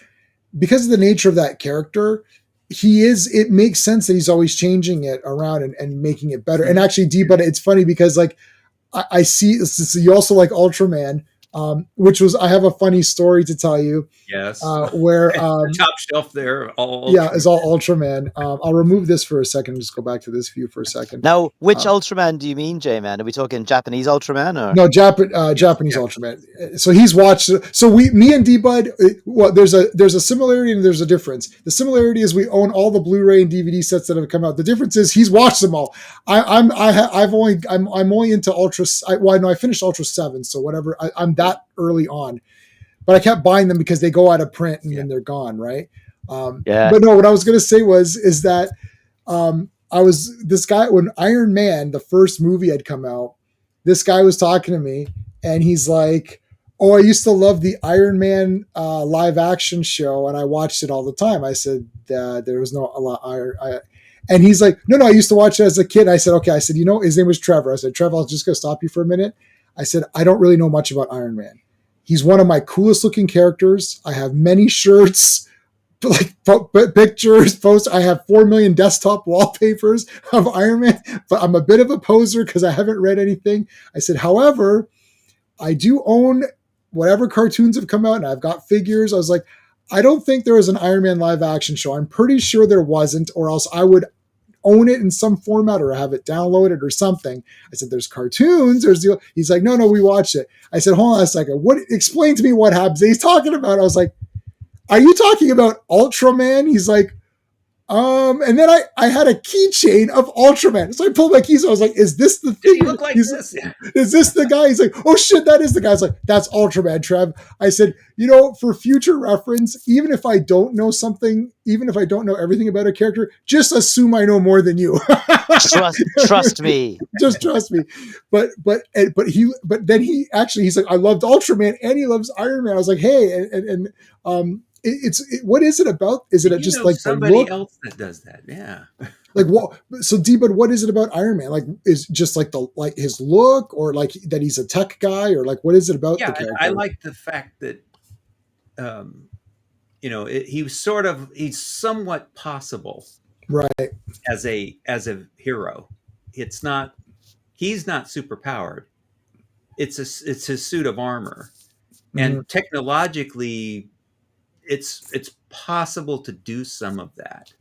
of the nature of that character. It makes sense that he's always changing it around and making it better. And actually, but it's funny because like I see you also like Ultraman, which was, I have a funny story to tell you. Yes. Where top shelf there, all yeah, is all Ultraman. I'll remove this for a second and just go back to this view for a second. Now, which Ultraman do you mean, J-Man? Are we talking Japanese Ultraman or no? Japanese Ultraman. So he's watched. So me and D-Bud. Well, there's a similarity and there's a difference. The similarity is we own all the Blu-ray and DVD sets that have come out. The difference is he's watched them all. I'm only into Ultra. I finished Ultra 7, so whatever. I'm that early on, but I kept buying them because they go out of print and then they're gone, right? Yeah. But no, what I was going to say is that I was this guy when Iron Man, the first movie had come out. This guy was talking to me, and he's like, "Oh, I used to love the Iron Man live action show, and I watched it all the time." I said there was no a lot. And he's like, no, I used to watch it as a kid. I said, okay. I said, his name was Trevor. I said, Trevor, I was just going to stop you for a minute. I said, I don't really know much about Iron Man. He's one of my coolest looking characters. I have many shirts, pictures, posts. I have 4 million desktop wallpapers of Iron Man, but I'm a bit of a poser because I haven't read anything. I said, however, I do own whatever cartoons have come out, and I've got figures. I was like, I don't think there was an Iron Man live action show. I'm pretty sure there wasn't, or else I would own it in some format or have it downloaded or something. I said, there's cartoons. He's like, no, we watched it. I said, hold on a second. Explain to me what happens. He's talking about, I was like, are you talking about Ultraman? He's like, and then I had a keychain of Ultraman. So I pulled my keys. I was like, is this the thing? Does he look like this? Yeah. Is this the guy? He's like, oh shit, that is the guy. I was like, that's Ultraman, Trev. I said, for future reference, even if I don't know something, even if I don't know everything about a character, just assume I know more than you. Trust me. Just trust me. But then he's like, I loved Ultraman and he loves Iron Man. I was like, hey, what is it about? Is it just like somebody else that does that? Yeah. Like what? So D, but what is it about Iron Man? Like, is just like his look, or like that he's a tech guy, or like what is it about the character? I like the fact that, he's somewhat possible, right? As a hero, he's not super powered. It's his suit of armor, and technologically, it's possible to do some of that.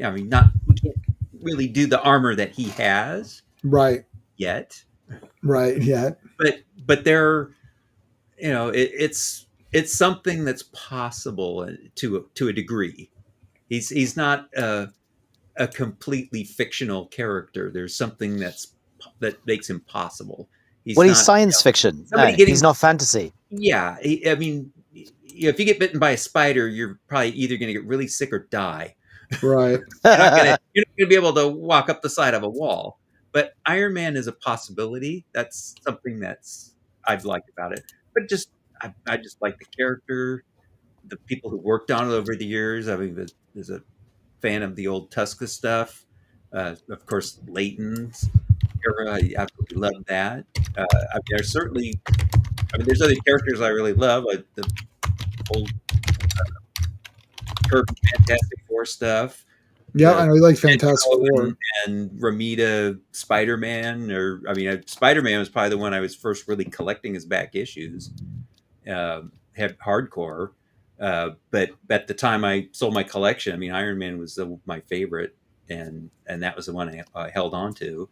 I mean, we can't really do the armor that he has, right? Yet, but there, it's something that's possible to a degree. He's not a completely fictional character. There's something that makes him possible. He's science fiction. He's not fantasy. Yeah, I mean, if you get bitten by a spider, you're probably either going to get really sick or die. Right. You're not going to be able to walk up the side of a wall. But Iron Man is a possibility. That's something I've liked about it. But I just like the character, the people who worked on it over the years. I mean, there's a fan of the old Tuska stuff. Of course, Layton's era. I absolutely love that. There's other characters I really love, like the old Kirk Fantastic Four stuff. Yeah, I know you like Fantastic Four. And Romita Spider-Man, Spider-Man was probably the one I was first really collecting his back issues. Had hardcore, but at the time I sold my collection, I mean, Iron Man was my favorite, and that was the one I held on to.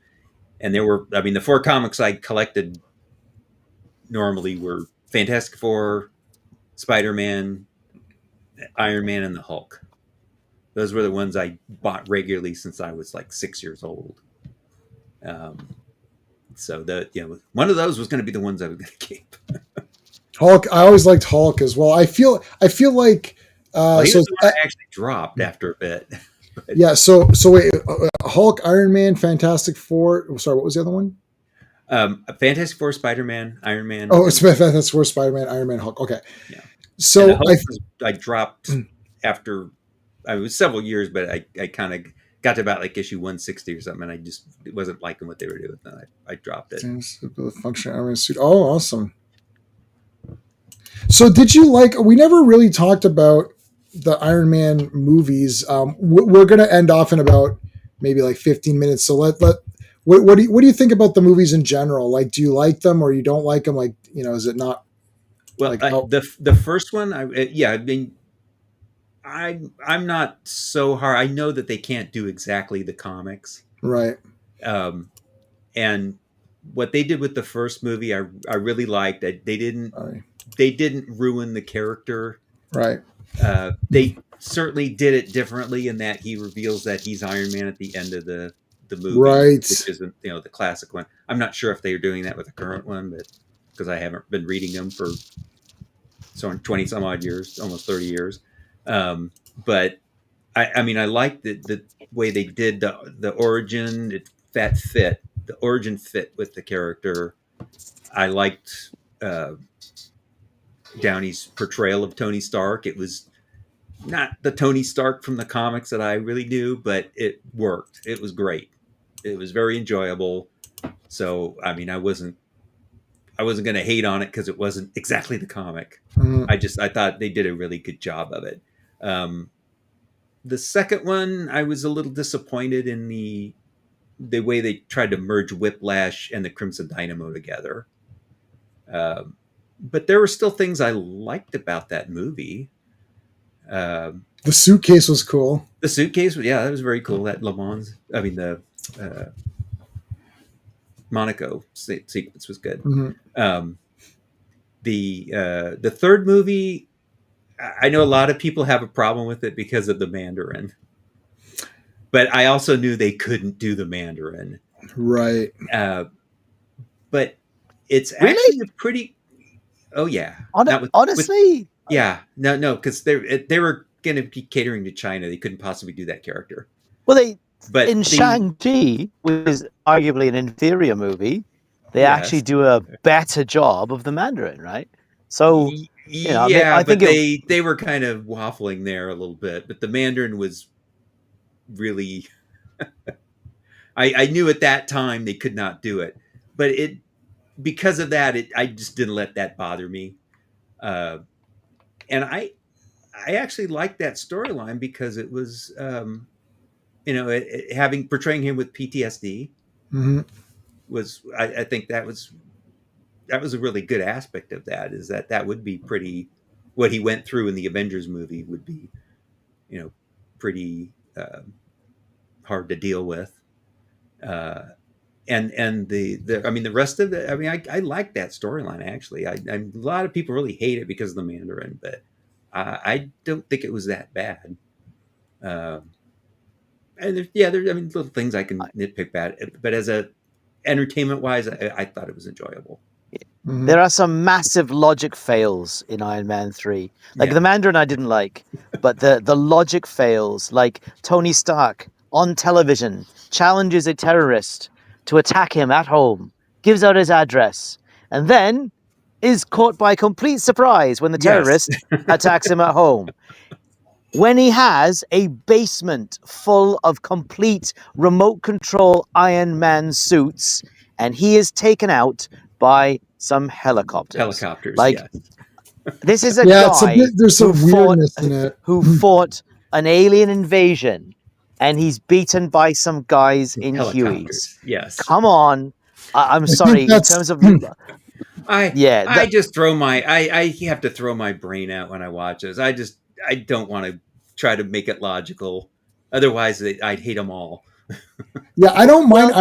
And the 4 comics I collected normally were Fantastic Four, Spider-Man, Iron Man, and the Hulk. Those were the ones I bought regularly since I was like 6 years old. So one of those was going to be the ones I was going to keep. Hulk, I always liked Hulk as well. I feel like he was the one I actually dropped after a bit. Yeah. So wait, Hulk, Iron Man, Fantastic Four. Sorry, what was the other one? Fantastic Four, Spider-Man, Iron Man. Oh, it's Fantastic Four, Spider-Man, Iron Man, Hulk. Okay. Yeah. So I dropped after. It was several years, but I kind of got to about like issue 160 or something, and I just wasn't liking what they were doing. And I dropped it. Function Iron Man suit. Oh, awesome. So did you we never really talked about the Iron Man movies. We're going to end off in about maybe like 15 minutes. So what do you think about the movies in general? Like, do you like them or you don't like them? Like, is it not? Well, the first one, I'm not so hard. I know that they can't do exactly the comics. Right. And what they did with the first movie, I really liked. They didn't ruin the character. Right. They certainly did it differently in that he reveals that he's Iron Man at the end of the movie. Right. Which isn't, the classic one. I'm not sure if they are doing that with the current one, but because I haven't been reading them for 20 some odd years, almost 30 years. But I like the way they did the origin. The origin fit with the character. I liked Downey's portrayal of Tony Stark. It was not the Tony Stark from the comics that I really knew, but it worked. It was great. It was very enjoyable. So, I wasn't going to hate on it because it wasn't exactly the comic. Mm-hmm. I thought they did a really good job of it. Um, the second one, I was a little disappointed in the way they tried to merge Whiplash and the Crimson Dynamo together. But there were still things I liked about that movie. The suitcase was cool. The suitcase, yeah, that was very cool. That the Monaco sequence was good. Mm-hmm. The third movie, I know a lot of people have a problem with it because of the Mandarin, but I also knew they couldn't do the Mandarin. Right. But it's Really? actually a pretty. Oh yeah. Honestly, yeah. No, because they were going to be catering to China. They couldn't possibly do that character. well, But in Shang-Chi, which is arguably an inferior movie, they actually do a better job of the Mandarin, right? So, yeah, I think they were kind of waffling there a little bit, but the Mandarin was really. I knew at that time they could not do it, but because of that, I just didn't let that bother me, and I actually liked that storyline because it was, portraying him with PTSD was, I think that was a really good aspect of that, is that would be pretty, what he went through in the Avengers movie would be, pretty hard to deal with. And the rest of it, I like that storyline, actually. A lot of people really hate it because of the Mandarin, but I don't think it was that bad. And there's little things I can nitpick about it, but as a entertainment wise, I thought it was enjoyable. Mm-hmm. There are some massive logic fails in Iron Man 3. Like the Mandarin I didn't like, but the logic fails, like Tony Stark on television challenges a terrorist to attack him at home, gives out his address, and then is caught by complete surprise when the terrorist attacks him at home. When he has a basement full of complete remote control Iron Man suits, and he is taken out by some helicopters. Like, this is a guy there's some weirdness in it. who fought an alien invasion, and he's beaten by some guys in Hueys. Yes. Come on. I'm sorry, in terms of... I just throw I have to throw my brain out when I watch this. I don't want to try to make it logical. Otherwise, I'd hate them all. Yeah, I don't mind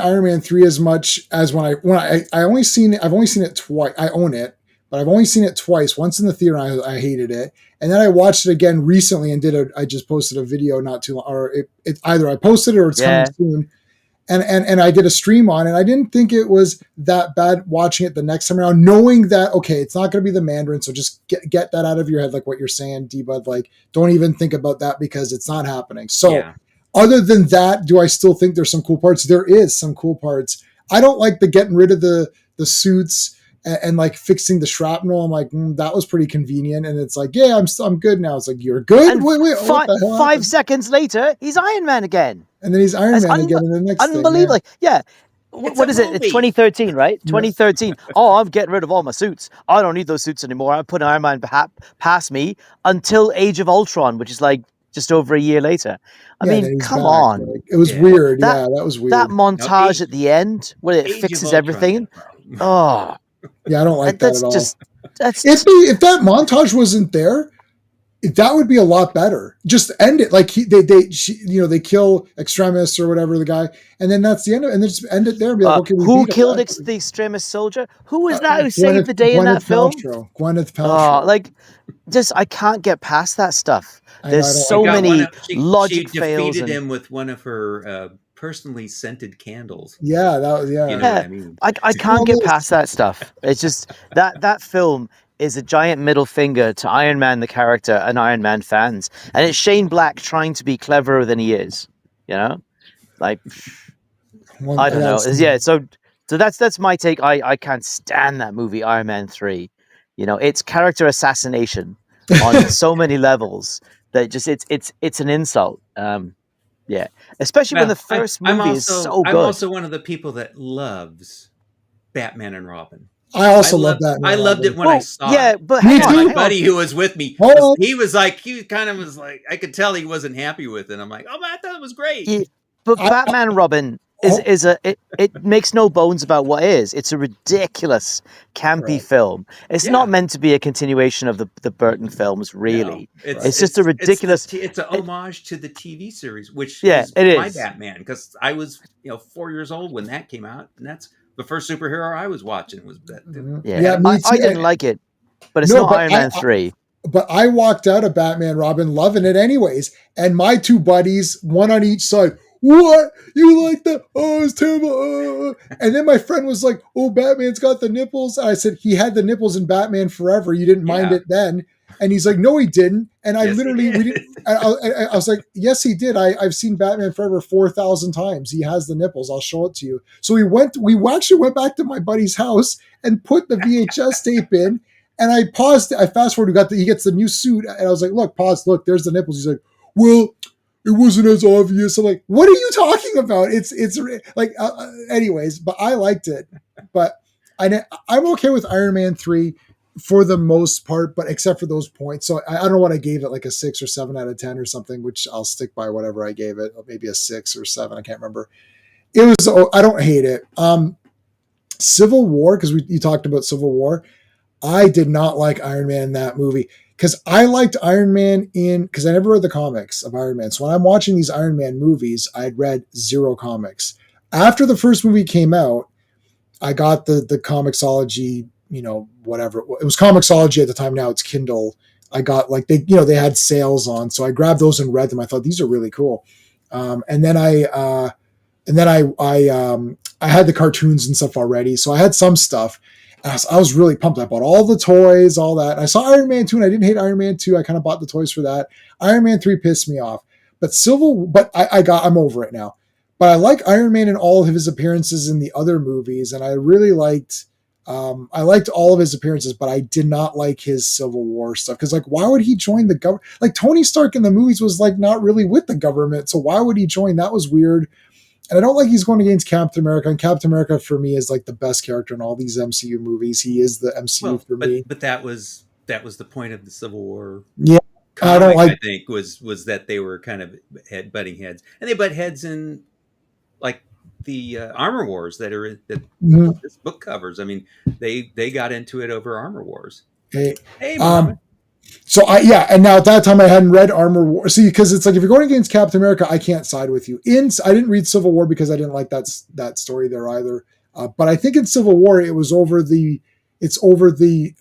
Iron Man 3 as much as when I've only seen it twice. I own it, but I've only seen it twice. Once in the theater, I hated it, and then I watched it again recently and I just posted a video not too long, or it either I posted it or it's coming soon. And I did a stream on it. I didn't think it was that bad watching it the next time around, knowing that, okay, it's not going to be the Mandarin. So just get that out of your head. Like what you're saying, D-Bud, like don't even think about that because it's not happening. So other than that, do I still think there's some cool parts? There is some cool parts. I don't like the getting rid of the suits and like fixing the shrapnel. I'm like, that was pretty convenient. And it's like, yeah, I'm good now. It's like, you're good? And wait, what the hell 5 seconds later, he's Iron Man again. And then he's Iron Man again in the next unbelievable. thing. Yeah. What is it? It's 2013, right? 2013. Oh, I'm getting rid of all my suits. I don't need those suits anymore. I'm putting Iron Man past me until Age of Ultron, which is like just over a year later. I mean, come on. Like, it was weird. That was weird. That montage at the end where it fixes everything. Oh. Yeah, I don't like that at all. If that montage wasn't there, that would be a lot better. Just end it like they kill Extremis or whatever the guy, and then that's the end of it, and then just end it there. And be like, okay, who killed the Extremis soldier? Who was that who saved the day in that film? Gwyneth Paltrow. I can't get past that stuff. There's so many logic fails. She defeated him with one of her personally scented candles. Yeah, that was You know what I mean? I can't get past that stuff. It's just that film is a giant middle finger to Iron Man, the character, and Iron Man fans. And it's Shane Black trying to be cleverer than he is. You know? Like, I don't know. Yeah, so that's my take. I can't stand that movie, Iron Man 3. You know, it's character assassination on so many levels that just it's an insult. Yeah. Especially when the first movie is so good. I'm also one of the people that loves Batman and Robin. I also love that. I loved it when I saw it. but Me hang too. on, My hang on. buddy who was with me, Hold on. he was like, he kind of was like, I could tell he wasn't happy with it. I'm like, oh, man, I thought it was great. Yeah, but Batman Robin it makes no bones about what it is. It's a ridiculous, campy film. It's not meant to be a continuation of the Burton films, really. No, it's just a ridiculous. It's an homage to the TV series, which is my Batman, because I was 4 years old when that came out, and that's the first superhero I was watching was that. I didn't like it, but it's not Iron Man 3. But I walked out of Batman Robin loving it anyways, and my two buddies, one on each side. What? You like that? Oh, it's terrible. And then my friend was like, oh, Batman's got the nipples. And I said, he had the nipples in Batman Forever. You didn't mind it then. And he's like, no, he didn't. And I I was like, yes, he did. I've seen Batman Forever 4,000 times. He has the nipples. I'll show it to you. So we actually went back to my buddy's house and put the VHS tape in. And I paused. I fast forward. He gets the new suit. And I was like, look, pause. Look, there's the nipples. He's like, well, it wasn't as obvious. I'm like, what are you talking about? It's like, anyways, but I liked it. But I'm okay with Iron Man 3 for the most part, but except for those points. So I don't know what I gave it, like a 6 or 7 out of 10 or something, which I'll stick by whatever I gave it. Maybe a 6 or 7. I can't remember. It was, I don't hate it. Civil War, because you talked about Civil War. I did not like Iron Man in that movie. Because I liked Iron Man because I never read the comics of Iron Man. So when I'm watching these Iron Man movies, I'd read 0 comics. After the first movie came out, I got the Comixology, whatever. It was Comixology at the time. Now it's Kindle. I got they had sales on. So I grabbed those and read them. I thought these are really cool. And then I had the cartoons and stuff already. So I had some stuff. I was really pumped. I bought all the toys, all that. I saw Iron Man 2 and I didn't hate Iron Man 2. I kind of bought the toys for that. Iron Man 3 pissed me off. But I'm over it now. But I like Iron Man in all of his appearances in the other movies. And I really liked all of his appearances, but I did not like his Civil War stuff. Because why would he join the government? Like Tony Stark in the movies was not really with the government. So why would he join? That was weird. And I don't like he's going against Captain America. And Captain America for me is the best character in all these MCU movies. He is the MCU for me. But that was the point of the Civil War. Yeah, comic, I think was that they were kind of butting heads, and they butt heads in the Armor Wars that are this book covers. I mean, they got into it over Armor Wars. Hey, Mama. So and now at that time I hadn't read Armor War. See, because it's if you're going against Captain America, I can't side with you. I didn't read Civil War because I didn't like that story there either. But I think in Civil War it was over the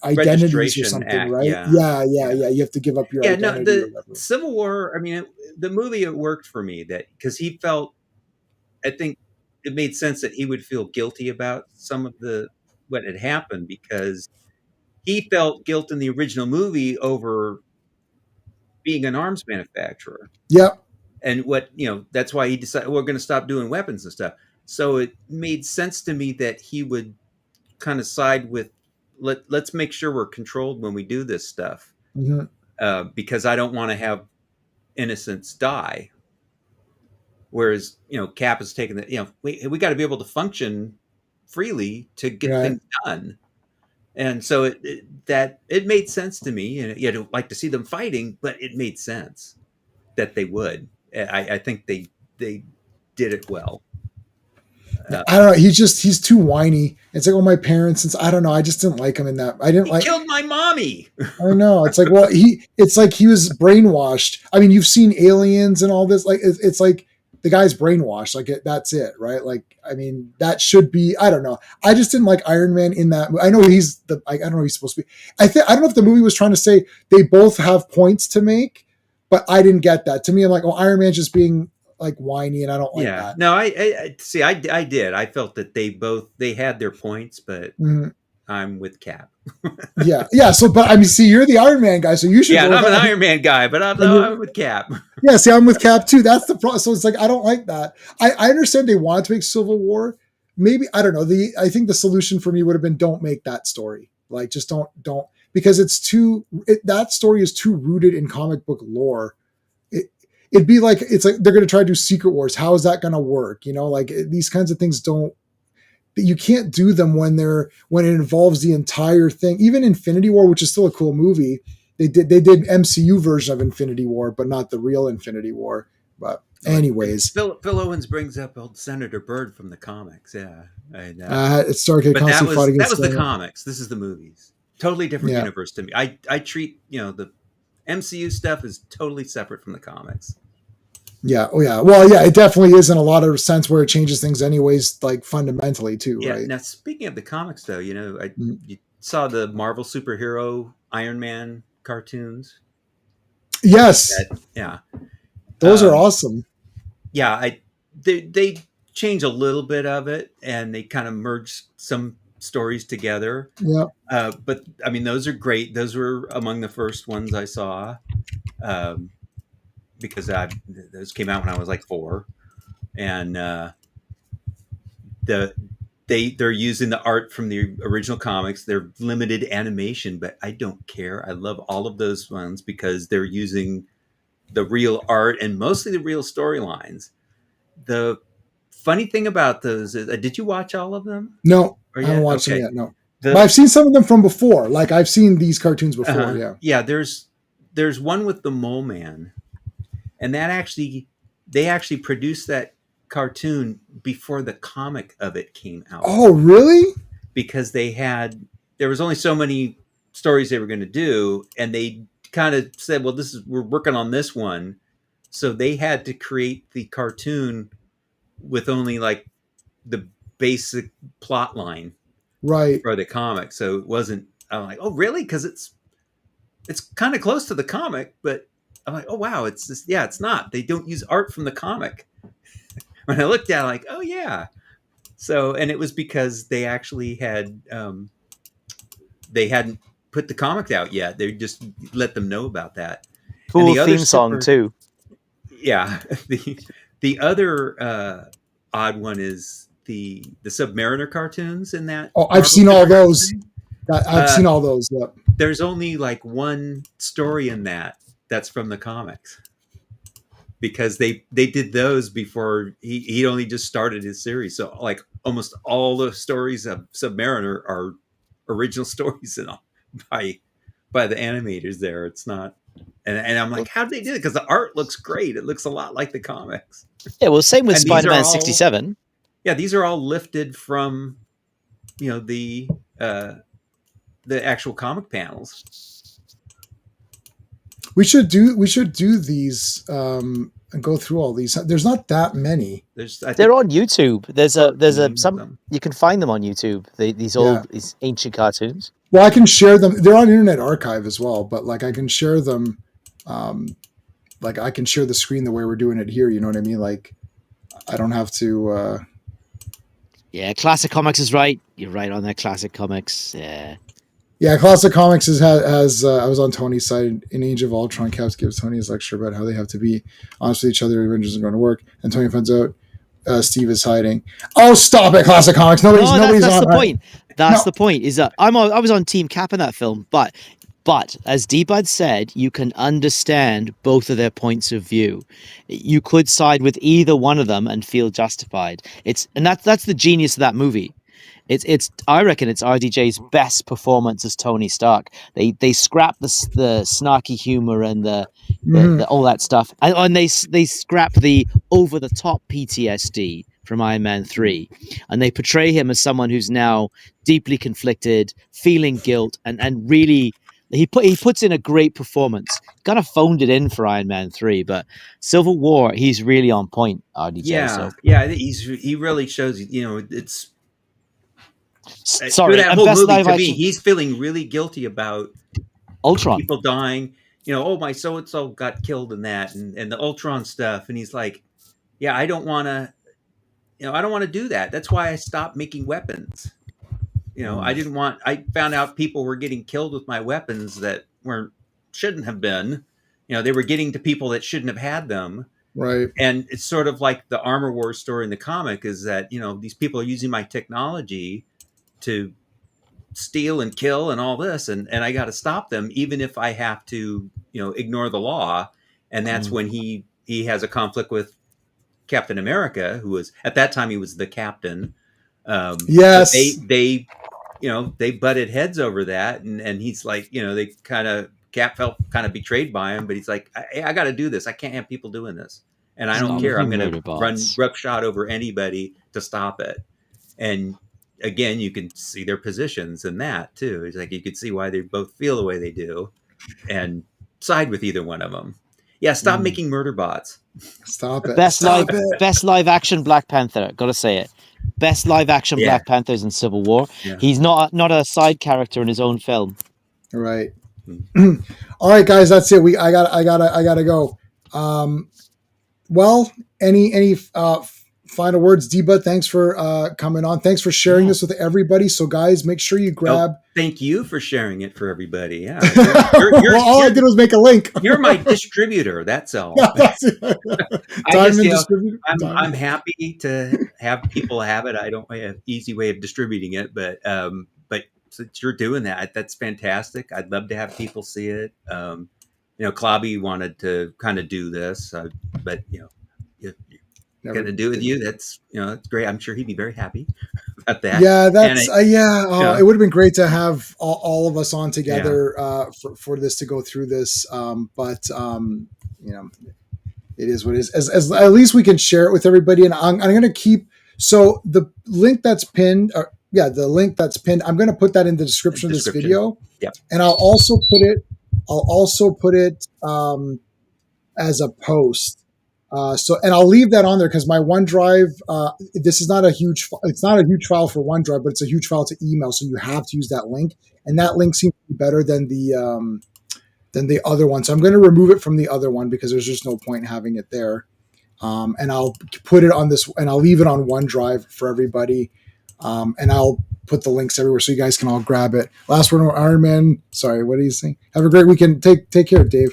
identities or something, Act, right? Yeah. You have to give up your identity. No, the Civil War. I mean, the movie it worked for me because he felt. I think it made sense that he would feel guilty about some of what had happened because. He felt guilt in the original movie over being an arms manufacturer. Yeah. And that's why he decided we're going to stop doing weapons and stuff. So it made sense to me that he would kind of side with, let's make sure we're controlled when we do this stuff. Mm-hmm. Because I don't want to have innocents die. Whereas, Cap is taking we got to be able to function freely to get things done. And so it made sense to me, and you don't like to see them fighting, but it made sense that they would. I think they did it well. I don't know. He's too whiny. It's my parents. I don't know. I just didn't like him in that. I didn't like. Killed my mommy. I know. It's he was brainwashed. I mean, you've seen Aliens and all this. It's the guy's brainwashed. That's it, right? I mean, that should be. I don't know. I just didn't like Iron Man in that. I know he's I don't know. He's supposed to be. I don't know if the movie was trying to say they both have points to make, but I didn't get that. To me, I'm like, Iron Man's just being whiny, and I don't like that. No, I see. I did. I felt that they had their points, but I'm with Cap. yeah. So, but I mean, see, you're the Iron Man guy, so you should. Yeah, I'm an Iron Man guy, but I'm with Cap. Yeah, see, I'm with Cap too. That's the problem. So it's I don't like that. I understand they wanted to make Civil War. Maybe I don't know. I think the solution for me would have been don't make that story. Just don't because that story is too rooted in comic book lore. It'd be they're going to try to do Secret Wars. How is that going to work? These kinds of things don't. you can't do them when it involves the entire thing. Even Infinity War, which is still a cool movie, they did MCU version of Infinity War, but not the real Infinity War. But anyways, Phil Owens brings up old Senator Byrd from the comics. Yeah, and, it's Stargate constantly fought against that was the comics. This is the movies. Totally different universe to me. I treat the MCU stuff is totally separate from the comics. Yeah. Oh, yeah. Well, yeah, it definitely is in a lot of sense where it changes things anyways, like fundamentally too, right? Now, speaking of the comics, though, you saw the Marvel superhero Iron Man cartoons. Yes. Yeah. Those are awesome. Yeah. They change a little bit of it, and they kind of merge some stories together. Yeah. But I mean, those are great. Those were among the first ones I saw. Because those came out when I was like 4, and they're using the art from the original comics. They're limited animation, but I don't care. I love all of those ones because they're using the real art and mostly the real storylines. The funny thing about those is, did you watch all of them? No, I haven't watched them yet. No, but I've seen some of them from before. Like I've seen these cartoons before. Yeah. There's one with the Mole Man. And they actually produced that cartoon before the comic of it came out. Oh, really? Because there was only so many stories they were going to do, and they kind of said, "Well, we're working on this one," so they had to create the cartoon with only like the basic plot line, right, for the comic. So it wasn't. I'm like, "Oh, really?" Because it's kind of close to the comic, but I'm like, oh wow, it's just, it's not. They don't use art from the comic. When I looked at it, I'm like, oh yeah. So, and it was because they actually they hadn't put the comic out yet. They just let them know about that. Cool theme song too. Yeah. The other odd one is the Submariner cartoons in that. Oh, I've seen all those. I've seen all those. Yep. There's only like one story in that's from the comics, because they did those before he only just started his series. So like almost all the stories of Submariner are original stories by the animators there. It's not, and I'm like, how did they do it? Because the art looks great. It looks a lot like the comics. Yeah, well, same with Spider-Man 67. Yeah, these are all lifted from the actual comic panels. We should do these and go through all these. There's not that many. They're on YouTube. There's some you can find them on YouTube. These ancient cartoons. Well, I can share them. They're on Internet Archive as well, but like I can share them. Like I can share the screen the way we're doing it here. You know what I mean? Like I don't have to. Yeah, Classic Comics is right. You're right on that. Classic Comics. Yeah. Yeah, Classic Comics has I was on Tony's side in Age of Ultron. Caps gives Tony his lecture about how they have to be honest with each other. Avengers isn't going to work, and Tony finds out Steve is hiding. Oh, stop it, Classic Comics! Nobody's that's on. The point. That's the point. Is that I was on Team Cap in that film, but as D-Bud said, you can understand both of their points of view. You could side with either one of them and feel justified. That's the genius of that movie. I reckon it's RDJ's best performance as Tony Stark. They scrap the snarky humor and the all that stuff, and they scrap the over the top PTSD from Iron Man 3, and they portray him as someone who's now deeply conflicted, feeling guilt, and really he puts in a great performance. Kind of phoned it in for Iron Man 3, but Civil War he's really on point. RDJ. He really shows it's. Sorry, that whole movie to me, he's feeling really guilty about Ultron, people dying. My so and so got killed in that, and the Ultron stuff, and he's like, yeah, I don't want to, I don't want to do that. That's why I stopped making weapons. I found out people were getting killed with my weapons that shouldn't have been. They were getting to people that shouldn't have had them. Right. And it's sort of like the Armor Wars story in the comic is that, these people are using my technology to steal and kill and all this. And I got to stop them, even if I have to, ignore the law. And that's when he has a conflict with Captain America, who was, at that time, he was the captain. Yes. They they butted heads over that, and he's like, they Cap felt kind of betrayed by him, but he's like, I got to do this. I can't have people doing this, and I don't Stop care. the I'm going to murder run bots. roughshod over anybody to stop it. And again, you can see their positions in that too. It's like you could see why they both feel the way they do, and side with either one of them. Yeah, stop making murder bots. Stop it. Best Stop live, it. best live action Black Panther. Gotta say it. Best live action Yeah. Black Panthers in Civil War. Yeah. He's not a side character in his own film. Right. All right, guys, that's it. I gotta go. Well, any final words, D-Bud? Thanks for coming on. Thanks for sharing this with everybody. So, guys, make sure you grab. Thank you for sharing it for everybody. Yeah, Well, all I did was make a link. You're my distributor. That's all. Diamond distributor. I'm happy to have people have it. I don't have an easy way of distributing it, but since you're doing that, that's fantastic. I'd love to have people see it. Klobby wanted to kind of do this, but if you're going to do it with you, that's it's great. I'm sure he'd be very happy about that. Yeah, that's it would have been great to have all of us on together for this, to go through this. But it is what it is. As at least we can share it with everybody. And I'm going to keep the link that's pinned. The link that's pinned. I'm going to put that in the description of this video. Yeah, and I'll also put it as a post. And I'll leave that on there because my OneDrive, this is not a huge file for OneDrive, but it's a huge file to email. So you have to use that link, and that link seems to be better than the other one. So I'm going to remove it from the other one because there's just no point in having it there. And I'll put it on this, and I'll leave it on OneDrive for everybody. And I'll put the links everywhere so you guys can all grab it. Last word on Iron Man. Sorry, what do you think? Have a great weekend. Take care, Dave.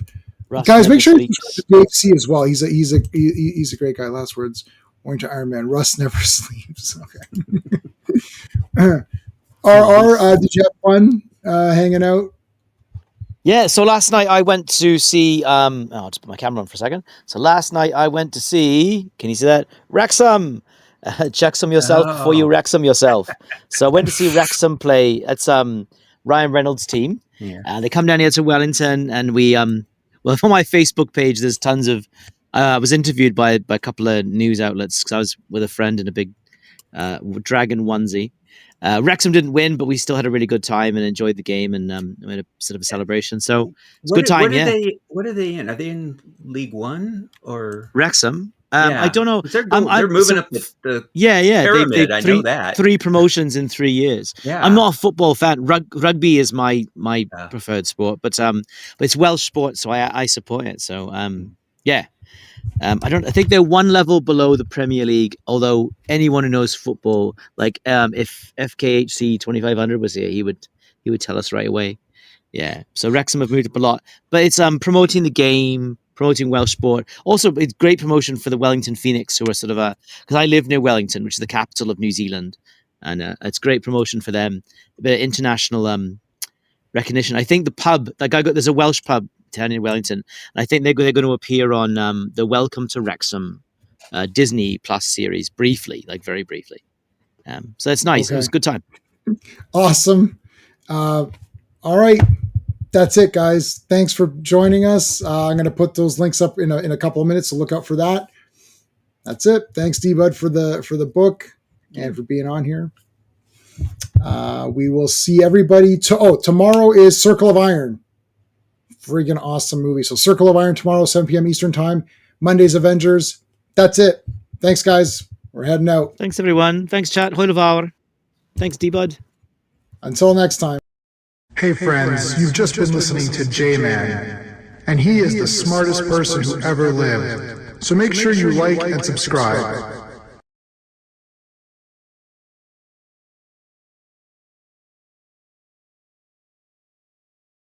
Russ guys, make sure you subscribe to Dave C as well. He's a great guy. Last words. Going to Iron Man. Russ never sleeps. Okay. Did you have fun hanging out? Yeah, so last night I went to see I'll just put my camera on for a second. So last night I went to see, can you see that? Wrexham. Check some yourself before you Wrexham yourself. So I went to see Wrexham play. It's Ryan Reynolds' team. Yeah. They come down here to Wellington, and we on my Facebook page there's tons of I was interviewed by a couple of news outlets because I was with a friend in a big dragon onesie. Wrexham didn't win, but we still had a really good time and enjoyed the game, and made a sort of a celebration. So it's a good time. What are they in? Are they in League One or Wrexham? I don't know. They're moving up the pyramid. I know that. 3 promotions in 3 years. Yeah. I'm not a football fan. Rugby is my preferred sport, but it's Welsh sport, so I support it. So I think they're one level below the Premier League. Although anyone who knows football, like if FKHC 2500 was here, he would tell us right away. Yeah. So Wrexham have moved up a lot, but it's promoting the game, promoting Welsh sport. Also, it's great promotion for the Wellington Phoenix, who are sort of because I live near Wellington, which is the capital of New Zealand, and it's great promotion for them. A bit of international recognition. I think the pub, there's a Welsh pub down in Wellington, and I think they're going to appear on the Welcome to Wrexham Disney Plus series very briefly. So it's nice. Okay. It was a good time. Awesome. All right. That's it, guys. Thanks for joining us. I'm going to put those links up in a couple of minutes, so look out for that. That's it. Thanks, D-Bud, for the book and for being on here. We will see everybody. Tomorrow is Circle of Iron. Freaking awesome movie. So Circle of Iron tomorrow, 7 p.m. Eastern Time. Monday's Avengers. That's it. Thanks, guys. We're heading out. Thanks, everyone. Thanks, chat. Hwyl fawr. Thanks, D-Bud. Until next time. Hey friends, you've just been listening to J-Man, and he is the smartest person who ever lived. So make sure you like and subscribe.